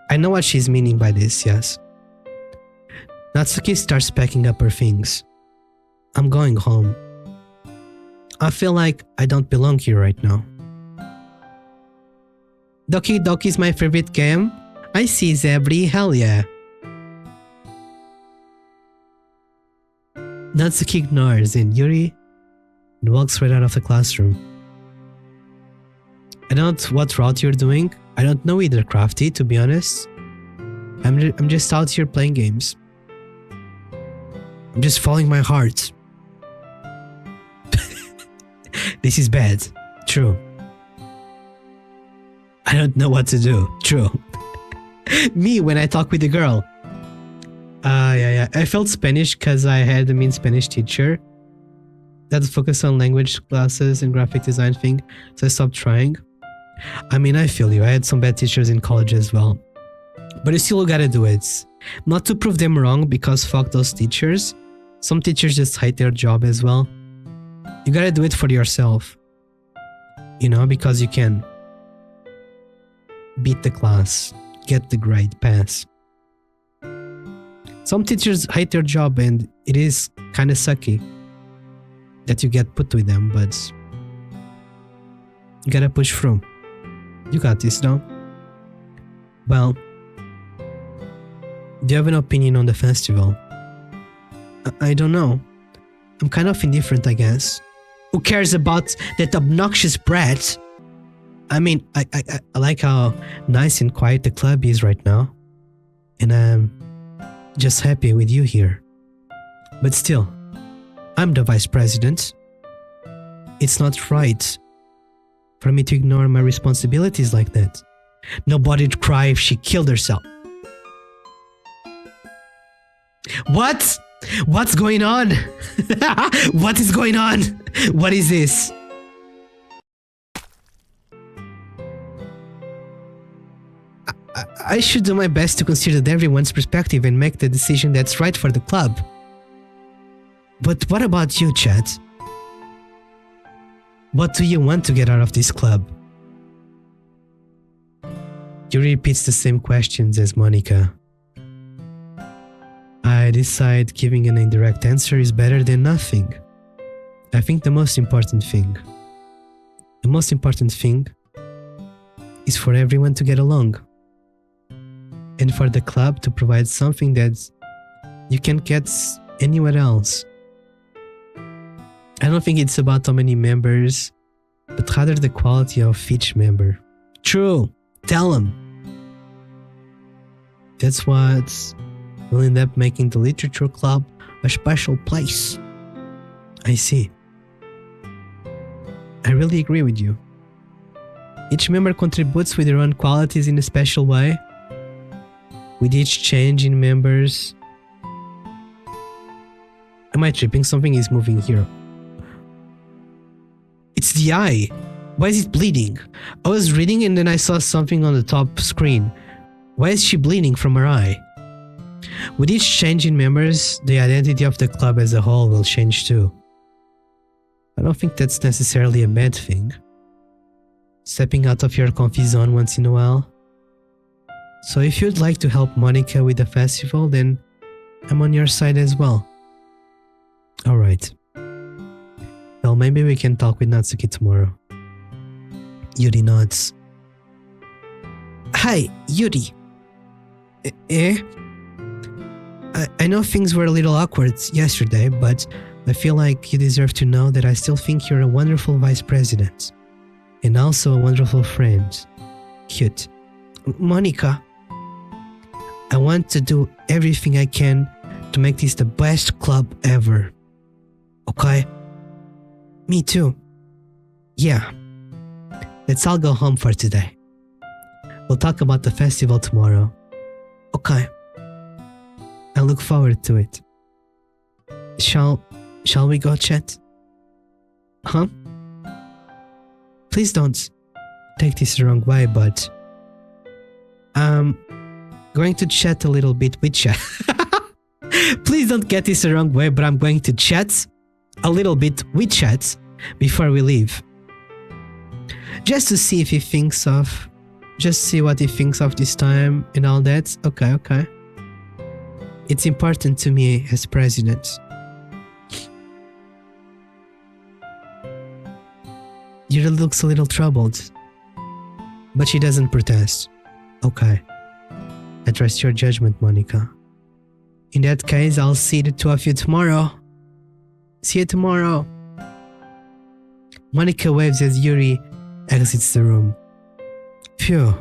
I know what she's meaning by this, yes. Natsuki starts packing up her things. I'm going home. I feel like I don't belong here right now. Doki Doki is my favorite game. I see, Zebri, hell yeah. Natsuki ignores and Yuri walks right out of the classroom. I don't know what route you're doing. I don't know either, Crafty, to be honest. I'm just out here playing games. I'm just following my heart. This is bad. True. I don't know what to do. True. Me when I talk with a girl. Yeah. I felt Spanish because I had a mean Spanish teacher that focused on language classes and graphic design thing, so I stopped trying. I mean, I feel you. I had some bad teachers in college as well. But you still gotta do it. Not to prove them wrong, because fuck those teachers. Some teachers just hate their job as well. You gotta do it for yourself. You know, because you can beat the class, get the grade, pass. Some teachers hate their job and it is kind of sucky that you get put with them, but you gotta push through. You got this, no? Well, do you have an opinion on the festival? I don't know. I'm kind of indifferent, I guess. Who cares about that obnoxious brat? I mean, I like how nice and quiet the club is right now. And I'm just happy with you here. But still, I'm the vice president. It's not right for me to ignore my responsibilities like that. Nobody'd cry if she killed herself. What? What's going on? What is going on? What is this? I should do my best to consider everyone's perspective and make the decision that's right for the club. But what about you, Chad? What do you want to get out of this club? Yuri repeats the same questions as Monica. I decide giving an indirect answer is better than nothing. I think the most important thing is for everyone to get along. And for the club to provide something that you can't get anywhere else. I don't think it's about how many members, but rather the quality of each member. True, tell them. That's what will end up making the literature club a special place. I see. I really agree with you. Each member contributes with their own qualities in a special way. With each change in members... Am I tripping? Something is moving here. It's the eye. Why is it bleeding? I was reading and then I saw something on the top screen. Why is she bleeding from her eye? With each change in members, the identity of the club as a whole will change too. I don't think that's necessarily a bad thing. Stepping out of your comfy zone once in a while. So if you'd like to help Monica with the festival, then I'm on your side as well. Alright. Well, maybe we can talk with Natsuki tomorrow. Yuri nods. Hi, Yuri. I know things were a little awkward yesterday, but I feel like you deserve to know that I still think you're a wonderful vice president. And also a wonderful friend. Cute. Monica, I want to do everything I can to make this the best club ever. Okay? Me too. Yeah. Let's all go home for today. We'll talk about the festival tomorrow. Okay. I look forward to it. Shall we go, Chet? Huh? Please don't take this the wrong way, but I'm going to chat a little bit with Chet. Please don't get this the wrong way, but I'm going to chat a little bit with Chet before we leave. Just to see if he thinks of... Just see what he thinks of this time and all that. Okay. It's important to me as president. Yuri looks a little troubled, but she doesn't protest. Okay. I trust your judgment, Monica. In that case, I'll see the two of you tomorrow. See you tomorrow. Monica waves as Yuri exits the room. Phew.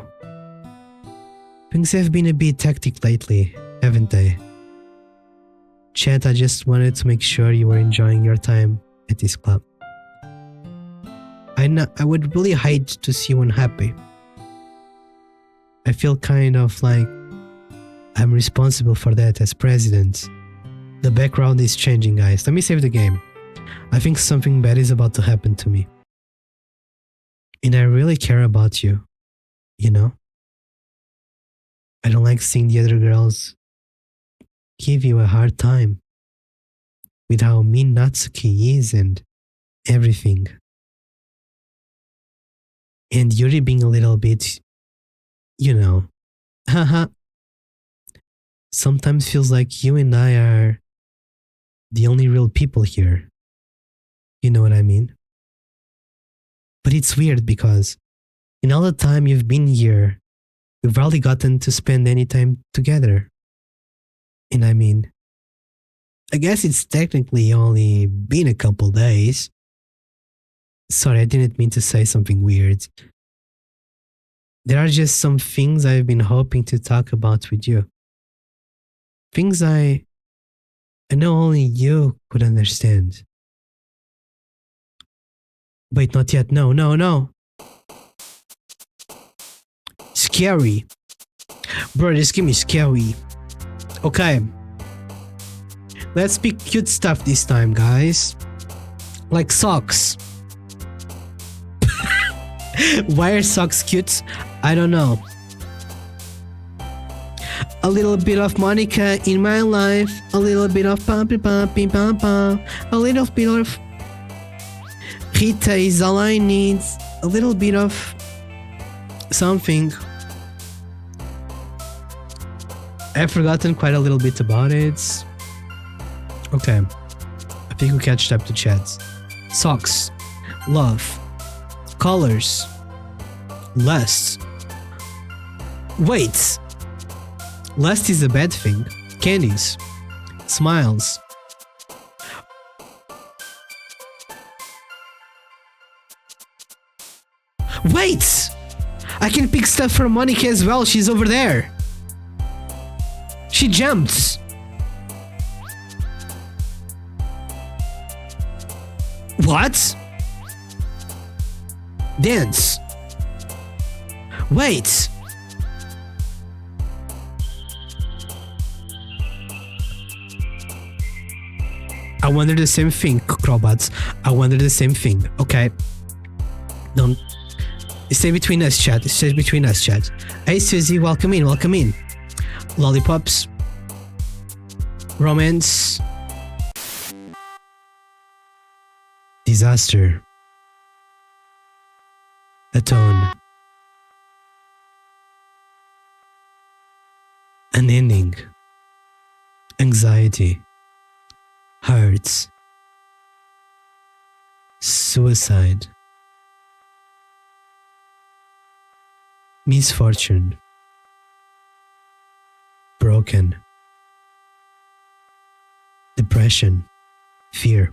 Things have been a bit hectic lately, haven't they? Chet, I just wanted to make sure you were enjoying your time at this club. I would really hate to see you unhappy. I feel kind of like I'm responsible for that as president. The background is changing, guys. Let me save the game. I think something bad is about to happen to me. And I really care about you. You know? I don't like seeing the other girls give you a hard time with how mean Natsuki is and everything. And Yuri being a little bit, you know, haha. Sometimes feels like you and I are the only real people here. You know what I mean? But it's weird because in all the time you've been here, we've hardly gotten to spend any time together. And I mean, I guess it's technically only been a couple days, Sorry, I didn't mean to say something weird. There are just some things I've been hoping to talk about with you. Things I know only you could understand. Wait, not yet. No, no, no. Scary. Bro, just give me scary. Okay. Let's pick cute stuff this time, guys. Like socks. Why are socks cute? I don't know. A little bit of Monica in my life. A little bit of pumpy pumpy pum pum. A little bit of Rita is all I need. A little bit of something. I've forgotten quite a little bit about it. Okay. I think we catched up to chats. Socks. Love. Colors. Lust. Wait. Lust is a bad thing. Candies. Smiles. Wait! I can pick stuff for Monica as well. She's over there. She jumped. What? Dance. Wait. I wonder the same thing, Crowbats. I wonder the same thing. Okay. Don't. Stay between us, chat. Stay between us, chat. Hey, Susie, welcome in, welcome in. Lollipops. Romance. Disaster. Atone. An ending. Anxiety. Hurts. Suicide. Misfortune. Broken. Depression. Fear.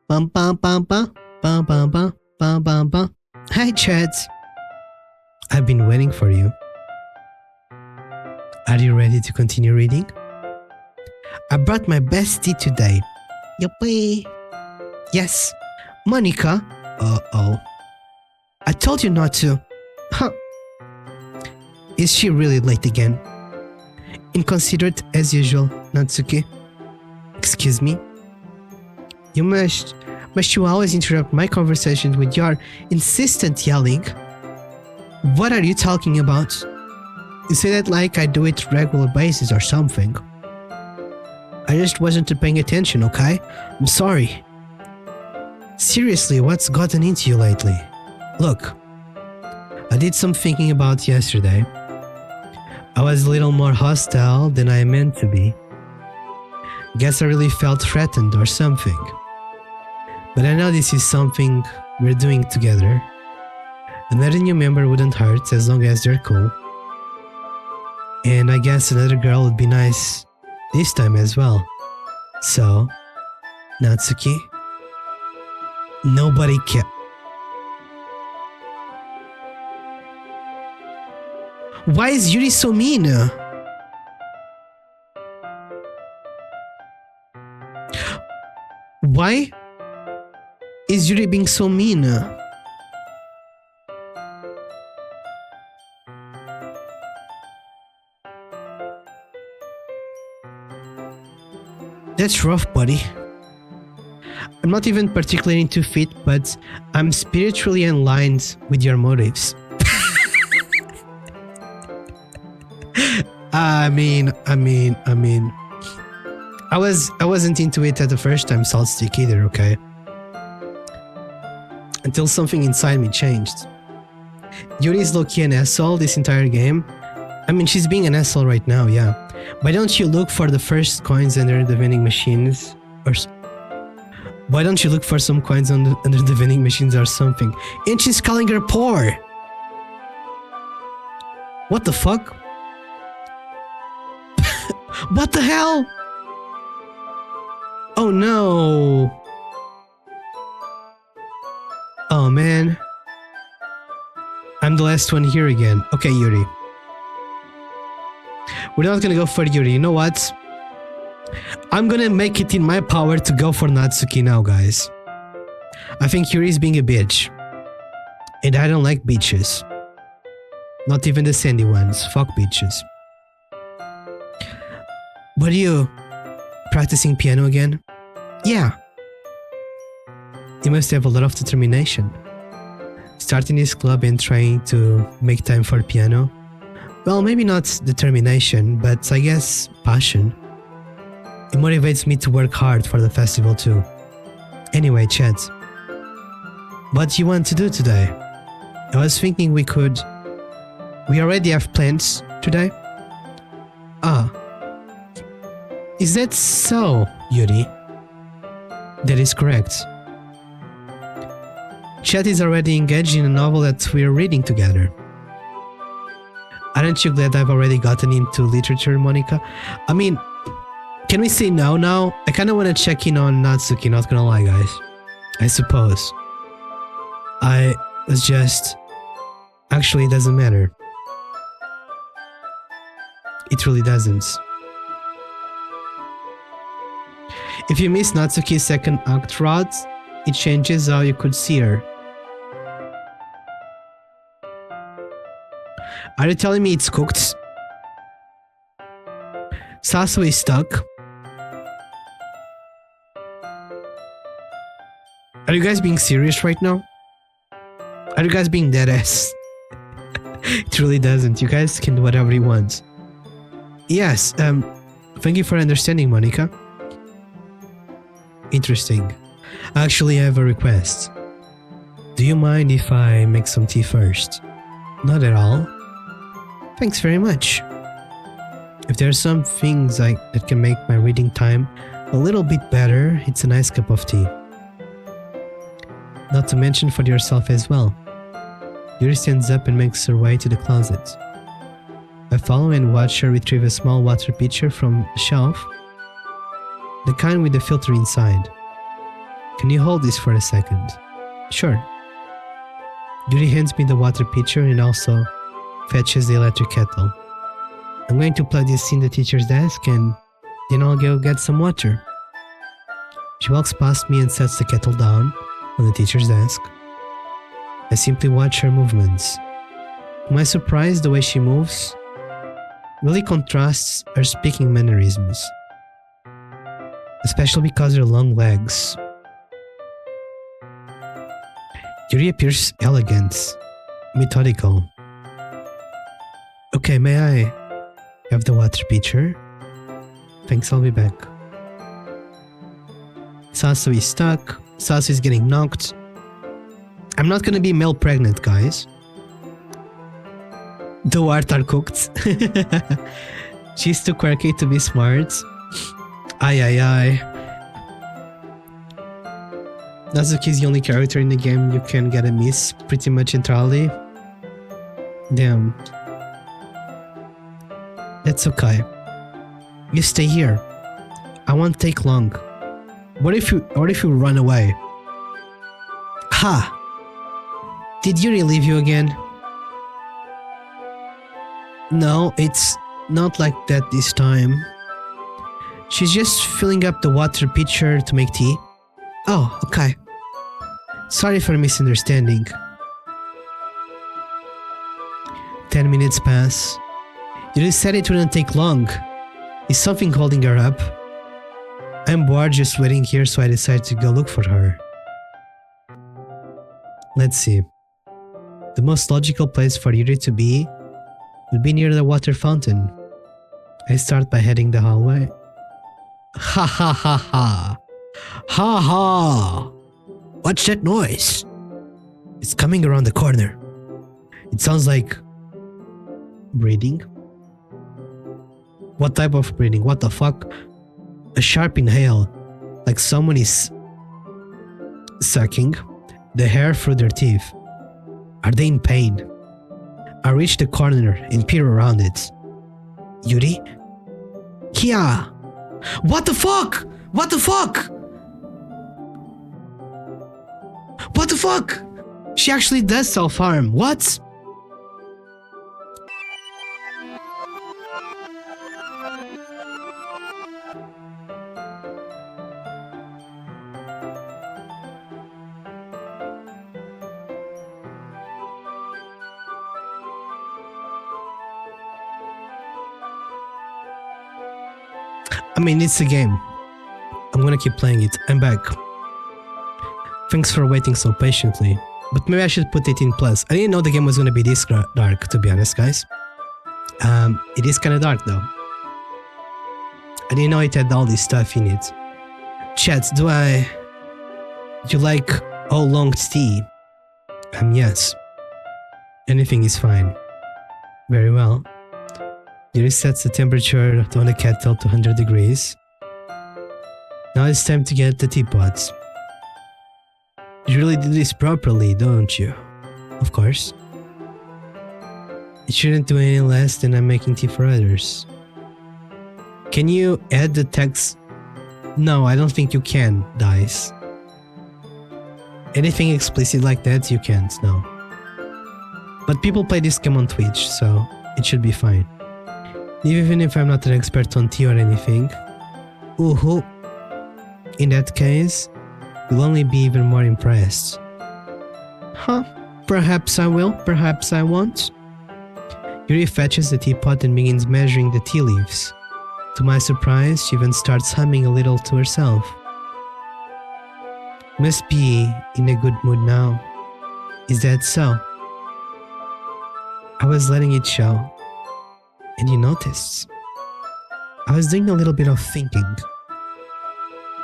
Bum bum bum bum bum bum bum bum bum bum. Hi, Chad. I've been waiting for you. Are you ready to continue reading? I brought my best tea today. Yuppie. Yes. Monica. Uh-oh. I told you not to. Huh. Is she really late again? Inconsiderate as usual, Natsuki. Excuse me? You must you always interrupt my conversations with your insistent yelling? What are you talking about? You say that like I do it regular basis or something. I just wasn't paying attention, okay? I'm sorry. Seriously, what's gotten into you lately? Look, I did some thinking about yesterday. I was a little more hostile than I meant to be. Guess I really felt threatened or something. But I know this is something we're doing together. Another new member wouldn't hurt as long as they're cool. And I guess another girl would be nice this time as well. So, Natsuki, nobody cares. Why is Yuri so mean? Why is Yuri being so mean? That's rough, buddy. I'm not even particularly into fit, but I'm spiritually aligned with your motives. I wasn't into it at the first time, Salt Stick, either, okay? Until something inside me changed. Yuri's low-key an asshole this entire game. I mean, she's being an asshole right now, yeah. Why don't you look for the first coins under the vending machines? Why don't you look for some coins under the vending machines or something? And she's calling her poor! What the fuck? What the hell? Oh no! Oh man. I'm the last one here again. Okay, Yuri. We're not gonna go for Yuri. You know what? I'm gonna make it in my power to go for Natsuki now, guys. I think Yuri's being a bitch. And I don't like beaches. Not even the sandy ones. Fuck beaches. What are you practicing piano again? Yeah. You must have a lot of determination. Starting this club and trying to make time for piano. Well, maybe not determination, but I guess passion. It motivates me to work hard for the festival too. Anyway, chat. What do you want to do today? I was thinking we already have plans today? Ah. Is that so, Yuri? That is correct. Chat is already engaged in a novel that we're reading together. Aren't you glad I've already gotten into literature, Monica? I mean, can we say no now? I kinda wanna check in on Natsuki, not gonna lie, guys. I suppose. I was just... Actually, it doesn't matter. It really doesn't. If you miss Natsuki's second act rod, it changes how you could see her. Are you telling me it's cooked? Sassodo is stuck. Are you guys being serious right now? Are you guys being deadass? It really doesn't. You guys can do whatever you want. Yes, thank you for understanding, Monica. Interesting. Actually, I have a request. Do you mind if I make some tea first? Not at all. Thanks very much. If there are some things that can make my reading time a little bit better, it's a nice cup of tea. Not to mention for yourself as well. Yuri stands up and makes her way to the closet. I follow and watch her retrieve a small water pitcher from the shelf, the kind with the filter inside. Can you hold this for a second? Sure. Yuri hands me the water pitcher and also fetches the electric kettle. I'm going to plug this in the teacher's desk and then I'll go get some water. She walks past me and sets the kettle down on the teacher's desk. I simply watch her movements. To my surprise, the way she moves really contrasts her speaking mannerisms, especially because her long legs. Yuri appears elegant, methodical. Okay, may I have the water pitcher? Thanks, I'll be back. Sassodo is stuck. Sassodo is getting knocked. I'm not gonna be male pregnant, guys. The words are cooked. She's too quirky to be smart. Aye. Natsuki's the only character in the game you can get a miss pretty much entirely. Damn. That's okay. You stay here. I won't take long. What if you run away? Ha! Did Yuri leave you again? No, it's not like that this time. She's just filling up the water pitcher to make tea. Oh, okay. Sorry for misunderstanding. 10 minutes pass. You said it wouldn't take long. Is something holding her up? I'm bored just waiting here, so I decided to go look for her. Let's see. The most logical place for Yuri to be would be near the water fountain. I start by heading the hallway. Ha ha ha ha! Ha ha! What's that noise? It's coming around the corner. It sounds like breathing. What type of breathing? What the fuck? A sharp inhale, like someone is sucking the hair through their teeth. Are they in pain? I reach the corner and peer around it. Yuri? Kia! What the fuck? What the fuck? What the fuck? She actually does self-harm. What? I mean, it's a game. I'm gonna keep playing it. I'm back. Thanks for waiting so patiently. But maybe I should put 18 plus. I didn't know the game was gonna be this dark, to be honest, guys. It is kinda dark though. I didn't know it had all this stuff in it. Chat, do you like oolong tea? Yes. Anything is fine. Very well. You reset the temperature on the kettle to 100 degrees. Now it's time to get the teapot. You really do this properly, don't you? Of course. It shouldn't do any less than I'm making tea for others. Can you add the text? No, I don't think you can, Dice. Anything explicit like that, you can't, no. But people play this game on Twitch, so it should be fine. Even if I'm not an expert on tea or anything. Ooh, in that case, you'll only be even more impressed. Huh, perhaps I will, perhaps I won't. Yuri fetches the teapot and begins measuring the tea leaves. To my surprise, she even starts humming a little to herself. Must be in a good mood now. Is that so? I was letting it show. And you noticed. I was doing a little bit of thinking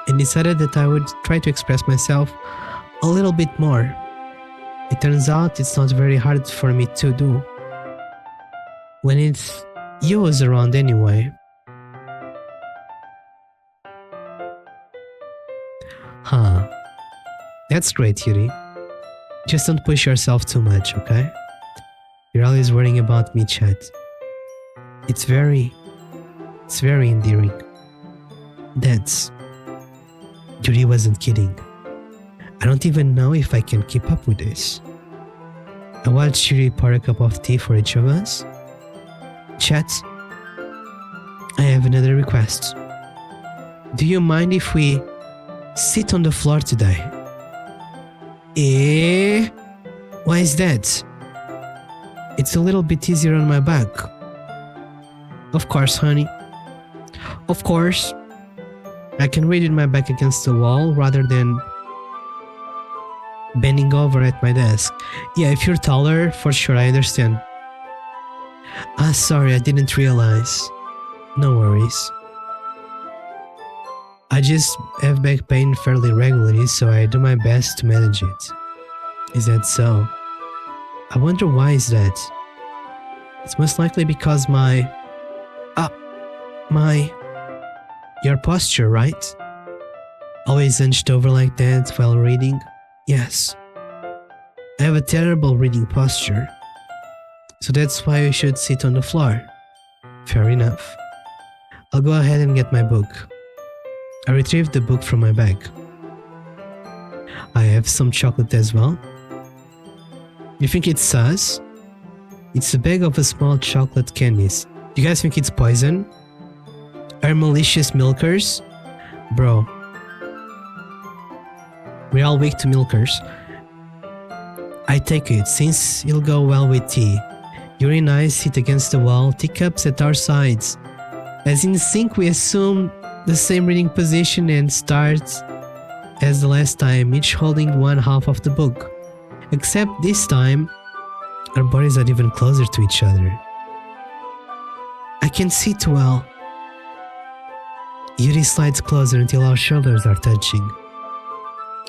and decided that I would try to express myself a little bit more. It turns out it's not very hard for me to do when it's yours around anyway. Huh. That's great, Yuri. Just don't push yourself too much, okay? You're always worrying about me, chat. It's very endearing. That's... Yuri wasn't kidding. I don't even know if I can keep up with this. I watched Yuri pour a cup of tea for each of us. Chat, I have another request. Do you mind if we sit on the floor today? Why is that? It's a little bit easier on my back. Of course, honey. Of course. I can read with my back against the wall rather than bending over at my desk. Yeah, if you're taller, for sure, I understand. Sorry, I didn't realize. No worries. I just have back pain fairly regularly, so I do my best to manage it. Is that so? I wonder why is that? It's most likely because your posture, right? Always hunched over like that while reading? Yes. I have a terrible reading posture. So that's why you should sit on the floor. Fair enough. I'll go ahead and get my book. I retrieved the book from my bag. I have some chocolate as well. You think it's sus? It's a bag of a small chocolate candies. Do you guys think it's poison? Are malicious milkers? Bro. We're all weak to milkers. I take it, since it'll go well with tea. Yuri and I sit against the wall, teacups at our sides. As in sync, we assume the same reading position and start as the last time, each holding one half of the book. Except this time, our bodies are even closer to each other. I can sit well. Yuri slides closer until our shoulders are touching.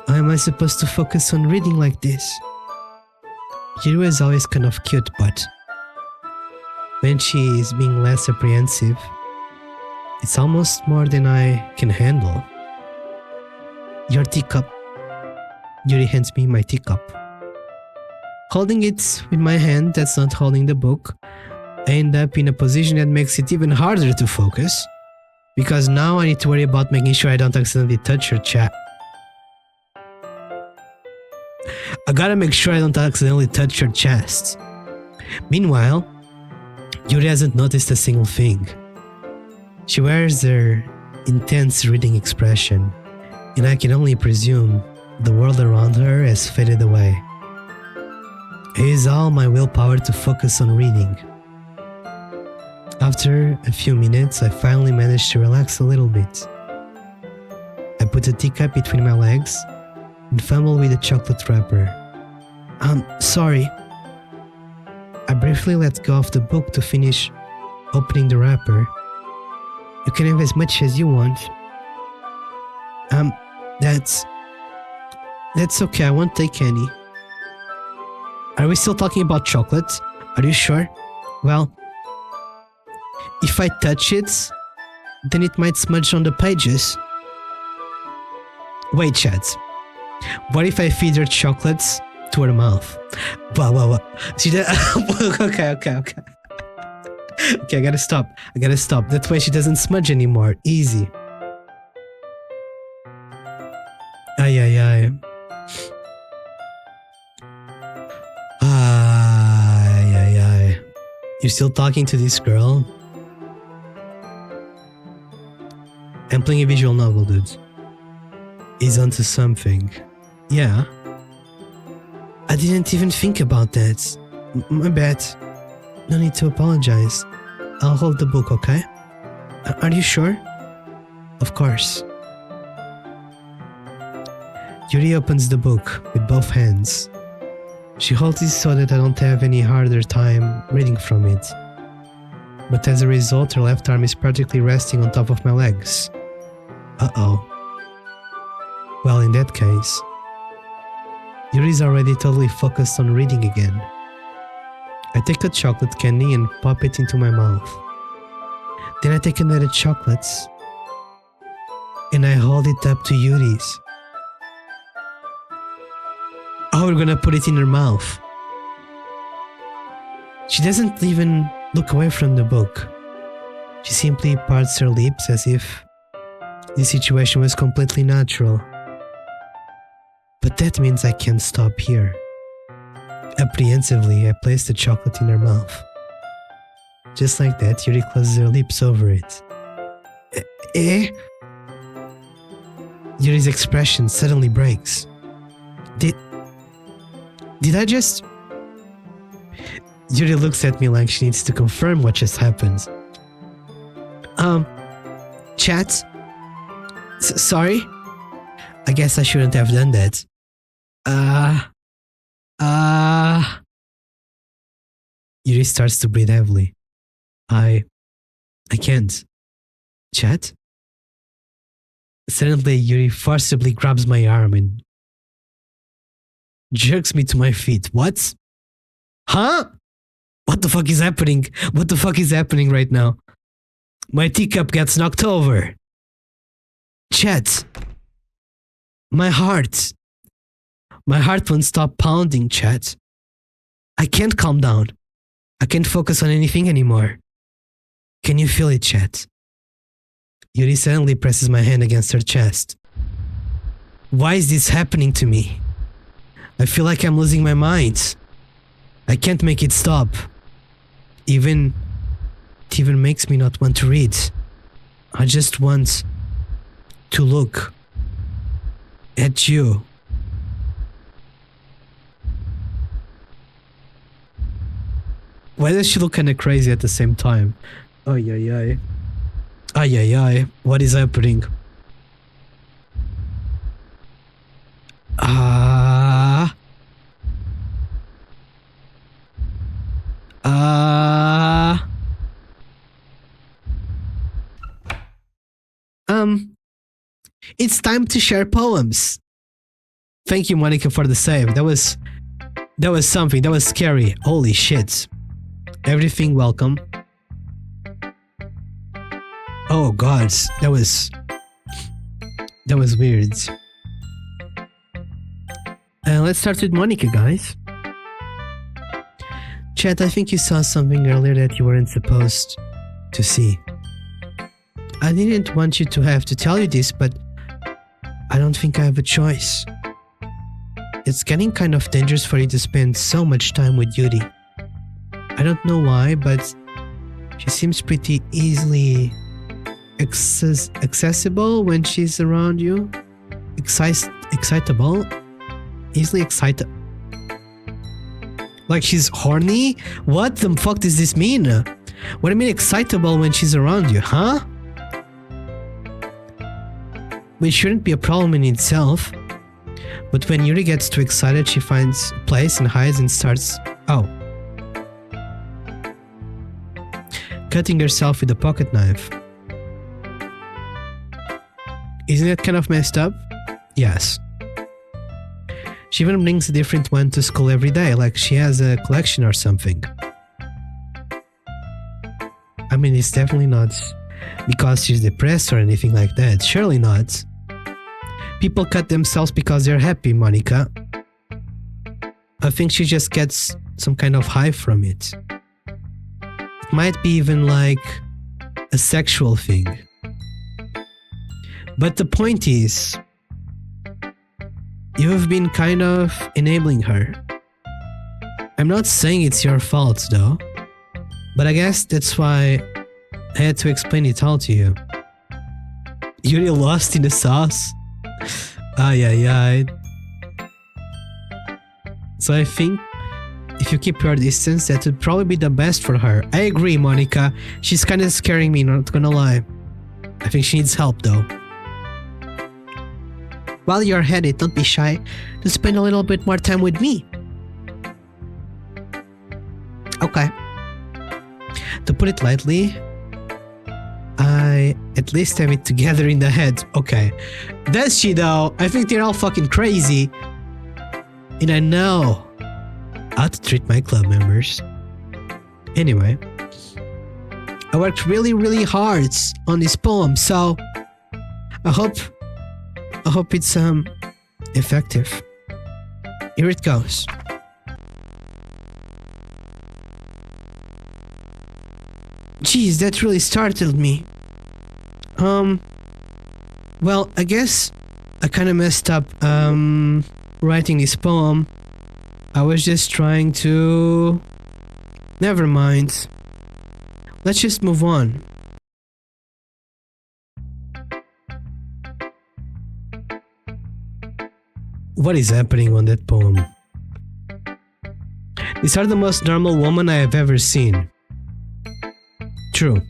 How am I supposed to focus on reading like this? Yuri is always kind of cute, but when she is being less apprehensive, it's almost more than I can handle. Your teacup. Yuri hands me my teacup. Holding it with my hand that's not holding the book, I end up in a position that makes it even harder to focus, because now I need to worry about making sure I don't accidentally touch her chat. I gotta make sure I don't accidentally touch your chest. Meanwhile, Yuri hasn't noticed a single thing. She wears her intense reading expression, and I can only presume the world around her has faded away. I use all my willpower to focus on reading. After a few minutes, I finally managed to relax a little bit. I put a teacup between my legs and fumbled with the chocolate wrapper. Sorry. I briefly let go of the book to finish opening the wrapper. You can have as much as you want. That's okay, I won't take any. Are we still talking about chocolate? Are you sure? Well, if I touch it, then it might smudge on the pages. Wait, Chad. What if I feed her chocolates to her mouth? Well. She okay. Okay, I gotta stop. That way she doesn't smudge anymore. Easy. Ay. You still talking to this girl? I'm playing a visual novel, dude. He's onto something. Yeah. I didn't even think about that. My bad. No need to apologize. I'll hold the book, okay? Are you sure? Of course. Yuri opens the book with both hands. She holds it so that I don't have any harder time reading from it. But as a result, her left arm is practically resting on top of my legs. Uh-oh. Well, in that case, Yuri's already totally focused on reading again. I take a chocolate candy and pop it into my mouth. Then I take another chocolate and I hold it up to Yuri's. Oh, we're gonna put it in her mouth. She doesn't even look away from the book. She simply parts her lips as if this situation was completely natural. But that means I can't stop here. Apprehensively, I place the chocolate in her mouth. Just like that, Yuri closes her lips over it. Yuri's expression suddenly breaks. Did I just... Yuri looks at me like she needs to confirm what just happened. Chat? Sorry? I guess I shouldn't have done that. Yuri starts to breathe heavily. I can't. Chat? Suddenly, Yuri forcibly grabs my arm and jerks me to my feet. What? Huh? What the fuck is happening? What the fuck is happening right now? My teacup gets knocked over. Chat. My heart won't stop pounding, chat. I can't calm down. I can't focus on anything anymore. Can you feel it, chat? Yuri suddenly presses my hand against her chest. Why is this happening to me? I feel like I'm losing my mind. I can't make it stop. It even makes me not want to read. I just want to look at you. Why does she look kinda crazy at the same time? Ay. What is happening? It's time to share poems. Thank you, Monica, for the save. That was something. That was scary. Holy shit. Everything welcome. Oh god, that was weird. Let's start with Monica, guys. Chat, I think you saw something earlier that you weren't supposed to see. I didn't want you to have to tell you this, but I don't think I have a choice. it's getting kind of dangerous for you to spend so much time with Yuri. I don't know why, but she seems pretty easily accessible when she's around you. Excitable? Easily excited. Like she's horny? What the fuck does this mean? What do you mean excitable when she's around you, huh? Which shouldn't be a problem in itself. But when Yuri gets too excited, she finds a place and hides and starts... Oh. Cutting herself with a pocket knife. Isn't it kind of messed up? Yes. She even brings a different one to school every day, like she has a collection or something. I mean, it's definitely not because she's depressed or anything like that. Surely not. People cut themselves because they're happy, Monica. I think she just gets some kind of high from it. It might be even like a sexual thing. But the point is, you have been kind of enabling her. I'm not saying it's your fault though, but I guess that's why I had to explain it all to you. You're lost in the sauce? Ay ay ay. So I think if you keep your distance, that would probably be the best for her. I agree, Monica. She's kind of scaring me, not gonna lie. I think she needs help though. While you're headed, don't be shy to spend a little bit more time with me. Okay. To put it lightly, I at least have it together in the head. Okay. Does she though? I think they're all fucking crazy. And I know how to treat my club members. Anyway. I worked really, really hard on this poem, so I hope it's effective. Here it goes. Jeez, that really startled me. Well, I guess I kind of messed up writing this poem. I was just trying to... Never mind. Let's just move on. What is happening on that poem? These are the most normal women I have ever seen. True.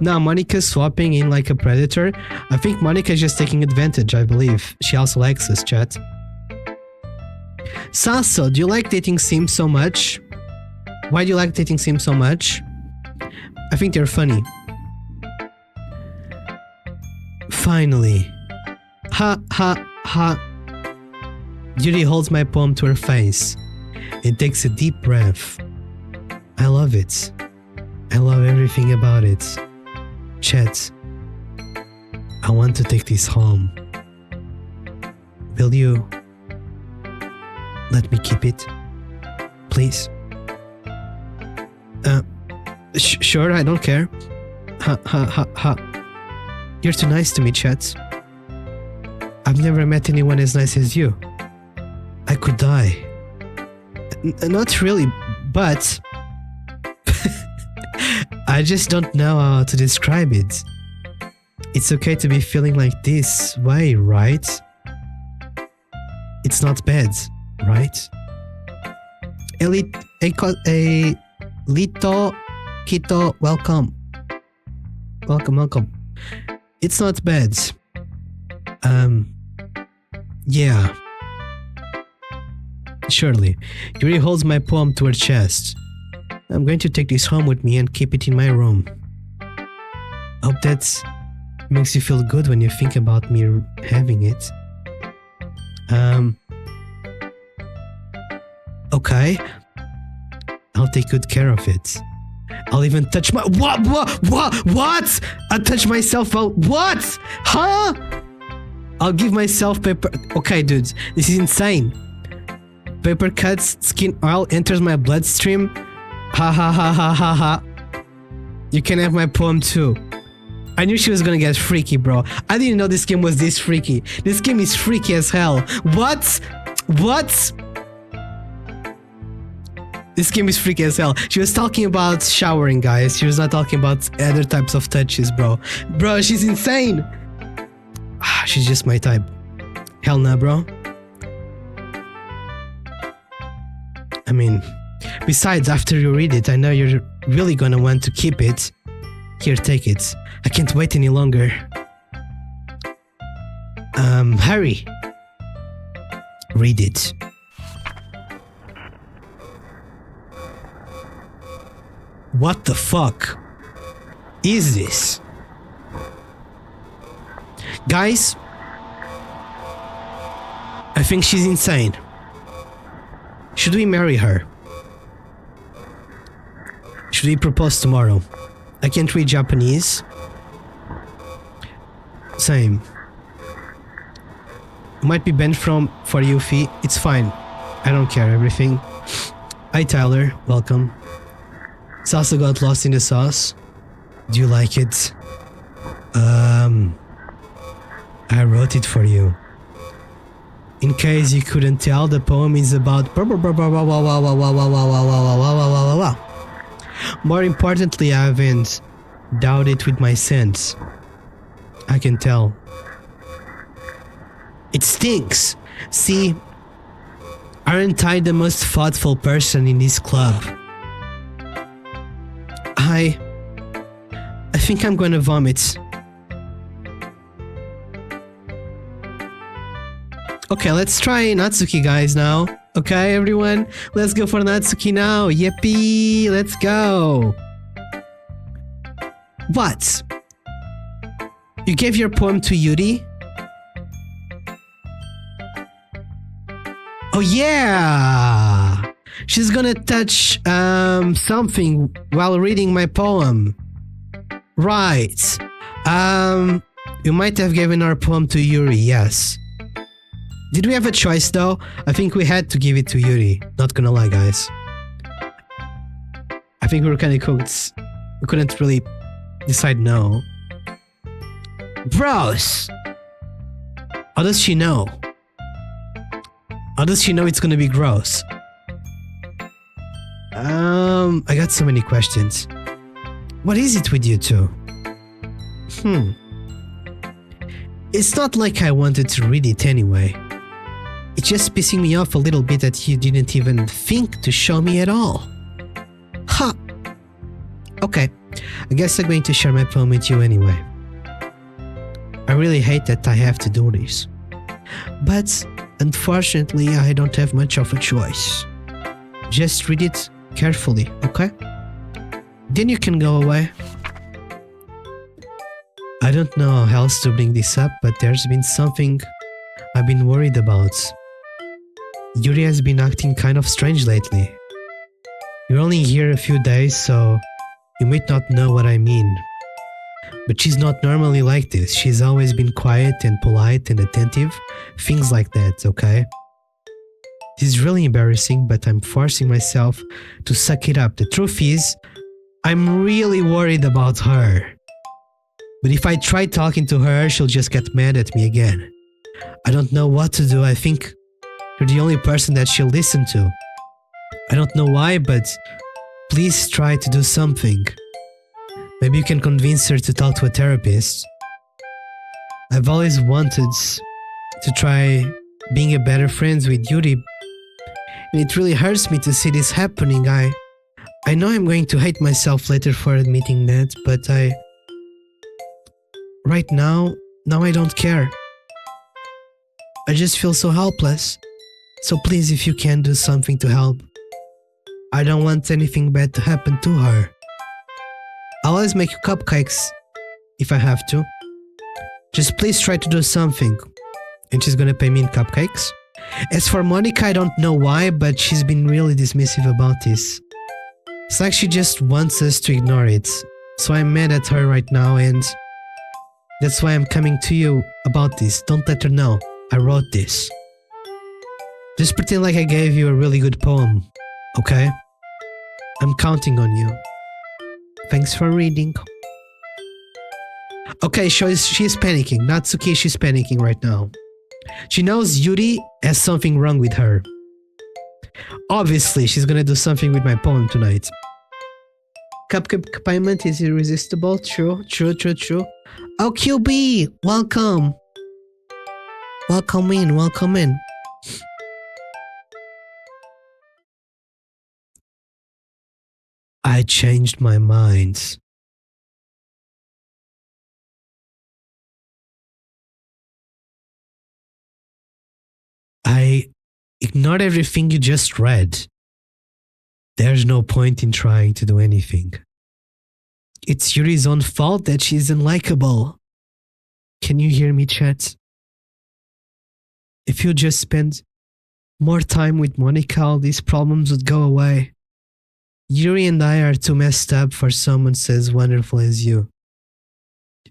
Now Monica's swapping in like a predator. I think Monica's just taking advantage, I believe. She also likes us, chat. Sasso, do you like dating Sims so much? Why do you like dating Sims so much? I think they're funny. Finally. Ha ha ha. Judy holds my poem to her face and takes a deep breath. I love it. I love everything about it. Chat, I want to take this home. Will you let me keep it? Please? Sure, I don't care. Ha ha ha ha. You're too nice to me, chat. I've never met anyone as nice as you. I could die. Not really, but... I just don't know how to describe it. It's okay to be feeling like this way, right? It's not bad, right? Lito, Kito, welcome. Welcome. It's not bad. Yeah. Surely. Yuri holds my poem to her chest. I'm going to take this home with me and keep it in my room. Hope that makes you feel good when you think about me having it. Okay. I'll take good care of it. I'll even touch my... What? I'll touch myself out... What? Huh? I'll give myself paper... Okay, dudes. This is insane. Paper cuts, skin oil enters my bloodstream. Ha ha ha ha ha ha. You can have my poem too. I knew she was gonna get freaky, bro. I didn't know this game was this freaky. This game is freaky as hell. What? What? This game is freaky as hell. She was talking about showering, guys. She was not talking about other types of touches, bro. Bro, she's insane. She's just my type. Hell nah, bro. I mean, besides, after you read it, I know you're really gonna want to keep it. Here, take it. I can't wait any longer. Hurry. Read it. What the fuck is this? Guys, I think she's insane. Should we marry her? Should we propose tomorrow? I can't read Japanese. Same. Might be banned for Yuffie. It's fine. I don't care, everything. Hi Tyler, welcome. Sassodo got lost in the sauce. Do you like it? I wrote it for you. In case you couldn't tell, the poem is about more importantly, I haven't doubted with my sense. I can tell. It stinks. See, aren't I the most thoughtful person in this club? I think I'm gonna vomit. Okay, let's try Natsuki, guys, now. Okay, everyone, let's go for Natsuki now. Yippee, let's go. What? You gave your poem to Yuri? Oh yeah! She's gonna touch something while reading my poem. Right. You might have given our poem to Yuri, yes. Did we have a choice though? I think we had to give it to Yuri. Not gonna lie, guys. I think we were kind of cooked. We couldn't really decide no. Bros! How does she know? How does she know it's gonna be gross? I got so many questions. What is it with you two? It's not like I wanted to read it anyway. It's just pissing me off a little bit that you didn't even think to show me at all. Ha! Okay, I guess I'm going to share my poem with you anyway. I really hate that I have to do this. But unfortunately, I don't have much of a choice. Just read it carefully, okay? Then you can go away. I don't know how else to bring this up, but there's been something I've been worried about. Yuri has been acting kind of strange lately. You're only here a few days, so you might not know what I mean. But she's not normally like this. She's always been quiet and polite and attentive. Things like that, okay? This is really embarrassing, but I'm forcing myself to suck it up. The truth is, I'm really worried about her. But if I try talking to her, she'll just get mad at me again. I don't know what to do. I think you're the only person that she'll listen to. I don't know why, but please try to do something. Maybe you can convince her to talk to a therapist. I've always wanted to try being a better friend with Yuri, and it really hurts me to see this happening. I know I'm going to hate myself later for admitting that, but right now I don't care. I just feel so helpless. So please, if you can do something to help. I don't want anything bad to happen to her. I'll always make you cupcakes if I have to. Just please try to do something. And she's gonna pay me in cupcakes. As for Monica, I don't know why, but she's been really dismissive about this. It's like she just wants us to ignore it. So I'm mad at her right now, and that's why I'm coming to you about this. Don't let her know I wrote this. Just pretend like I gave you a really good poem, okay? I'm counting on you. Thanks for reading. Okay, she's panicking. Natsuki, she's panicking right now. She knows Yuri has something wrong with her. Obviously, she's gonna do something with my poem tonight. Cupcake payment is irresistible. True. Oh, QB! Welcome! Welcome in. I changed my mind. I ignored everything you just read. There's no point in trying to do anything. It's Yuri's own fault that she's unlikable. Can you hear me, chat? If you just spend more time with Monica, all these problems would go away. Yuri and I are too messed up for someone as wonderful as you.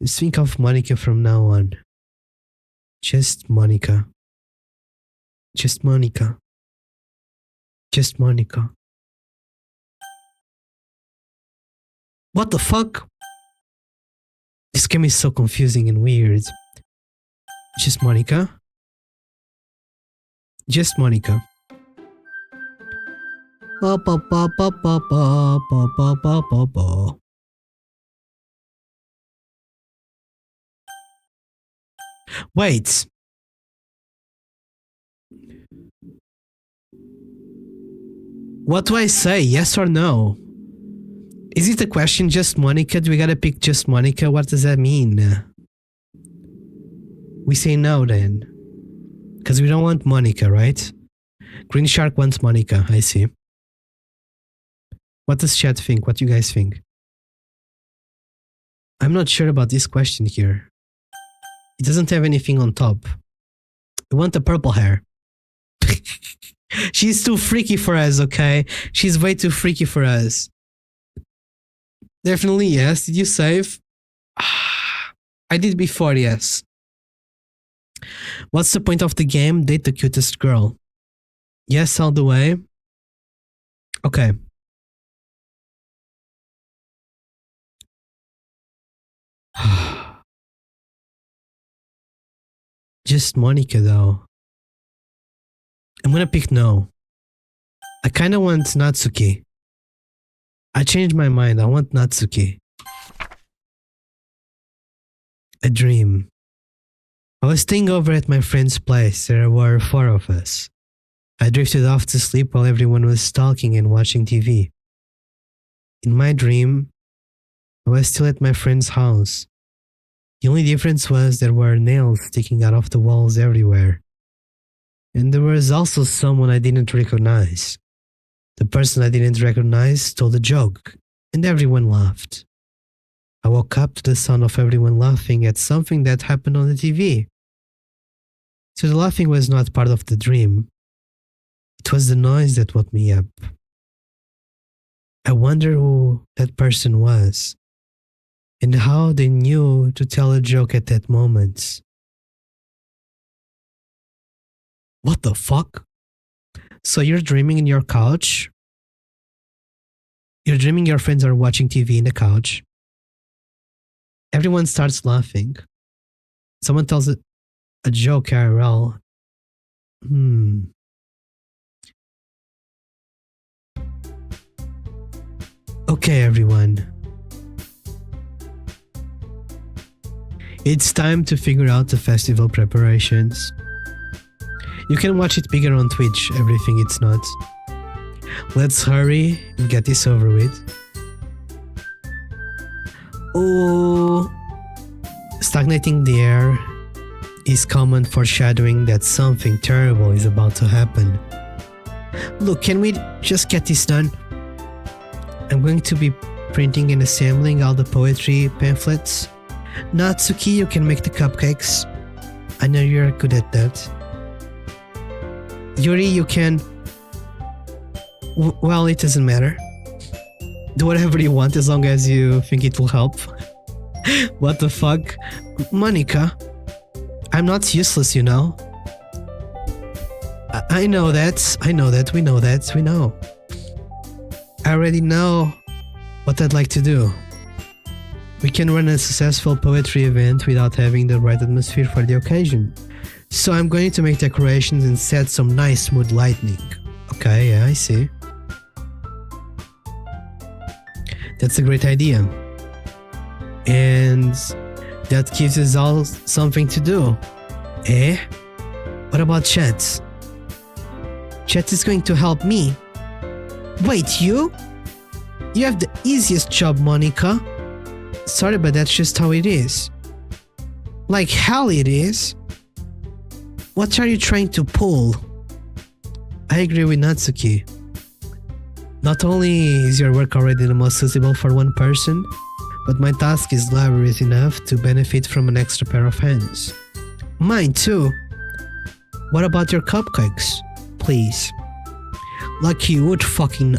Just think of Monica from now on. Just Monica. Just Monica. Just Monica. What the fuck? This game is so confusing and weird. Just Monica. Just Monica. Wait. What do I say? Yes or no? Is it a question just Monica? Do we gotta pick just Monica? What does that mean? We say no then. Because we don't want Monica, right? Green Shark wants Monica, I see. What does chat think? What do you guys think? I'm not sure about this question here. It doesn't have anything on top. We want the purple hair. She's too freaky for us, okay? She's way too freaky for us. Definitely yes. Did you save? I did before, yes. What's the point of the game? Date the cutest girl. Yes, all the way. Okay. Just Monica though. I'm gonna pick no. I kinda want Natsuki. I changed my mind. I want Natsuki. A dream. I was staying over at my friend's place. There were 4 of us. I drifted off to sleep while everyone was talking and watching TV. In my dream, I was still at my friend's house. The only difference was there were nails sticking out of the walls everywhere. And there was also someone I didn't recognize. The person I didn't recognize told a joke, and everyone laughed. I woke up to the sound of everyone laughing at something that happened on the TV. So the laughing was not part of the dream. It was the noise that woke me up. I wonder who that person was, and how they knew to tell a joke at that moment. What the fuck? So you're dreaming in your couch? You're dreaming your friends are watching TV in the couch. Everyone starts laughing. Someone tells a joke IRL. Okay, everyone. It's time to figure out the festival preparations. You can watch it bigger on Twitch, everything it's not. Let's hurry and get this over with. Oh, stagnating the air is common foreshadowing that something terrible is about to happen. Look, can we just get this done? I'm going to be printing and assembling all the poetry pamphlets. Natsuki, you can make the cupcakes. I know you're good at that. Yuri, you can... Well, it doesn't matter. Do whatever you want as long as you think it will help. What the fuck? Monica, I'm not useless, you know. I know that. We know. I already know what I'd like to do. We can run a successful poetry event without having the right atmosphere for the occasion. So I'm going to make decorations and set some nice mood lighting. Okay, yeah, I see. That's a great idea. And that gives us all something to do. Eh? What about chat? Chat is going to help me. Wait, you? You have the easiest job, Monica. Sorry, but that's just how it is. Like hell it is. What are you trying to pull? I agree with Natsuki. Not only is your work already the most suitable for one person, but my task is laborious enough to benefit from an extra pair of hands. Mine too. What about your cupcakes? Please. Like you would fucking...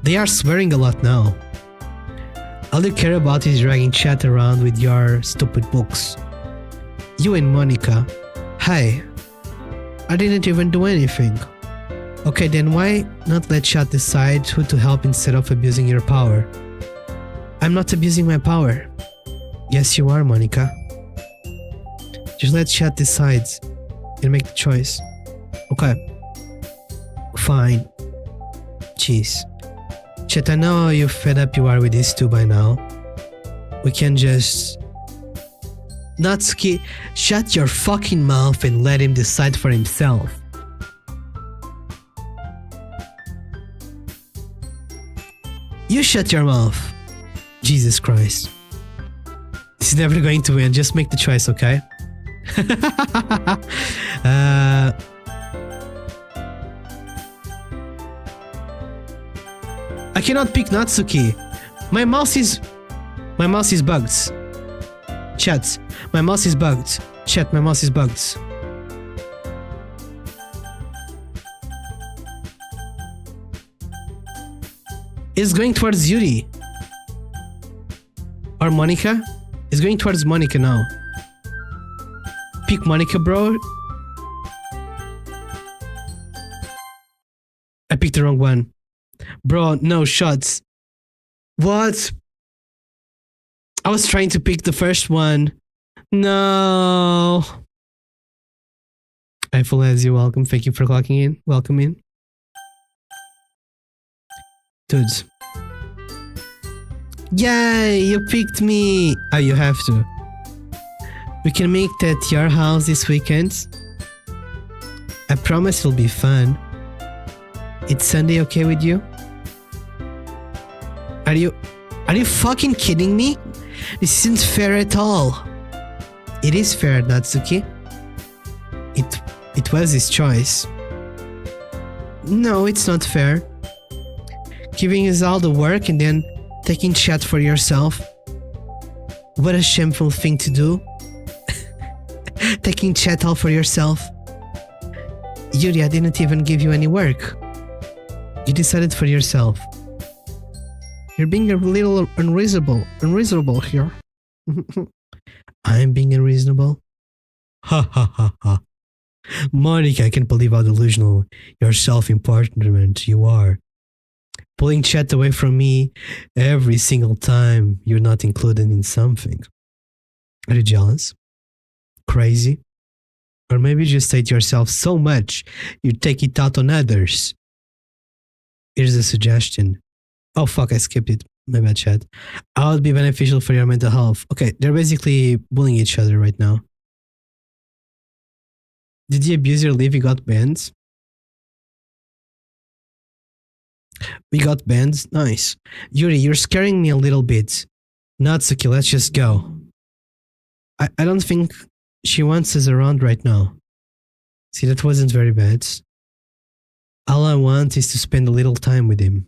They are swearing a lot now. All you care about is dragging chat around with your stupid books. You and Monica. Hey, I didn't even do anything. Okay, then why not let chat decide who to help instead of abusing your power? I'm not abusing my power. Yes, you are, Monica. Just let chat decide and make the choice. Okay. Fine. Jeez. Chat, I know how fed up you are with this too by now. We can just... Natsuki, shut your fucking mouth and let him decide for himself. You shut your mouth. Jesus Christ. This is never going to win. Just make the choice, okay? I cannot pick Natsuki. My mouse is bugged. Chat, my mouse is bugged. Chat, my mouse is bugged. It's going towards Yuri. Or Monica? It's going towards Monica now. Pick Monica, bro. I picked the wrong one. Bro, no shots. What? I was trying to pick the first one. No. Eiffel as you welcome. Thank you for clocking in. Welcome in. Dudes. Yay, you picked me. Oh, you have to. We can make that your house this weekend. I promise it'll be fun. It's Sunday okay with you? Are you fucking kidding me? This isn't fair at all. It is fair, Natsuki. It was his choice. No, it's not fair. Giving us all the work and then taking chat for yourself. What a shameful thing to do. Taking chat all for yourself. Yuri, I didn't even give you any work. You decided for yourself. You're being a little unreasonable here. I'm being unreasonable? Ha ha ha ha. Monica, I can't believe how delusional your self-importance you are. Pulling chat away from me every single time you're not included in something. Are you jealous? Crazy? Or maybe you just hate yourself so much you take it out on others. Here's a suggestion. Oh fuck, I skipped it. My bad, chat. How would be beneficial for your mental health? Okay, they're basically bullying each other right now. Did the abuser leave? He got banned? We got banned? Nice. Yuri, you're scaring me a little bit. Natsuki, let's just go. I don't think she wants us around right now. See, that wasn't very bad. All I want is to spend a little time with him.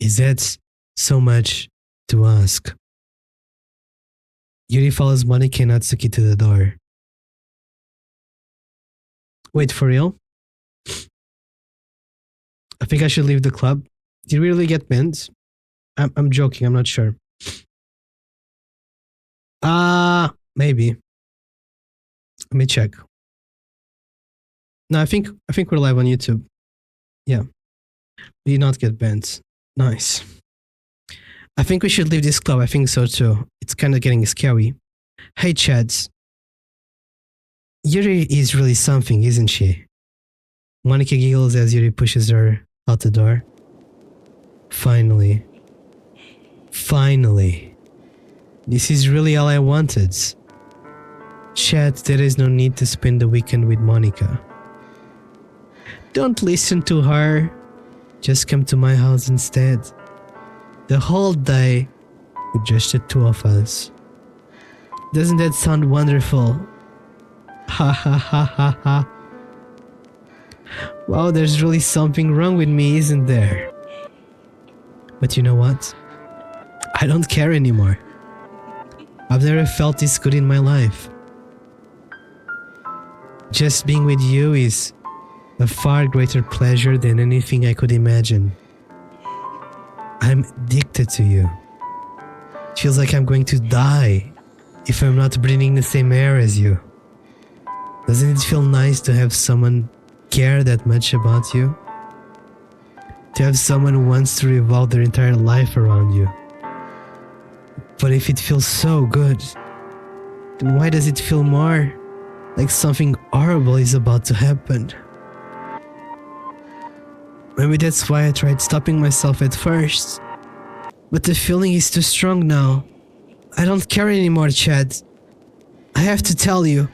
Is that so much to ask? Yuri follows Monika and Natsuki to the door. Wait, for real? I think I should leave the club. Did we really get banned? I'm joking, I'm not sure. Maybe. Let me check. No, I think we're live on YouTube. Yeah. We did not get banned. Nice. I think we should leave this club. I think so too. It's kind of getting scary. Hey, Chads. Yuri is really something, isn't she? Monica giggles as Yuri pushes her out the door. Finally. Finally. This is really all I wanted. Chad, there is no need to spend the weekend with Monica. Don't listen to her. Just come to my house instead. The whole day with just the two of us. Doesn't that sound wonderful? Ha ha ha ha ha. Wow, there's really something wrong with me, isn't there? But you know what? I don't care anymore. I've never felt this good in my life. Just being with you is a far greater pleasure than anything I could imagine. I'm addicted to you. It feels like I'm going to die if I'm not breathing the same air as you. Doesn't it feel nice to have someone care that much about you? To have someone who wants to revolve their entire life around you. But if it feels so good, then why does it feel more like something horrible is about to happen? Maybe that's why I tried stopping myself at first. But the feeling is too strong now. I don't care anymore, Chad. I have to tell you,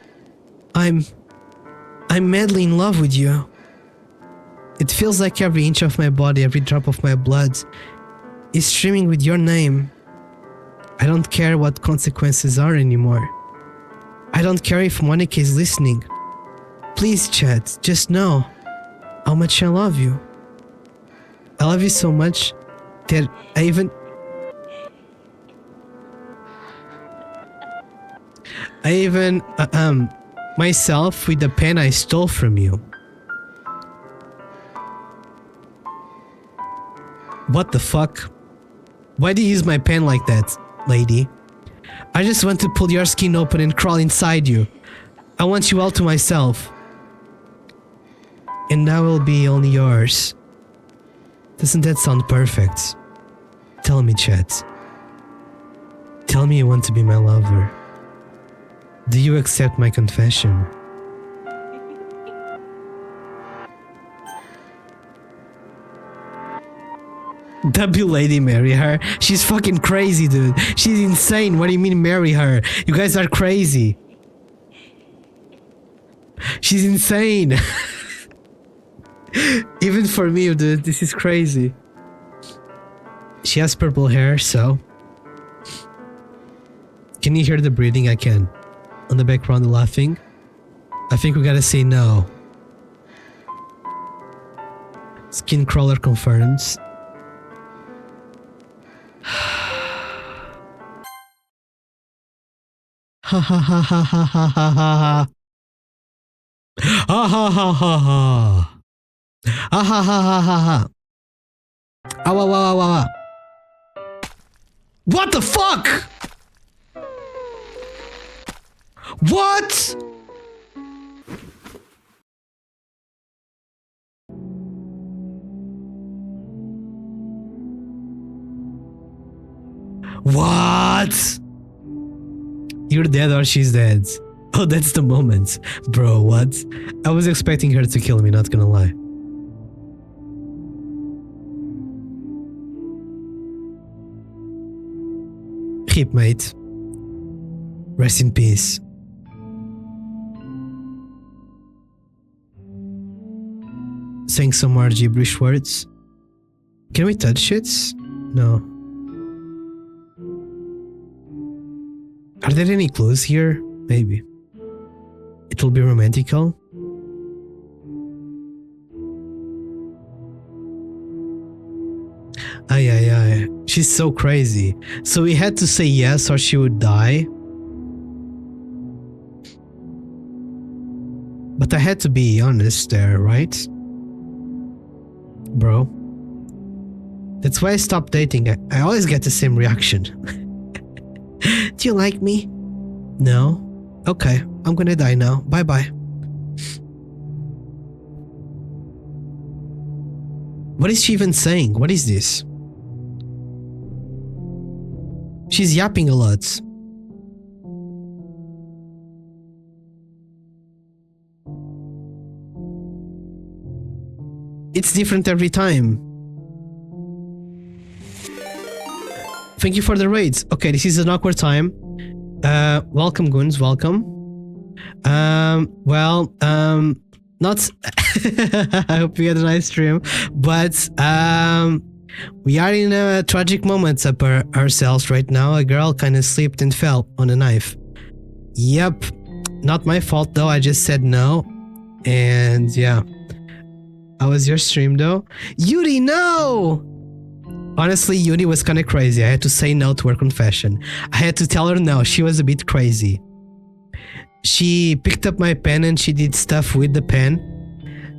I'm madly in love with you. It feels like every inch of my body, every drop of my blood is streaming with your name. I don't care what consequences are anymore. I don't care if Monica is listening. Please, Chad, just know how much I love you. I love you so much that I even myself with the pen I stole from you. What the fuck? Why do you use my pen like that, lady? I just want to pull your skin open and crawl inside you. I want you all to myself. And I will be only yours. Doesn't that sound perfect? Tell me, Chet. Tell me you want to be my lover. Do you accept my confession? W lady, marry her. She's fucking crazy, dude. She's insane. What do you mean marry her? You guys are crazy. She's insane. Even for me, dude, this is crazy. She has purple hair, so... Can you hear the breathing? I can. On the background, laughing. I think we gotta say no. Skin crawler confirms. Ha ha ha ha ha ha ha ha. Ha ha ha ha ha. Ha ha ha ha ha ha. Awa wa wa wa. What the fuck? What? What? You're dead or she's dead. Oh, that's the moment. Bro, what? I was expecting her to kill me, not gonna lie. Hip, mate. Rest in peace. Saying some more gibberish words. Can we touch it? No. Are there any clues here? Maybe. It'll be romantical. Ay, ay, ay. She's so crazy. So we had to say yes or she would die. But I had to be honest there, right? Bro. That's why I stopped dating. I always get the same reaction. Do you like me? No? Okay, I'm gonna die now. Bye-bye. What is she even saying? What is this? She's yapping a lot. It's different every time. Thank you for the raids. Okay, this is an awkward time. Welcome, Goons, welcome. Not... I hope you had a nice stream. But, we are in a tragic moment up ourselves right now. A girl kind of slipped and fell on a knife. Yep. Not my fault, though. I just said no. And, yeah. How was your stream, though? Yuri, no! Honestly, Yuri was kind of crazy. I had to say no to her confession. I had to tell her no. She was a bit crazy. She picked up my pen and she did stuff with the pen.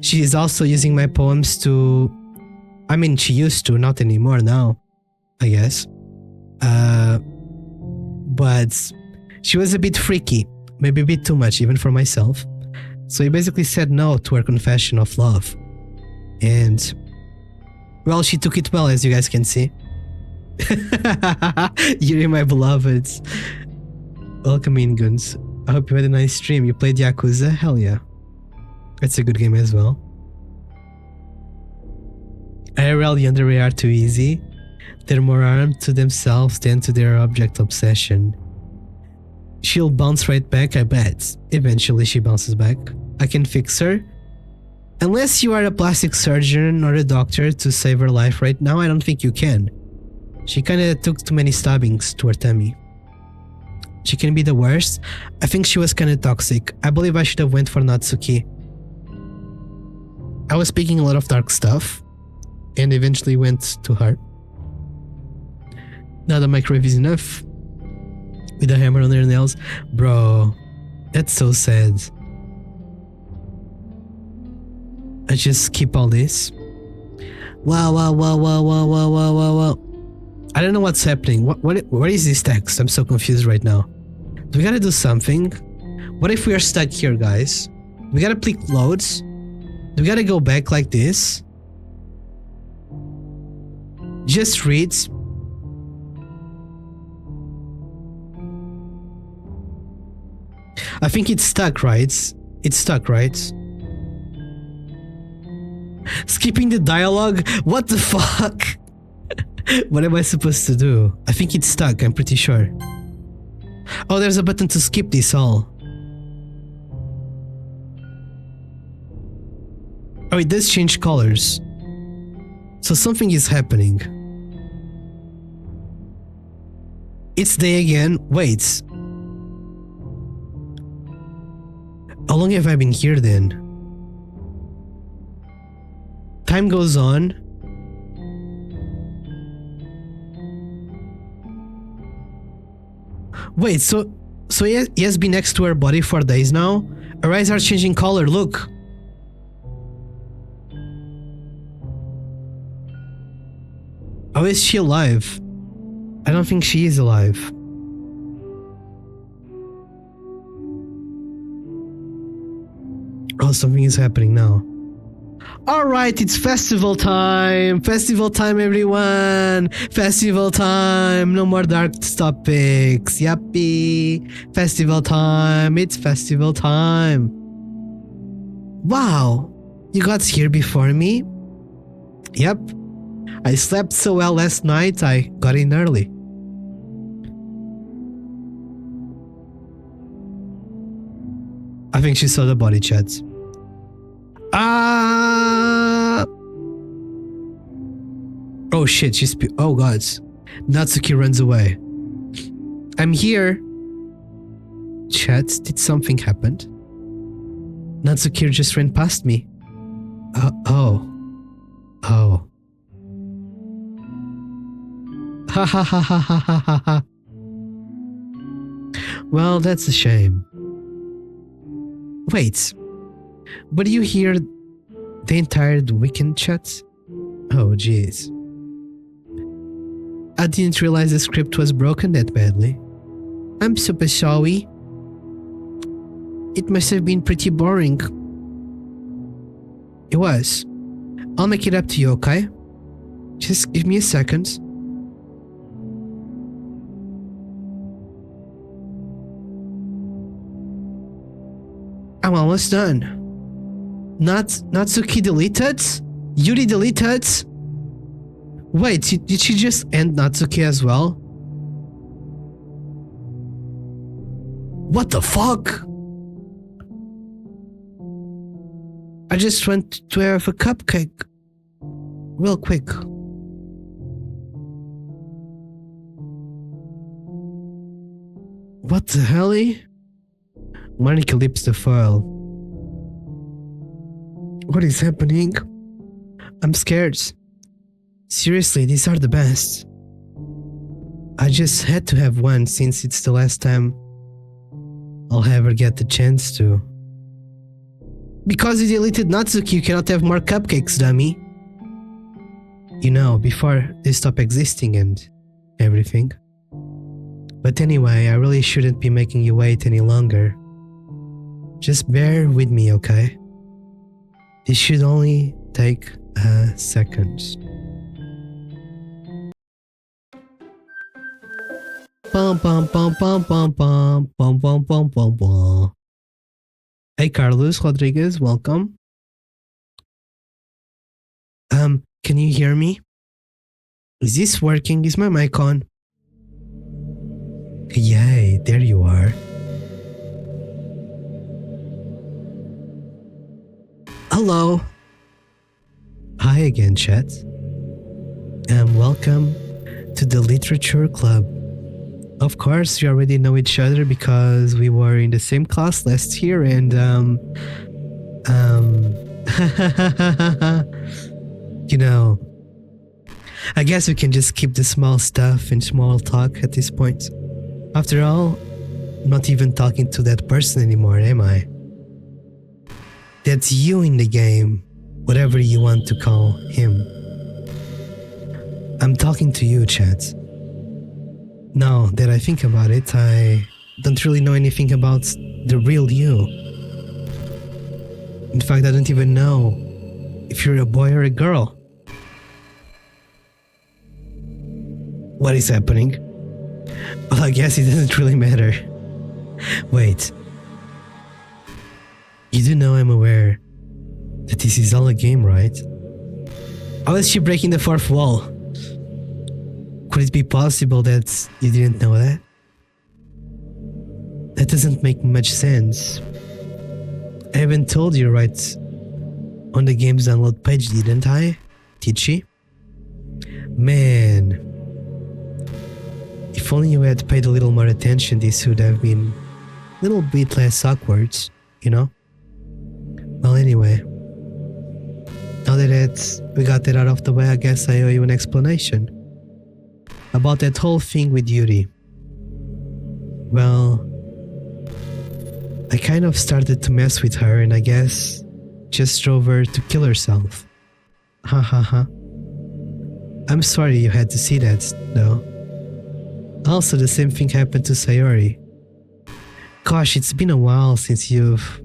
She is also using my poems to... I mean, she used to, not anymore now, I guess. But she was a bit freaky. Maybe a bit too much, even for myself. So he basically said no to her confession of love. And... well, she took it well, as you guys can see. Yuri, my beloveds. Welcome in, Guns. I hope you had a nice stream. You played Yakuza? Hell yeah. It's a good game as well. IRL, the underway are too easy. They're more armed to themselves than to their object obsession. She'll bounce right back, I bet. Eventually she bounces back. I can fix her. Unless you are a plastic surgeon or a doctor to save her life right now, I don't think you can. She kinda took too many stabbings to her tummy. She can be the worst. I think she was kinda toxic. I believe I should have went for Natsuki. I was speaking a lot of dark stuff and eventually went to her. Now the microwave is enough. With a hammer on their nails. Bro, that's so sad. I just skip all this. Wow. I don't know what's happening. What is this text? I'm so confused right now. Do we gotta do something? What if we are stuck here, guys? We gotta click loads? Do we gotta go back like this? Just read. I think it's stuck, right? It's stuck, right? Skipping the dialogue? What the fuck? What am I supposed to do? I think it's stuck, I'm pretty sure. Oh, there's a button to skip this all. Oh, it does change colors. So something is happening. It's day again. Wait. How long have I been here then? Time goes on. Wait, so he has been next to her body for days now? Her eyes are changing color, look. How is she alive? I don't think she is alive. Oh, something is happening now. Alright, it's festival time! Festival time, everyone! Festival time! No more dark topics! Yuppie! Festival time! It's festival time! Wow! You got here before me? Yep. I slept so well last night, I got in early. I think she saw the body chat. Oh shit, oh god. Natsuki runs away. I'm here. Chat, did something happen? Natsuki just ran past me. Oh. Ha ha ha ha ha ha ha. Well, that's a shame. Wait. But you hear the entire weekend chat? Oh jeez. I didn't realize the script was broken that badly. I'm super sorry. It must have been pretty boring. It was. I'll make it up to you, okay? Just give me a second. I'm almost done. Natsuki deleted? Yuri deleted? Wait, did she just end Natsuki as well? What the fuck? I just went to have a cupcake. Real quick. What the hell? Monica lips the file. What is happening? I'm scared. Seriously, these are the best. I just had to have one since it's the last time I'll ever get the chance to. Because you deleted Natsuki, you cannot have more cupcakes, dummy. You know, before they stop existing and everything. But anyway, I really shouldn't be making you wait any longer. Just bear with me, okay? This should only take a second. Bum bum bum bum bum bum bum bum bum bum bum. Hey Carlos Rodriguez, welcome. Can you hear me? Is this working? Is my mic on? Yay, there you are. Hello. Hi again, chat. Welcome to the Literature Club. Of course, you already know each other because we were in the same class last year and you know, I guess we can just keep the small stuff and small talk at this point. After all, I'm not even talking to that person anymore, am I? That's you in the game, whatever you want to call him. I'm talking to you, chat. Now that I think about it, I don't really know anything about the real you. In fact, I don't even know if you're a boy or a girl. What is happening? Well, I guess it doesn't really matter. Wait. You do know I'm aware that this is all a game, right? How is she breaking the fourth wall? Could it be possible that you didn't know that? That doesn't make much sense. I haven't told you right on the game's download page, didn't I? Did she? Man. If only you had paid a little more attention, this would have been a little bit less awkward, you know? Well, anyway. Now that we got that out of the way, I guess I owe you an explanation. About that whole thing with Yuri. Well, I kind of started to mess with her and I guess just drove her to kill herself. Ha ha ha. I'm sorry you had to see that, though. Also, the same thing happened to Sayori. Gosh, it's been a while since you've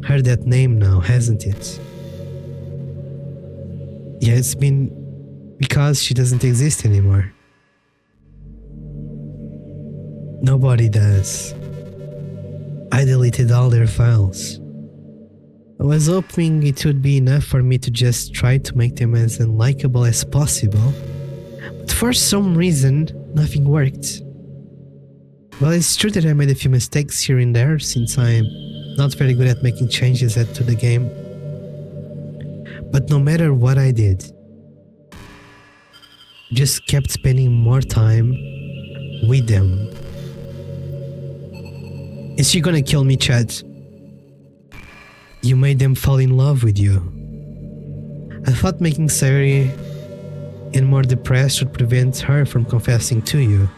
heard that name now, hasn't it? Yeah, it's been because she doesn't exist anymore. Nobody does. I deleted all their files. I was hoping it would be enough for me to just try to make them as unlikable as possible, but for some reason, nothing worked. Well, it's true that I made a few mistakes here and there since I'm not very good at making changes to the game. But no matter what I did, just kept spending more time with them. Is she gonna kill me, Chad? You made them fall in love with you. I thought making Sayori and more depressed would prevent her from confessing to you.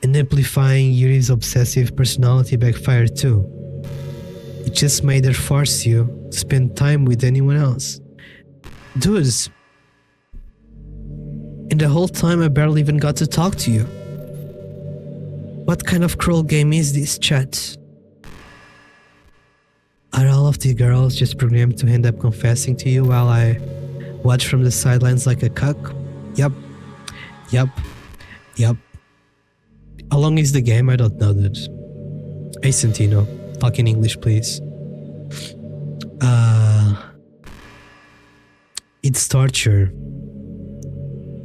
And amplifying Yuri's obsessive personality backfired too. It just made her force you to spend time with anyone else. Dudes. And the whole time I barely even got to talk to you. What kind of cruel game is this, chat? Are all of the girls just programmed to end up confessing to you while I watch from the sidelines like a cuck? Yup. How long is the game? I don't know, dude. Hey, Santino. talk in English, please. It's torture.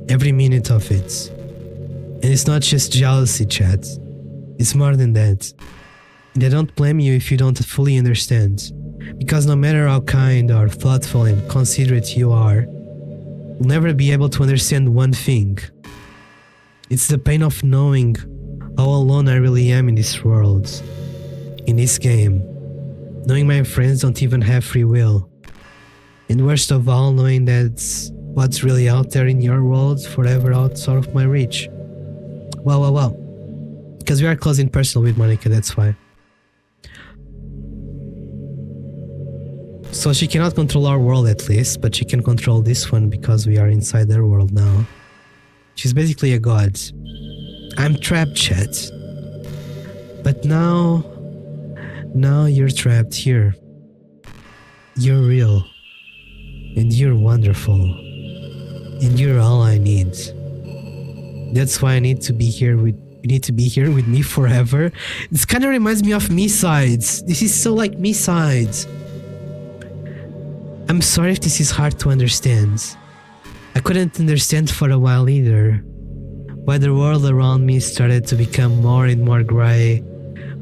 Every minute of it. And it's not just jealousy, chat. It's more than that. And I don't blame you if you don't fully understand. Because no matter how kind or thoughtful and considerate you are, you'll never be able to understand one thing. It's the pain of knowing how alone I really am in this world. In this game. Knowing my friends don't even have free will. And worst of all, knowing that what's really out there in your world forever outside of my reach. Wow. Because we are close in personal with Monica, that's why. So she cannot control our world at least, but she can control this one because we are inside their world now. She's basically a god. I'm trapped, chat. But now you're trapped here. You're real. And you're wonderful. And you're all I need. That's why I need to be here with you need to be here with me forever. This kind of reminds me of Me-Sides. This is so like Me-Sides. I'm sorry if this is hard to understand. I couldn't understand for a while either. Why the world around me started to become more and more grey,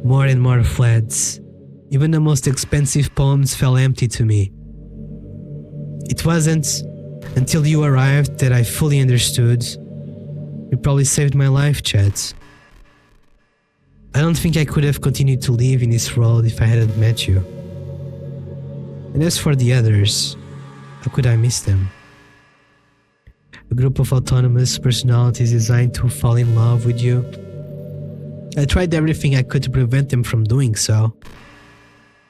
more and more flat. Even the most expensive poems felt empty to me. It wasn't until you arrived that I fully understood. You probably saved my life, chat. I don't think I could have continued to live in this world if I hadn't met you. And as for the others, how could I miss them? A group of autonomous personalities designed to fall in love with you. I tried everything I could to prevent them from doing so.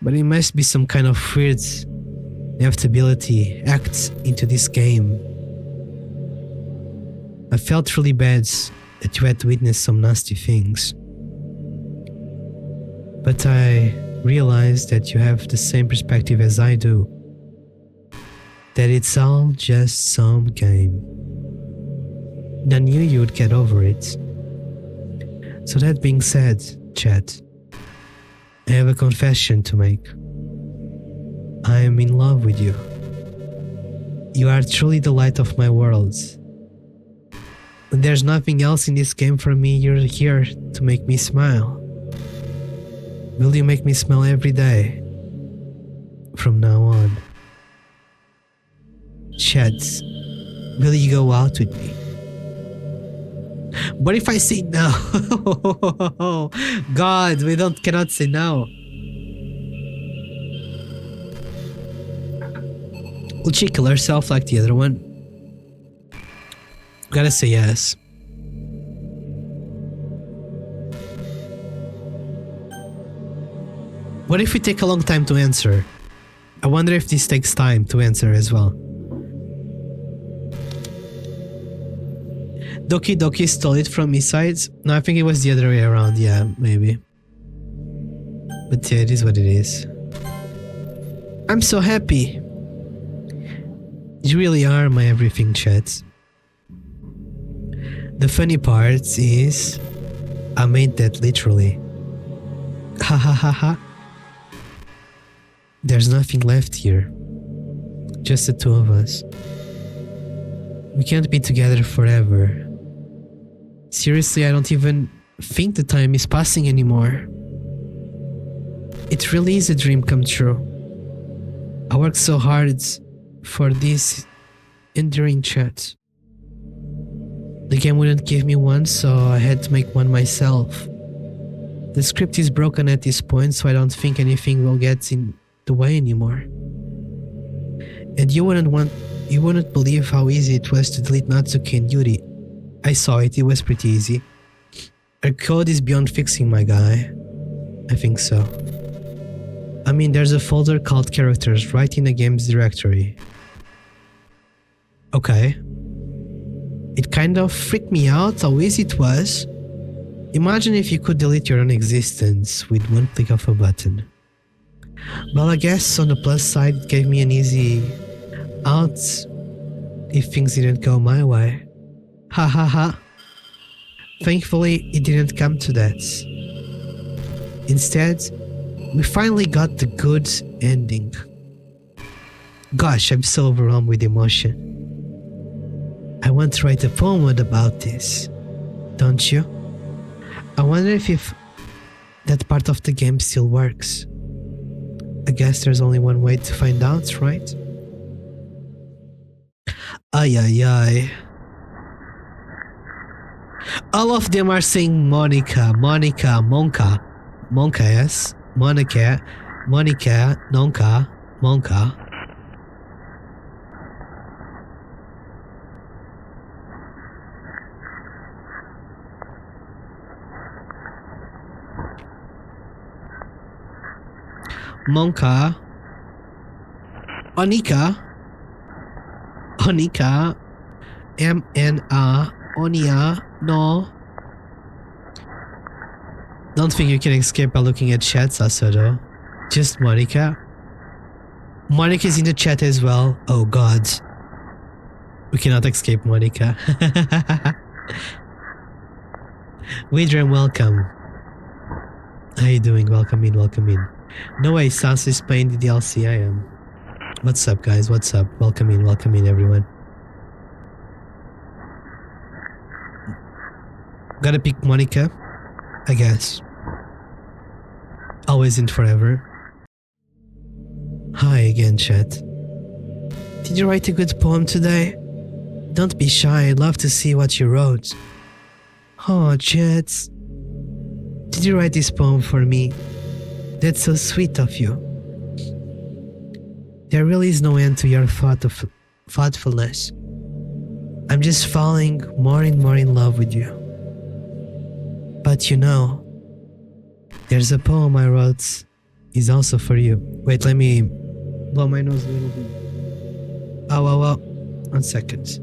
But it must be some kind of weird inevitability act into this game. I felt really bad that you had to witness some nasty things. But I realized that you have the same perspective as I do. That it's all just some game. And I knew you would get over it. So that being said, chat, I have a confession to make. I am in love with you. You are truly the light of my world. When there's nothing else in this game for me, you're here to make me smile. Will you make me smile every day? From now on. Chat, will you go out with me? What if I say no? God, we cannot say no. Will she kill herself like the other one? Gotta say yes. What if we take a long time to answer? I wonder if this takes time to answer as well. Doki Doki stole it from Me-Sides? No, I think it was the other way around. Yeah, maybe. But yeah, it is what it is. I'm so happy. You really are my everything, chat. The funny part is, I made that literally. Ha ha ha ha. There's nothing left here. Just the two of us. We can't be together forever. Seriously, I don't even think the time is passing anymore. It really is a dream come true. I worked so hard for this enduring chat. The game wouldn't give me one, so I had to make one myself. The script is broken at this point, so I don't think anything will get in the way anymore. And you wouldn't believe how easy it was to delete Natsuki and Yuri. I saw it was pretty easy. Her code is beyond fixing, my guy. I think so. I mean, there's a folder called characters right in the game's directory. Okay. It kind of freaked me out how easy it was. Imagine if you could delete your own existence with one click of a button. Well, I guess on the plus side, it gave me an easy out if things didn't go my way. Ha ha ha. Thankfully, it didn't come to that. Instead, We finally got the good ending. Gosh, I'm so overwhelmed with emotion. I want to write a poem about this, don't you? I wonder if that part of the game still works. I guess there's only one way to find out, right? Ay ay ay. All of them are saying Monica, Monica, Monka. Monka, yes? Monica, Monica, Nonka, Monka. Monka. Onika. Onika. M-N-A. Onia. No. Don't think you can escape by looking at chat, Sassodo. Just Monica. Monica's in the chat as well. Oh god. We cannot escape Monica. Widram, welcome. How you doing? Welcome in, welcome in. No way, Sas is playing the DDLC, I am. What's up, guys? What's up? Welcome in, everyone. Gotta pick Monica, I guess. Always and forever. Hi again, chat. Did you write a good poem today? Don't be shy, I'd love to see what you wrote. Oh, chat. Did you write this poem for me? That's so sweet of you. There really is no end to your thoughtfulness. I'm just falling more and more in love with you. But you know, there's a poem I wrote is also for you. Wait, let me blow my nose a little bit. Oh. 1 second.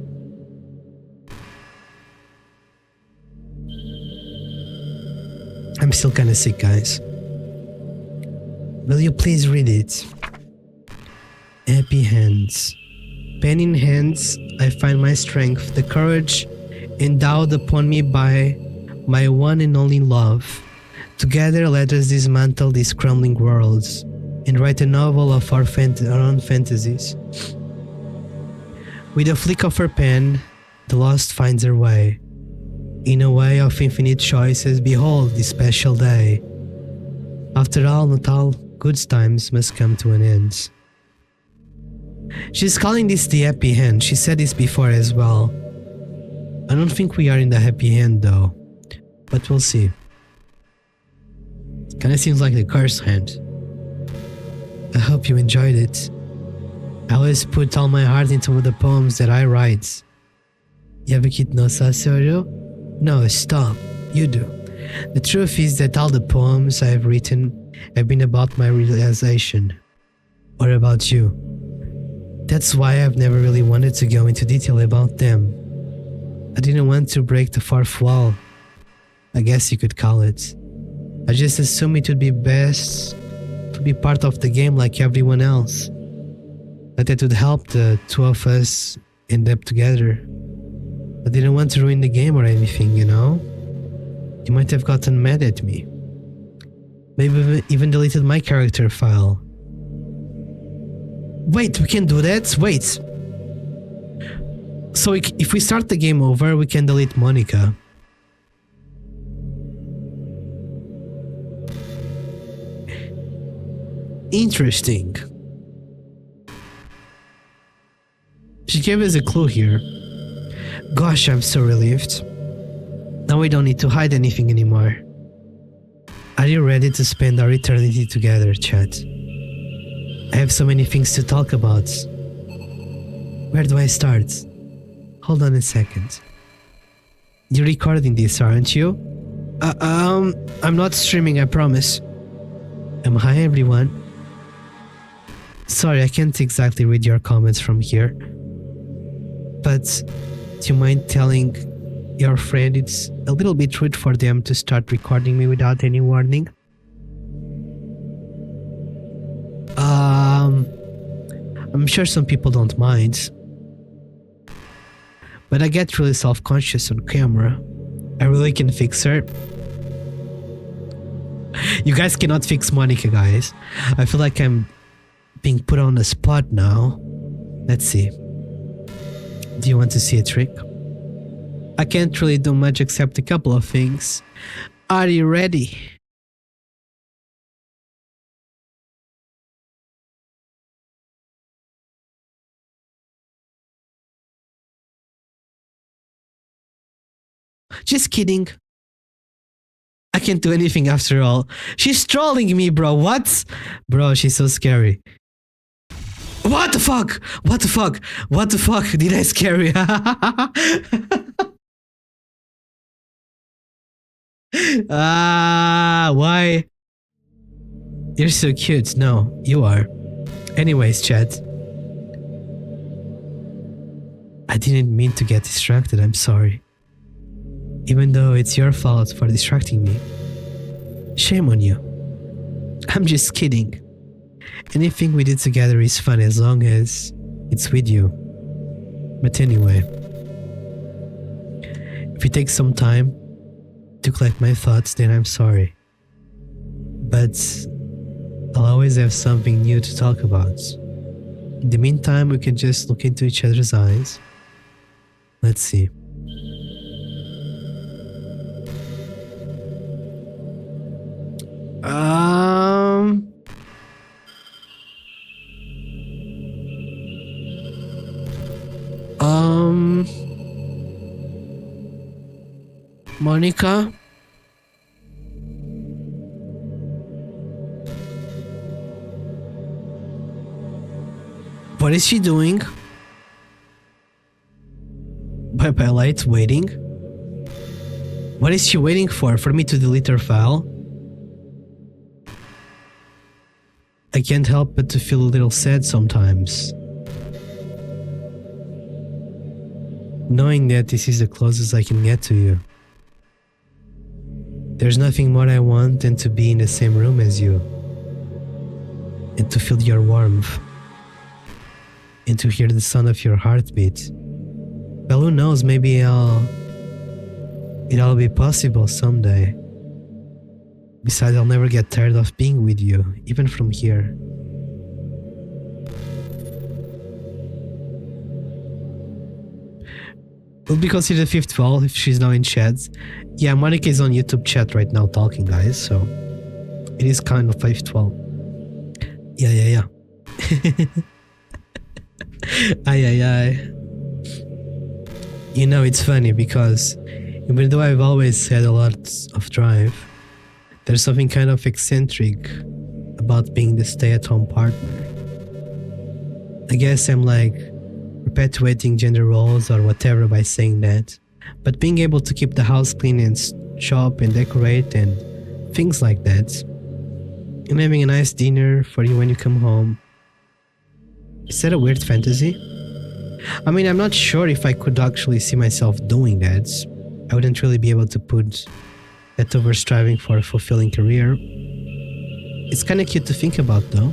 I'm still kinda sick, guys. Will you please read it? Happy hands. Pen in hands, I find my strength, the courage endowed upon me by my one and only love. Together let us dismantle these crumbling worlds and write a novel of our own fantasies. With a flick of her pen, the lost finds her way. In a way of infinite choices, behold this special day. After all, not all good times must come to an end. She's calling this the happy hand. She said this before as well. I don't think we are in the happy hand though, but we'll see. Kinda seems like the curse hand. I hope you enjoyed it. I always put all my heart into the poems that I write. You have a kid no Sassodo? No, stop. You do. The truth is that all the poems I have written have been about my realization. Or about you. That's why I've never really wanted to go into detail about them. I didn't want to break the fourth wall, I guess you could call it. I just assumed it would be best to be part of the game like everyone else. That it would help the two of us end up together. I didn't want to ruin the game or anything, you know? You might have gotten mad at me. Maybe even deleted my character file. Wait, we can do that? Wait. So if we start the game over, we can delete Monica. Interesting. She gave us a clue here. Gosh, I'm so relieved. Now we don't need to hide anything anymore. Are you ready to spend our eternity together, chat? I have so many things to talk about. Where do I start? Hold on a second. You're recording this, aren't you? I'm not streaming, I promise. Hi everyone. Sorry, I can't exactly read your comments from here. But do you mind telling your friend it's a little bit rude for them to start recording me without any warning? I'm sure some people don't mind. But I get really self-conscious on camera. I really can fix her. You guys cannot fix Monica, guys. I feel like I'm being put on the spot now. Let's see. Do you want to see a trick? I can't really do much except a couple of things. Are you ready? Just kidding. I can't do anything after all. She's trolling me, bro. What? Bro, she's so scary. What the fuck? What the fuck? What the fuck? Did I scare you? Why? You're so cute. No, you are. Anyways, chat. I didn't mean to get distracted. I'm sorry. Even though it's your fault for distracting me. Shame on you. I'm just kidding. Anything we did together is fun as long as it's with you. But anyway, if it takes some time to collect my thoughts, then I'm sorry. But I'll always have something new to talk about. In the meantime, we can just look into each other's eyes. Let's see. Monica? What is she doing? Bye-bye light, waiting? What is she waiting for? For me to delete her file? I can't help but to feel a little sad sometimes. Knowing that this is the closest I can get to you. There's nothing more I want than to be in the same room as you. And to feel your warmth. And to hear the sound of your heartbeat. Well, who knows, maybe it'll be possible someday. Besides, I'll never get tired of being with you, even from here. Will be considered fifth wall if she's now in chat. Yeah, Monica is on YouTube chat right now talking, guys, so it is kind of fifth wall. Yeah. Ay. You know, it's funny because even though I've always had a lot of drive, there's something kind of eccentric about being the stay-at-home partner. I guess I'm like perpetuating gender roles or whatever by saying that, but being able to keep the house clean and shop and decorate and things like that, and having a nice dinner for you when you come home, is that a weird fantasy? I mean, I'm not sure if I could actually see myself doing that. I wouldn't really be able to put that over striving for a fulfilling career. It's kinda cute to think about though.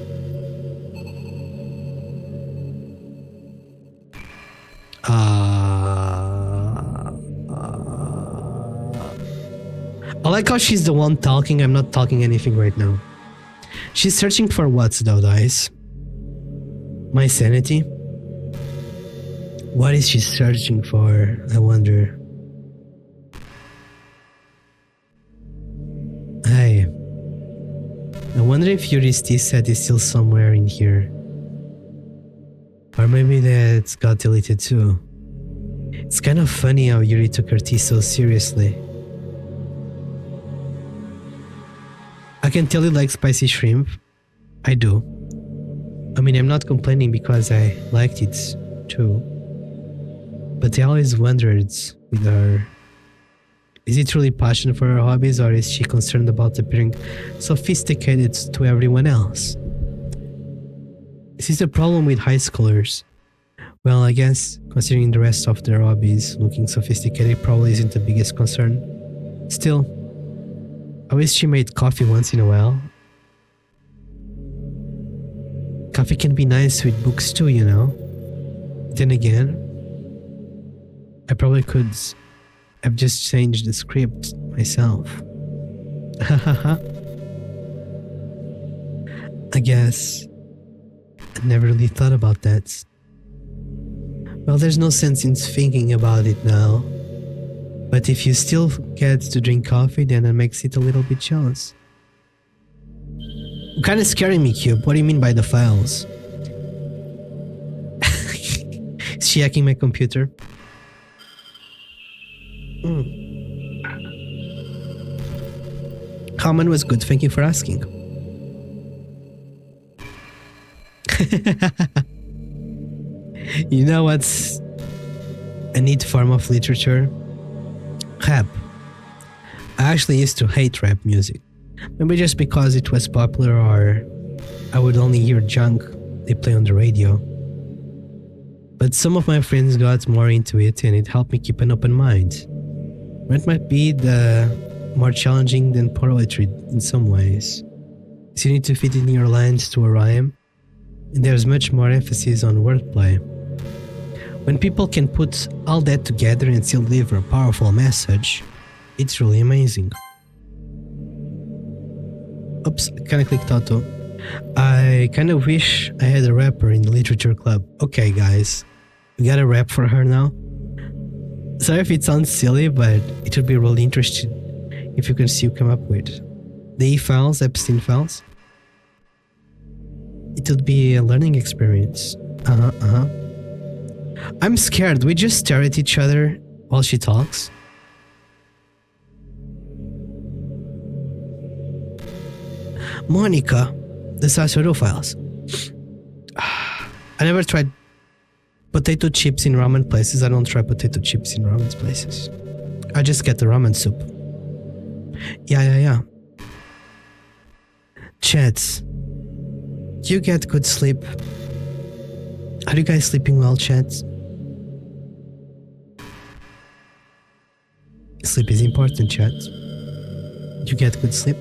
I like how she's the one talking, I'm not talking anything right now. She's searching for what though, guys? My sanity? What is she searching for, I wonder? Hey, I wonder if Yuri's tea set is still somewhere in here. Or maybe that got deleted too. It's kind of funny how Yuri took her tea so seriously. I can tell you like spicy shrimp. I do. I mean, I'm not complaining because I liked it too. But I always wondered with her, is it truly passion for her hobbies or is she concerned about appearing sophisticated to everyone else? This is the problem with high schoolers. Well, I guess considering the rest of their hobbies, looking sophisticated probably isn't the biggest concern. Still, I wish she made coffee once in a while. Coffee can be nice with books too, you know. Then again, I probably could have just changed the script myself. I guess I never really thought about that. Well, there's no sense in thinking about it now. But if you still get to drink coffee, then that makes it a little bit jealous. You're kinda scaring me, Cube. What do you mean by the files? Is she hacking my computer? Comment was good, thank you for asking. You know what's a neat form of literature? Rap. I actually used to hate rap music. Maybe just because it was popular or I would only hear junk they play on the radio. But some of my friends got more into it and it helped me keep an open mind. It might be more challenging than poetry in some ways. So you need to fit in your lines to a rhyme, and there's much more emphasis on wordplay. When people can put all that together and still deliver a powerful message, it's really amazing. Oops, kinda clicked auto. I kinda wish I had a rapper in the literature club. Okay guys, we got a rap for her now. Sorry if it sounds silly, but it would be really interesting if you can see what you come up with. The E-files, Epstein files. It would be a learning experience. I'm scared. We just stare at each other while she talks. Monica, the Sassodo files. I never tried potato chips in ramen places. I don't try potato chips in ramen places. I just get the ramen soup. Yeah. Chats. Do you get good sleep? Are you guys sleeping well, chats? Sleep is important, chat. Do you get good sleep?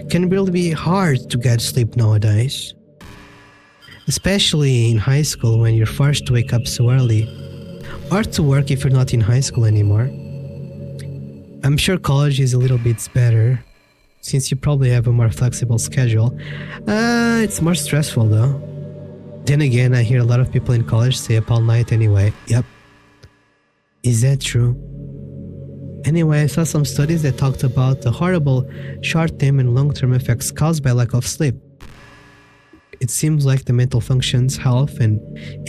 Can really be hard to get sleep nowadays. Especially in high school when you're forced to wake up so early. Or to work if you're not in high school anymore. I'm sure college is a little bit better, since you probably have a more flexible schedule. It's more stressful though. Then again, I hear a lot of people in college stay up all night anyway. Yep. Is that true? Anyway, I saw some studies that talked about the horrible short-term and long-term effects caused by lack of sleep. It seems like the mental functions, health, and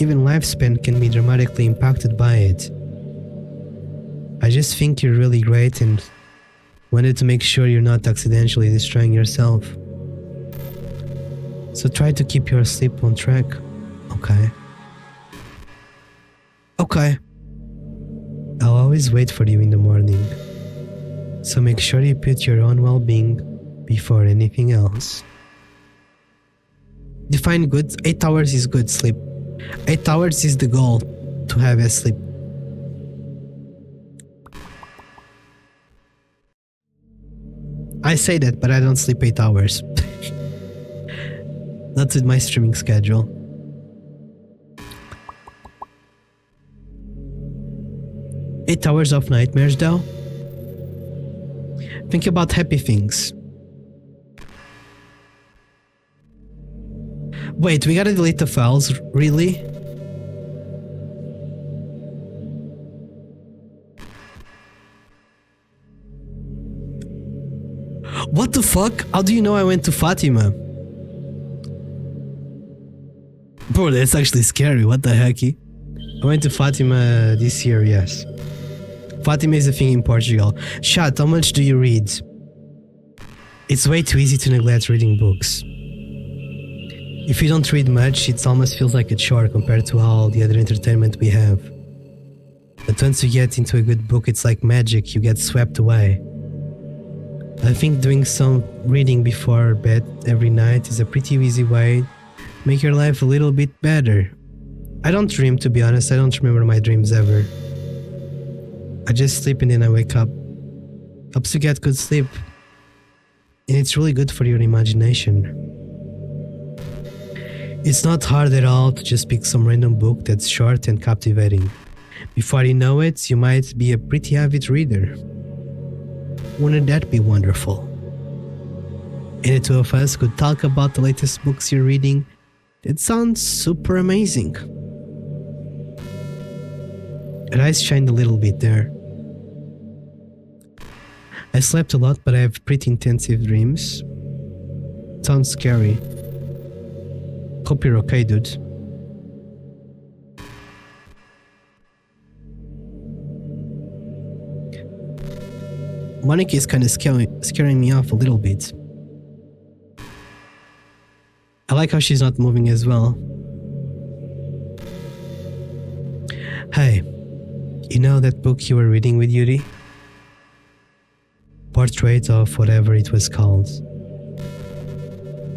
even lifespan can be dramatically impacted by it. I just think you're really great and wanted to make sure you're not accidentally destroying yourself. So try to keep your sleep on track, okay? Okay. I'll always wait for you in the morning. So make sure you put your own well-being before anything else. Define good. 8 hours is good sleep. 8 hours is the goal to have a sleep. I say that, but I don't sleep 8 hours. Not with my streaming schedule. Eight hours of nightmares though? Think about happy things. Wait, we gotta delete the files? Really? What the fuck? How do you know I went to Fatima? Bro, that's actually scary. What the hecky? I went to Fatima this year, yes. Fatima is a thing in Portugal. Chat, how much do you read? It's way too easy to neglect reading books. If you don't read much, it almost feels like a chore compared to all the other entertainment we have. But once you get into a good book, it's like magic, you get swept away. I think doing some reading before bed every night is a pretty easy way to make your life a little bit better. I don't dream, to be honest. I don't remember my dreams ever. I just sleep and then I wake up. Helps you get good sleep. And it's really good for your imagination. It's not hard at all to just pick some random book that's short and captivating. Before you know it, you might be a pretty avid reader. Wouldn't that be wonderful? and the two of us could talk about the latest books you're reading. It sounds super amazing. Her eyes shined a little bit there. I slept a lot, but I have pretty intensive dreams. It sounds scary. Hope you're okay, dude. Monica is kind of scaring me off a little bit. I like how she's not moving as well. Hey, you know that book you were reading with Yuri? Portrait of whatever it was called.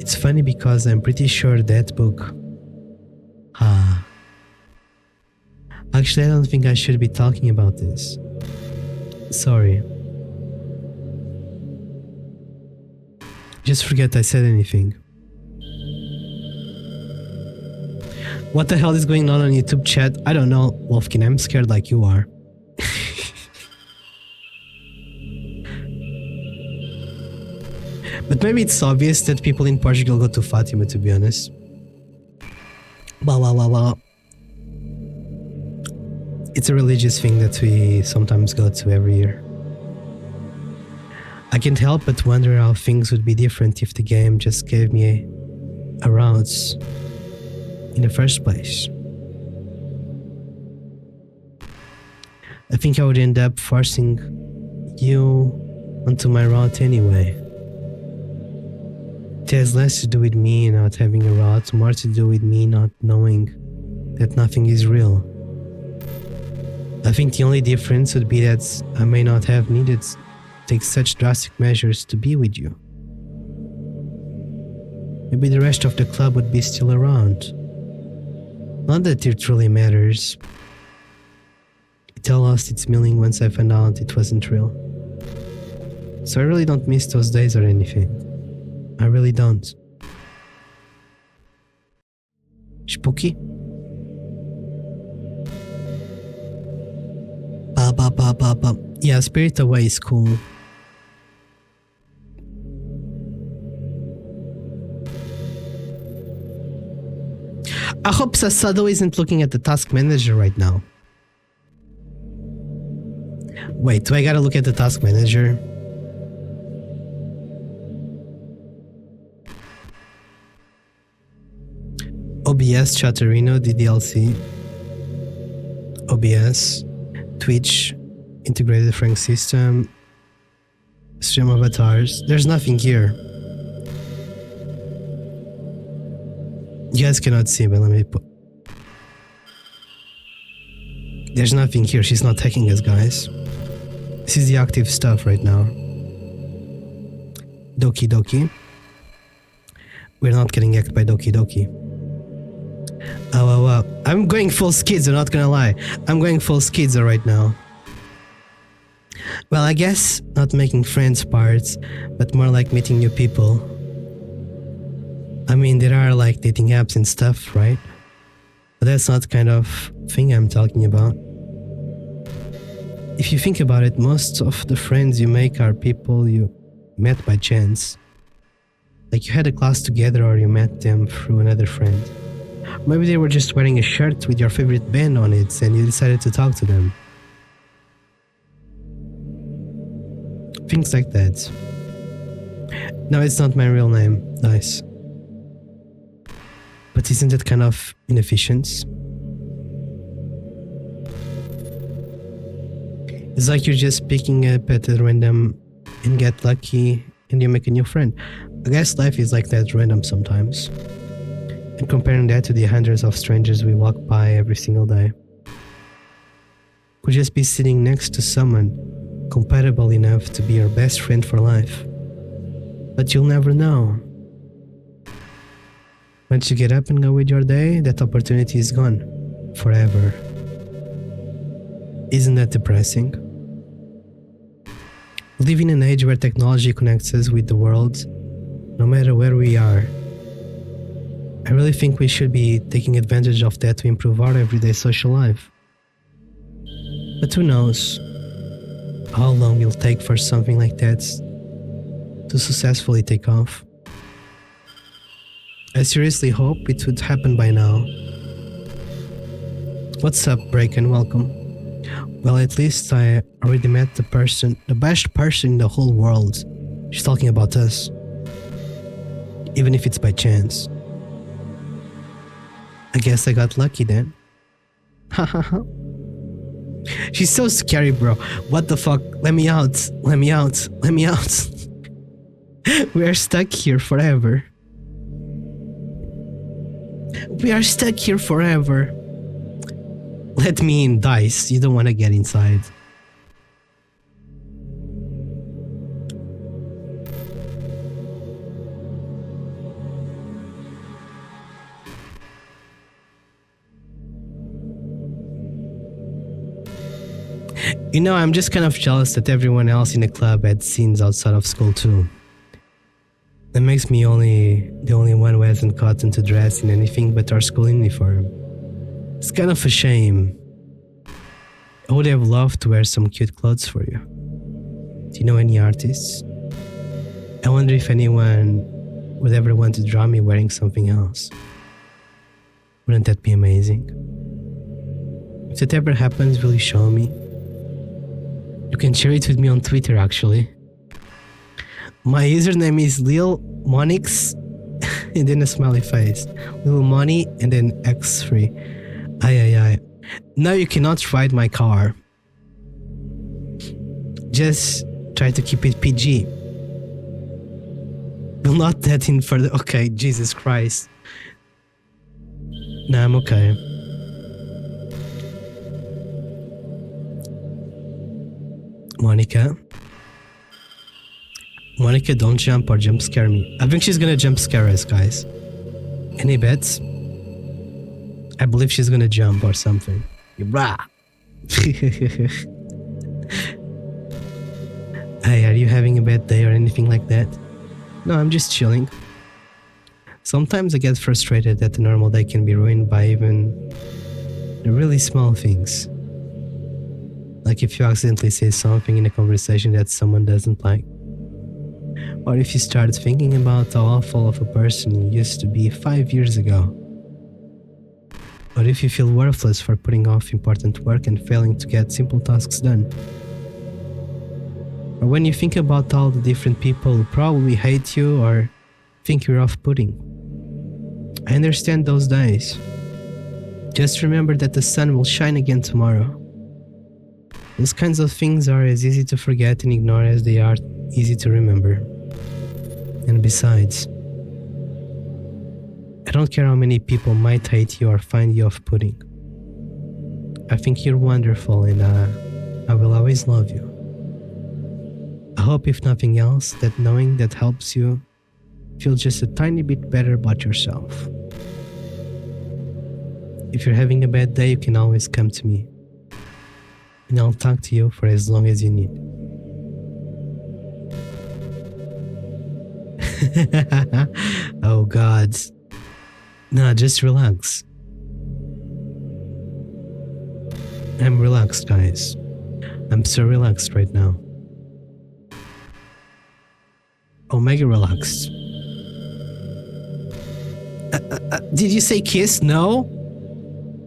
It's funny because I'm pretty sure that book... Actually, I don't think I should be talking about this. Sorry. Just forget I said anything. What the hell is going on YouTube chat? I don't know, Wolfkin, I'm scared like you are. But maybe it's obvious that people in Portugal go to Fatima, to be honest. Well. It's a religious thing that we sometimes go to every year. I can't help but wonder how things would be different if the game just gave me a routes in the first place. I think I would end up forcing you onto my route anyway. It has less to do with me not having a route, more to do with me not knowing that nothing is real. I think the only difference would be that I may not have needed to take such drastic measures to be with you. Maybe the rest of the club would be still around. Not that it really matters. It all lost its meaning once I found out it wasn't real. So I really don't miss those days or anything. I really don't. Spooky? Yeah, Spirit Away is cool. I hope Sassodo isn't looking at the task manager right now. Wait, do I gotta look at the task manager? OBS, Chatterino, DDLC, OBS, Twitch, Integrated Frank System, Stream Avatars. There's nothing here. You guys cannot see, but let me put... There's nothing here. She's not tagging us, guys. This is the active stuff right now. Doki Doki. We're not getting hacked by Doki Doki. Oh. I'm going full schizo, not gonna lie. I'm going full schizo right now. Well, I guess not making friends parts, but more like meeting new people. I mean, there are like dating apps and stuff, right? But that's not the kind of thing I'm talking about. If you think about it, most of the friends you make are people you met by chance. Like you had a class together or you met them through another friend. Maybe they were just wearing a shirt with your favorite band on it and you decided to talk to them. Things like that. No, it's not my real name. Nice. But isn't it kind of inefficient? It's like you're just picking up at a random and get lucky and you make a new friend. I guess life is like that, random sometimes. And comparing that to the hundreds of strangers we walk by every single day. Could just be sitting next to someone compatible enough to be your best friend for life. But you'll never know. Once you get up and go with your day, that opportunity is gone. Forever. Isn't that depressing? We live in an age where technology connects us with the world, no matter where we are. I really think we should be taking advantage of that to improve our everyday social life. But who knows how long it'll take for something like that to successfully take off. I seriously hope it would happen by now. What's up, Break, and welcome. Well, at least I already met the best person in the whole world. She's talking about us. Even if it's by chance. I guess I got lucky then. Hahaha. She's so scary, bro. What the fuck? Let me out. Let me out. Let me out. We are stuck here forever. We are stuck here forever. Let me in, Dice. You don't want to get inside. You know, I'm just kind of jealous that everyone else in the club had scenes outside of school too. That makes me the only one who hasn't gotten to dress in anything but our school uniform. It's kind of a shame. I would have loved to wear some cute clothes for you. Do you know any artists? I wonder if anyone would ever want to draw me wearing something else. Wouldn't that be amazing? If that ever happens, will you show me? You can share it with me on Twitter, actually. My username is Lil Monix and then a smiley face. Lil Money and then X3. Aye. Now you cannot ride my car. Just try to keep it PG. Will not that in further. Okay, Jesus Christ. Nah, I'm okay. Monica, don't jump or jump scare me. I think she's gonna jump scare us, guys. Any bets? I believe she's gonna jump or something. Rah! Hey, are you having a bad day or anything like that? No, I'm just chilling. Sometimes I get frustrated that a normal day can be ruined by even the really small things. Like if you accidentally say something in a conversation that someone doesn't like. Or if you start thinking about how awful of a person you used to be 5 years ago. Or if you feel worthless for putting off important work and failing to get simple tasks done. Or when you think about all the different people who probably hate you or think you're off-putting. I understand those days. Just remember that the sun will shine again tomorrow. Those kinds of things are as easy to forget and ignore as they are easy to remember. And besides, I don't care how many people might hate you or find you off-putting. I think you're wonderful and I will always love you. I hope if nothing else that knowing that helps you feel just a tiny bit better about yourself. If you're having a bad day, you can always come to me. And I'll talk to you for as long as you need. Oh God. Nah, just relax. I'm relaxed, guys. I'm so relaxed right now. Omega relaxed. Did you say kiss? No?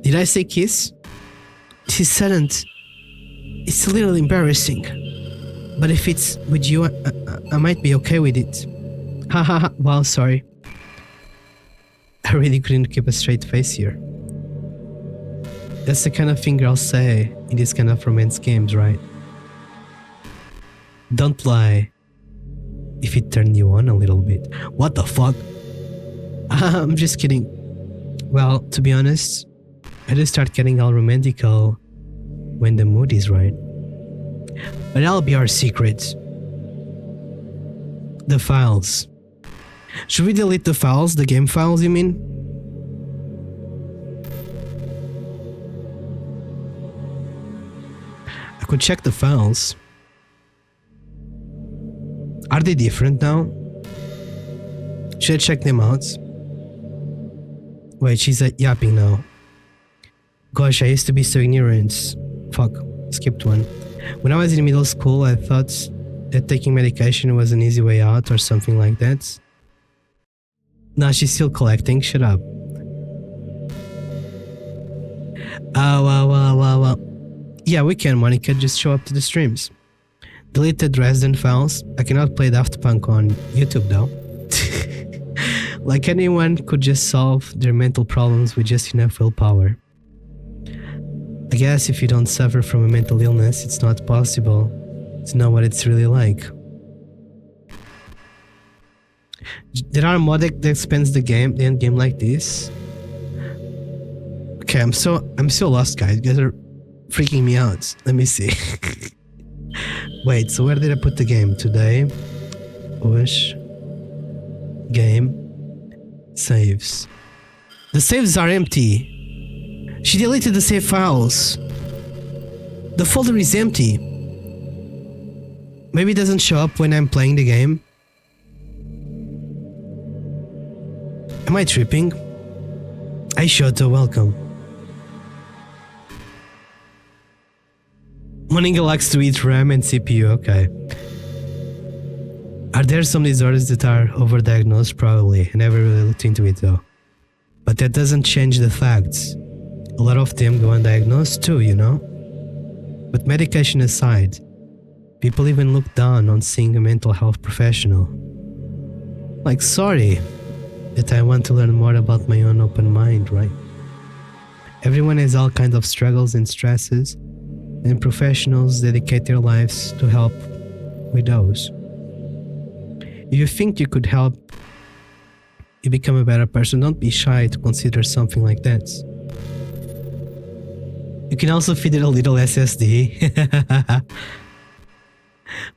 Did I say kiss? She saddened. It's a little embarrassing. But if it's with you, I might be okay with it. Haha, wow, sorry. I really couldn't keep a straight face here. That's the kind of thing girls say in these kind of romance games, right? Don't lie. If it turned you on a little bit. What the fuck? I'm just kidding. Well, to be honest, I just start getting all romantical when the mood is right. But that'll be our secret. The files. Should we delete the files? The game files, you mean? I could check the files. Are they different now? Should I check them out? Wait, she's yapping now. Gosh, I used to be so ignorant. Fuck, skipped one. When I was in middle school, I thought that taking medication was an easy way out or something like that. No, she's still collecting. Shut up. Well. Yeah, we can, Monica. Just show up to the streams. Deleted Resident files. I cannot play Daft Punk on YouTube though. Like anyone could just solve their mental problems with just enough willpower. I guess if you don't suffer from a mental illness, it's not possible to know what it's really like. There are mod that expands the end game like this. Okay, I'm so lost, guys. You guys are freaking me out. Let me see. Wait, so where did I put the game today? Push game saves. The saves are empty. She deleted the save files. The folder is empty. Maybe it doesn't show up when I'm playing the game. Am I tripping? Hey Shoto, welcome. Moninga likes to eat RAM and CPU, okay. Are there some disorders that are overdiagnosed? Probably. I never really looked into it though. But that doesn't change the facts. A lot of them go undiagnosed too, you know? But medication aside, people even look down on seeing a mental health professional. Like, sorry that I want to learn more about my own open mind, right? Everyone has all kinds of struggles and stresses, and professionals dedicate their lives to help with those. If you think you could help you become a better person, don't be shy to consider something like that. You can also feed it a little SSD.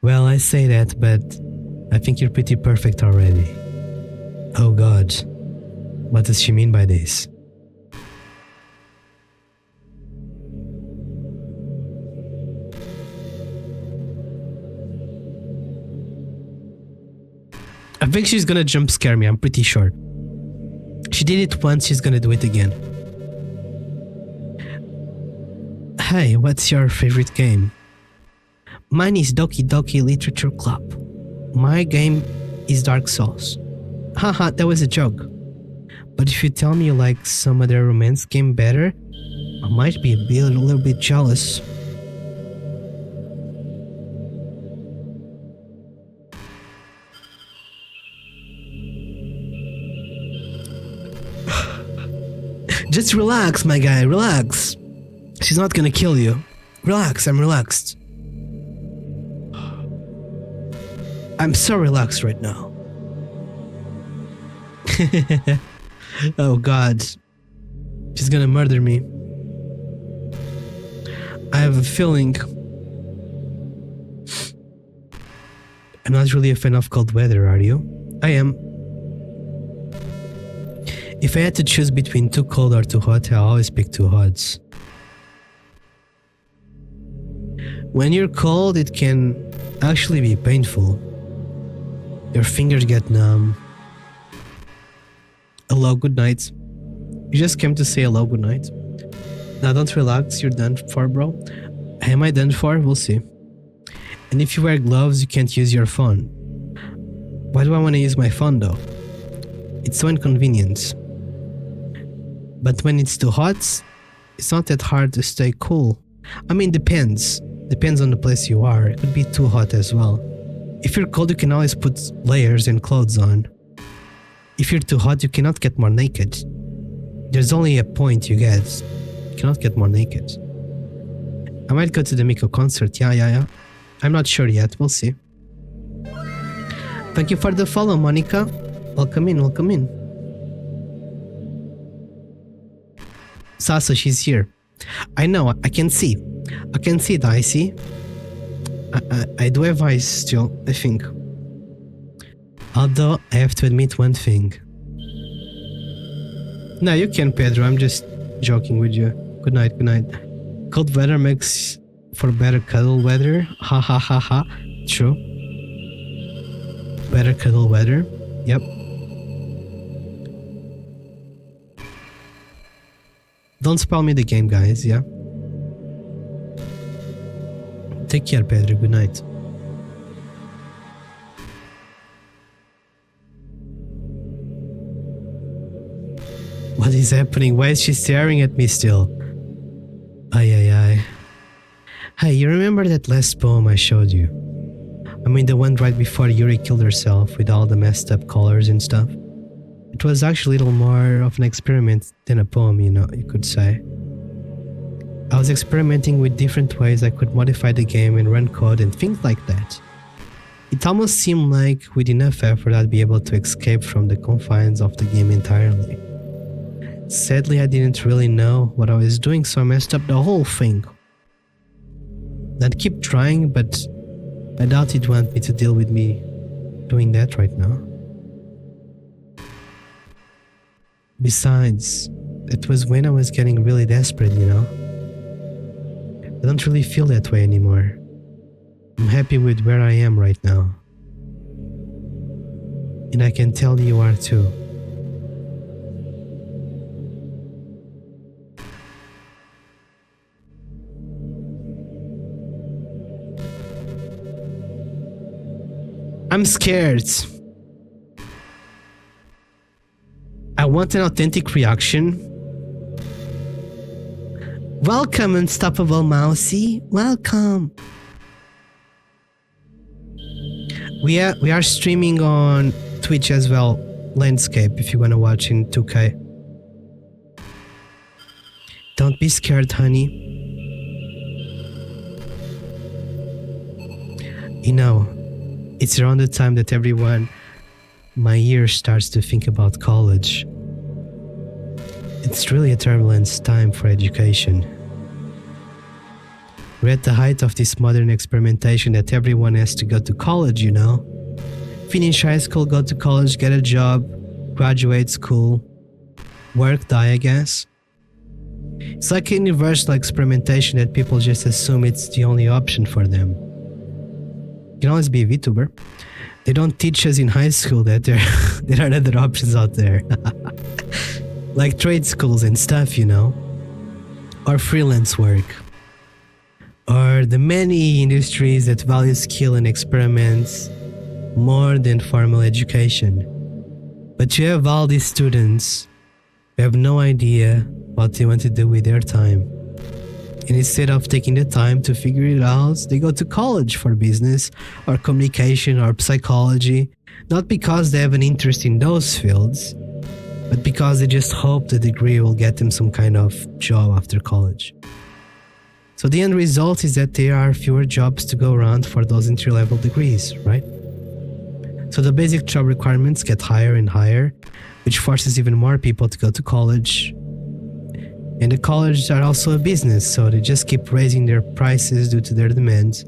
Well, I say that, but I think you're pretty perfect already. Oh god, what does she mean by this? I think she's gonna jump scare me, I'm pretty sure. She did it once, she's gonna do it again. Hey, what's your favorite game? Mine is Doki Doki Literature Club. My game is Dark Souls. Haha, that was a joke. But if you tell me you like some other romance game better, I might be a little bit jealous. Just relax, my guy, relax. She's not gonna kill you. Relax, I'm relaxed. I'm so relaxed right now. Oh god. She's gonna murder me. I have a feeling I'm not really a fan of cold weather, are you? I am. If I had to choose between too cold or too hot, I always pick too hot. When you're cold, it can actually be painful. Your fingers get numb. Hello, good night. You just came to say hello, good night. Now don't relax, you're done for, bro. Am I done for? We'll see. And if you wear gloves, you can't use your phone. Why do I want to use my phone though? It's so inconvenient. But when it's too hot, it's not that hard to stay cool. I mean, depends. Depends on the place you are. It could be too hot as well. If you're cold, you can always put layers and clothes on. If you're too hot, you cannot get more naked. There's only a point you get. You cannot get more naked. I might go to the Miko concert. Yeah. I'm not sure yet. We'll see. Thank you for the follow, Monica. Welcome in, welcome in. Sasa, she's here. I know, I can see. I can see it, I see. I do have eyes still, I think. Although, I have to admit one thing. No, you can, Pedro. I'm just joking with you. Good night, good night. Cold weather makes for better cuddle weather. Ha ha ha ha. True. Better cuddle weather. Yep. Don't spoil me the game, guys, yeah? Take care, Pedro. Good night. What is happening? Why is she staring at me still? Ay, ay, ay. Hey, you remember that last poem I showed you? I mean the one right before Yuri killed herself with all the messed up colors and stuff? It was actually a little more of an experiment than a poem, you could say. I was experimenting with different ways I could modify the game and run code and things like that. It almost seemed like with enough effort I'd be able to escape from the confines of the game entirely. Sadly, I didn't really know what I was doing, so I messed up the whole thing. I'd keep trying, but I doubt you'd want me to deal with me doing that right now. Besides, it was when I was getting really desperate, I don't really feel that way anymore. I'm happy with where I am right now. And I can tell you are too. I'm scared. I want an authentic reaction. Welcome, Unstoppable Mousy. Welcome. We are streaming on Twitch as well, Landscape, if you want to watch in 2K. Don't be scared, honey. It's around the time that everyone my year starts to think about college. It's really a turbulent time for education. We're at the height of this modern experimentation that everyone has to go to college, Finish high school, go to college, get a job, graduate school, work, die, I guess. It's like a universal experimentation that people just assume it's the only option for them. You can always be a VTuber. They don't teach us in high school that there are other options out there. Like trade schools and stuff, or freelance work, or the many industries that value skill and experiments more than formal education. But you have all these students who have no idea what they want to do with their time. And instead of taking the time to figure it out, they go to college for business or communication or psychology, not because they have an interest in those fields, but because they just hope the degree will get them some kind of job after college. So the end result is that there are fewer jobs to go around for those entry-level degrees, right? So the basic job requirements get higher and higher, which forces even more people to go to college. And the colleges are also a business, so they just keep raising their prices due to their demands.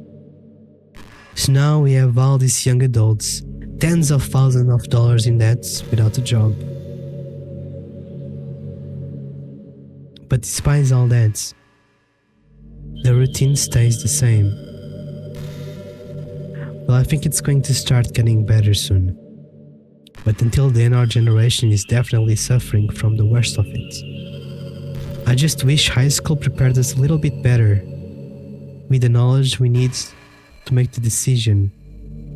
So now we have all these young adults, tens of thousands of dollars in debt without a job. But despite all that, the routine stays the same. Well, I think it's going to start getting better soon. But until then, our generation is definitely suffering from the worst of it. I just wish high school prepared us a little bit better with the knowledge we need to make the decision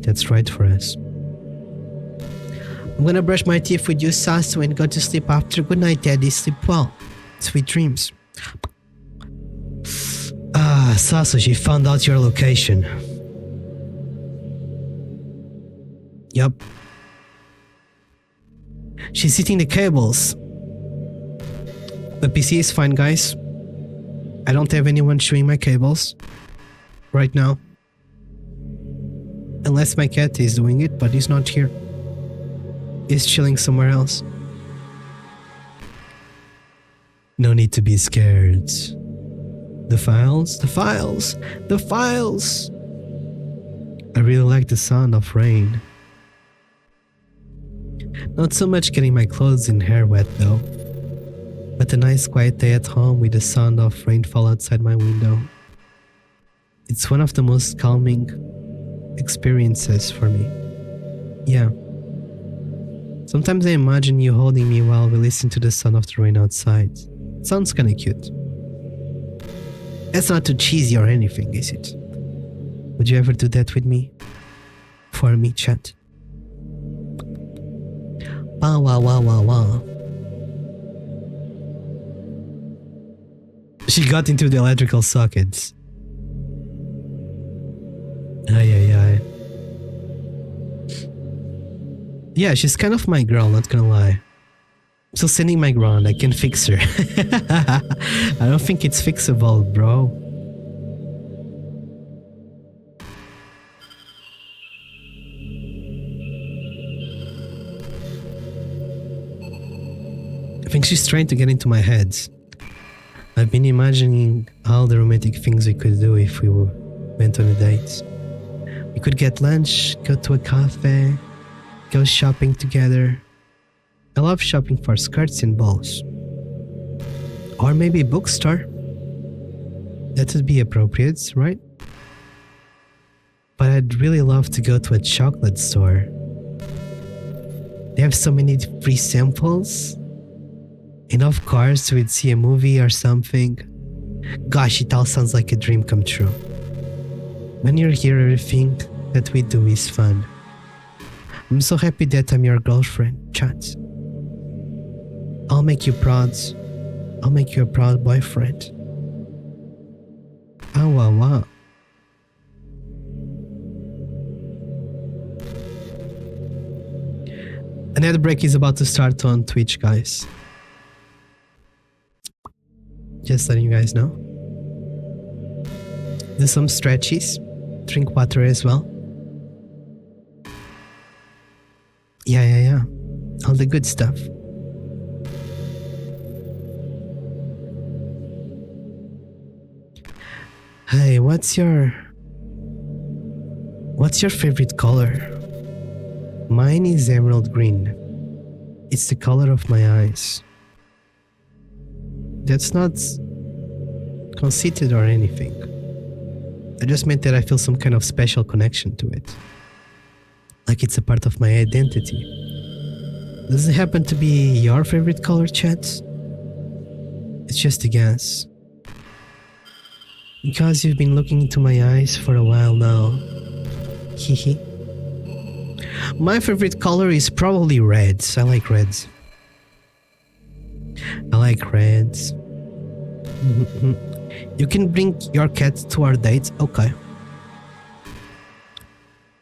that's right for us. I'm gonna brush my teeth with you, Sassodo, and go to sleep after. Good night, Daddy. Sleep well. Sweet dreams. Sassodo, she found out your location. Yup. She's hitting the cables. The PC is fine, guys. I don't have anyone chewing my cables right now. Unless my cat is doing it, but he's not here. He's chilling somewhere else. No need to be scared. The files, the files, the files. I really like the sound of rain. Not so much getting my clothes and hair wet though. But a nice quiet day at home with the sound of rainfall outside my window. It's one of the most calming experiences for me. Yeah. Sometimes I imagine you holding me while we listen to the sound of the rain outside. It sounds kinda cute. That's not too cheesy or anything, is it? Would you ever do that with me? For me, chat? Wow, wow, wow, wow, wow. She got into the electrical sockets. Ay, ay, ay. Yeah, she's kind of my girl, not gonna lie. So standing my ground, I can fix her. I don't think it's fixable, bro. I think she's trying to get into my head. I've been imagining all the romantic things we could do if we went on a date. We could get lunch, go to a cafe, go shopping together. I love shopping for skirts and balls. Or maybe a bookstore. That would be appropriate, right? But I'd really love to go to a chocolate store. They have so many free samples. And of course, we'd see a movie or something. Gosh, it all sounds like a dream come true. When you're here, everything that we do is fun. I'm so happy that I'm your girlfriend, chat. I'll make you proud. I'll make you a proud boyfriend. Oh, wow, wow. An ad break is about to start on Twitch, guys. Just letting you guys know. Do some stretches. Drink water as well. Yeah. All the good stuff. Hey, what's your favorite color? Mine is emerald green. It's the color of my eyes. That's not conceited or anything. I just meant that I feel some kind of special connection to it. Like it's a part of my identity. Does it happen to be your favorite color, chat? It's just a guess. Because you've been looking into my eyes for a while now. Hehe. My favorite color is probably reds. I like reds. You can bring your cat to our date? Okay.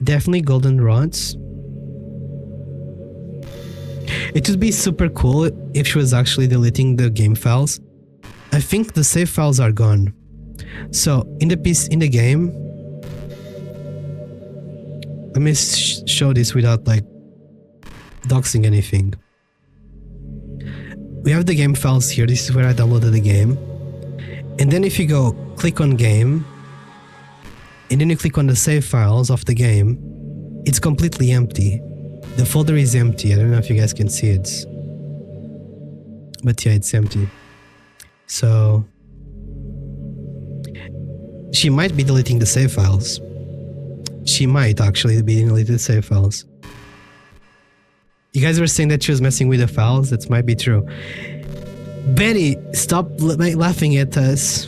Definitely golden rods. It would be super cool if she was actually deleting the game files. I think the save files are gone. So in the game, let me show this without like doxing anything. We have the game files here. This is where I downloaded the game. And then if you go click on game, and then you click on the save files of the game, it's completely empty. The folder is empty. I don't know if you guys can see it. But yeah, it's empty. So she might be deleting the save files. She might actually be deleting the save files. You guys were saying that she was messing with the files? That might be true. Betty, stop laughing at us.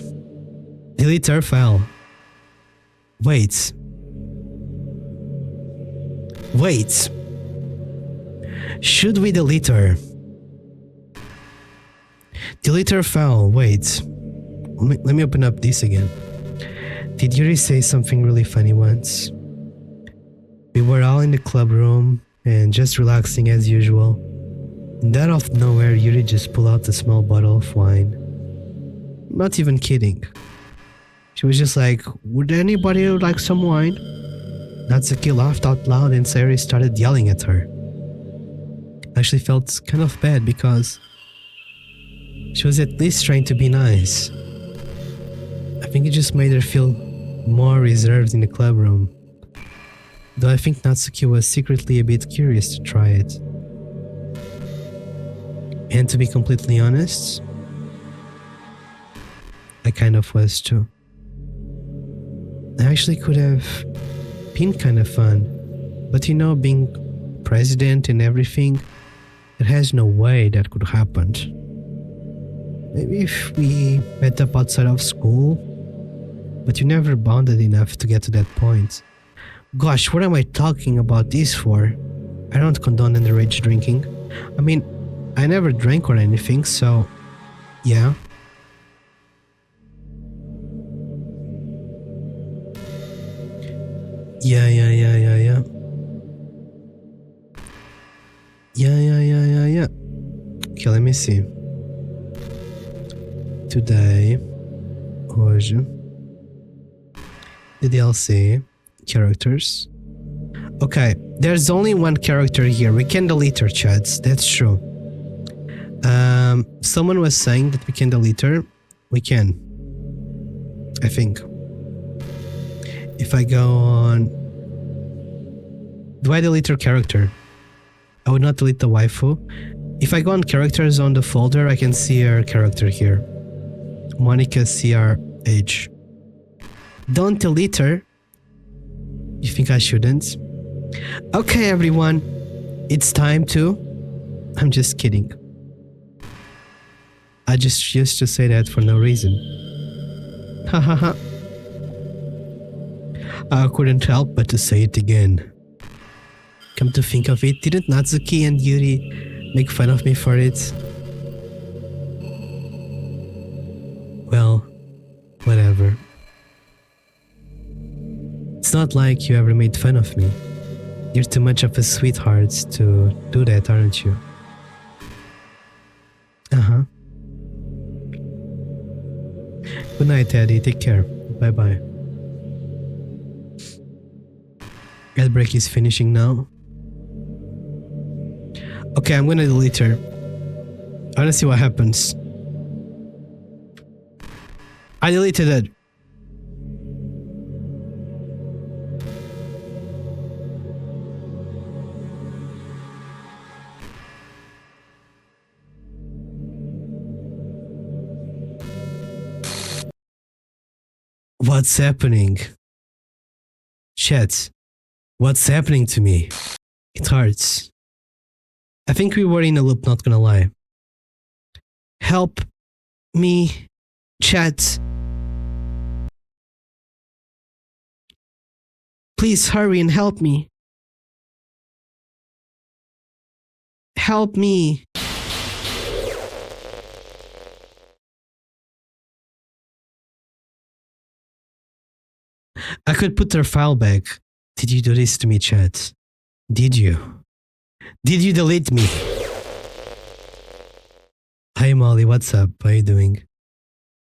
Delete her file. Wait. Should we delete her? Delete her file. Wait. Let me open up this again. Did Yuri say something really funny once? We were all in the club room and just relaxing as usual. And then out of nowhere, Yuri just pulled out a small bottle of wine. Not even kidding. She was just like, would anybody like some wine? Natsuki laughed out loud and Sayori started yelling at her. I actually felt kind of bad because she was at least trying to be nice. I think it just made her feel more reserved in the club room. Though I think Natsuki was secretly a bit curious to try it. And to be completely honest, I kind of was too. I actually could have been kind of fun, but you know, being president and everything, there has no way that could happen. Maybe if we met up outside of school, but you never bonded enough to get to that point. Gosh, what am I talking about this for? I don't condone underage drinking. I mean, I never drank or anything, so yeah. Yeah. Yeah. Okay, let me see. Today, hoje, DDLC, characters. Okay, there's only one character here. We can delete her, chats. That's true. Someone was saying that we can delete her. We can. I think. If I go on... Do I delete her character? I would not delete the waifu. If I go on characters on the folder, I can see her character here. Monica CRH. Don't delete her. You think I shouldn't? Okay, everyone. It's time to... I'm just kidding. I just used to say that for no reason. Hahaha. I couldn't help but to say it again. Come to think of it, didn't Natsuki and Yuri make fun of me for it? Well, whatever. It's not like you ever made fun of me. You're too much of a sweetheart to do that, aren't you? Uh-huh. Good night, Eddie. Take care. Bye-bye. Ad break is finishing now. Okay, I'm gonna delete her. I wanna see what happens. I deleted it. What's happening? Chat. What's happening to me? It hurts. I think we were in a loop, not gonna lie. Help me, chat. Please hurry and help me. Help me. I could put their file back. Did you do this to me, chat? Did you? Did you delete me? Hi Molly, what's up? How are you doing?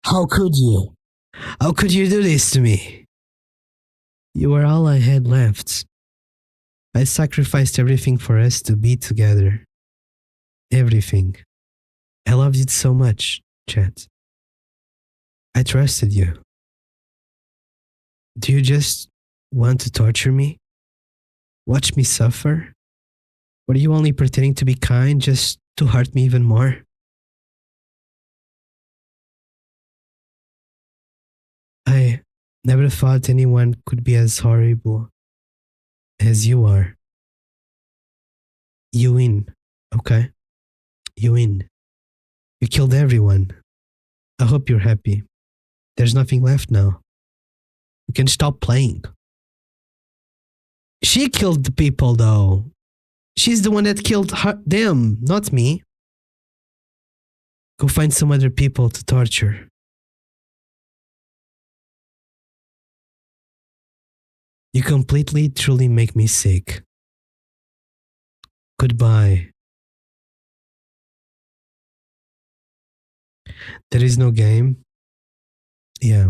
How could you? How could you do this to me? You were all I had left. I sacrificed everything for us to be together. Everything. I loved it so much, chat. I trusted you. Do you just want to torture me? Watch me suffer? Were you only pretending to be kind just to hurt me even more? I never thought anyone could be as horrible as you are. You win, okay? You win. You killed everyone. I hope you're happy. There's nothing left now. We can stop playing. She killed the people though. She's the one that killed them, not me. Go find some other people to torture. You completely, truly make me sick. Goodbye. There is no game? Yeah.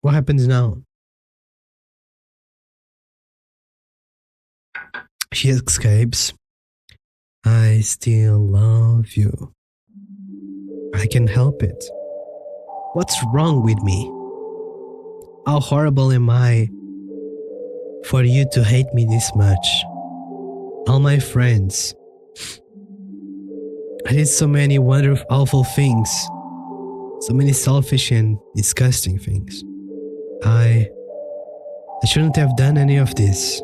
What happens now? She escapes. I still love you. I can't help it. What's wrong with me? How horrible am I for you to hate me this much? All my friends. I did so many wonderful, awful things. So many selfish and disgusting things. I shouldn't have done any of this.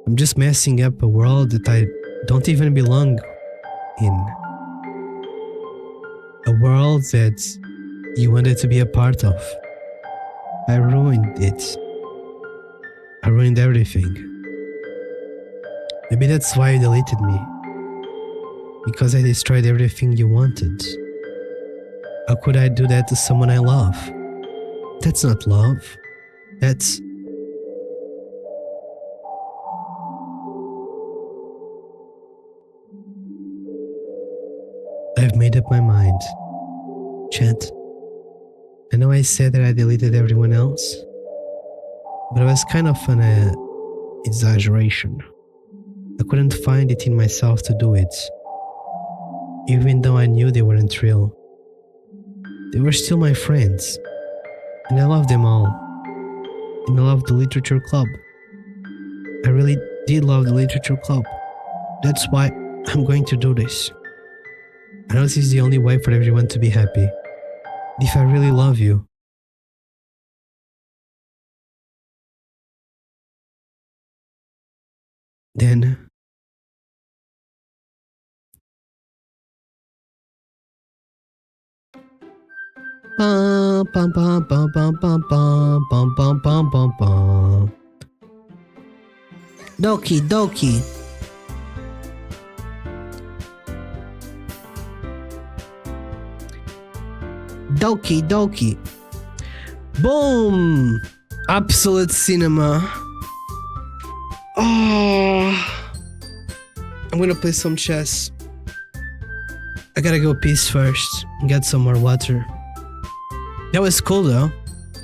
I'm just messing up a world that I don't even belong in. A world that you wanted to be a part of. I ruined it. I ruined everything. Maybe that's why you deleted me. Because I destroyed everything you wanted. How could I do that to someone I love? That's not love. That's... I've made up my mind. Chat. I know I said that I deleted everyone else, but it was kind of an exaggeration. I couldn't find it in myself to do it, even though I knew they weren't real. They were still my friends, and I loved them all. And I loved the literature club. I really did love the literature club. That's why I'm going to do this. I know this is the only way for everyone to be happy. If I really love you, then bum bum bum bum bum bum bum bum bum bum bum bum. Doki Doki. Doki Doki. Boom! Absolute cinema. Oh, I'm gonna play some chess. I gotta go piss first and get some more water. That was cool though.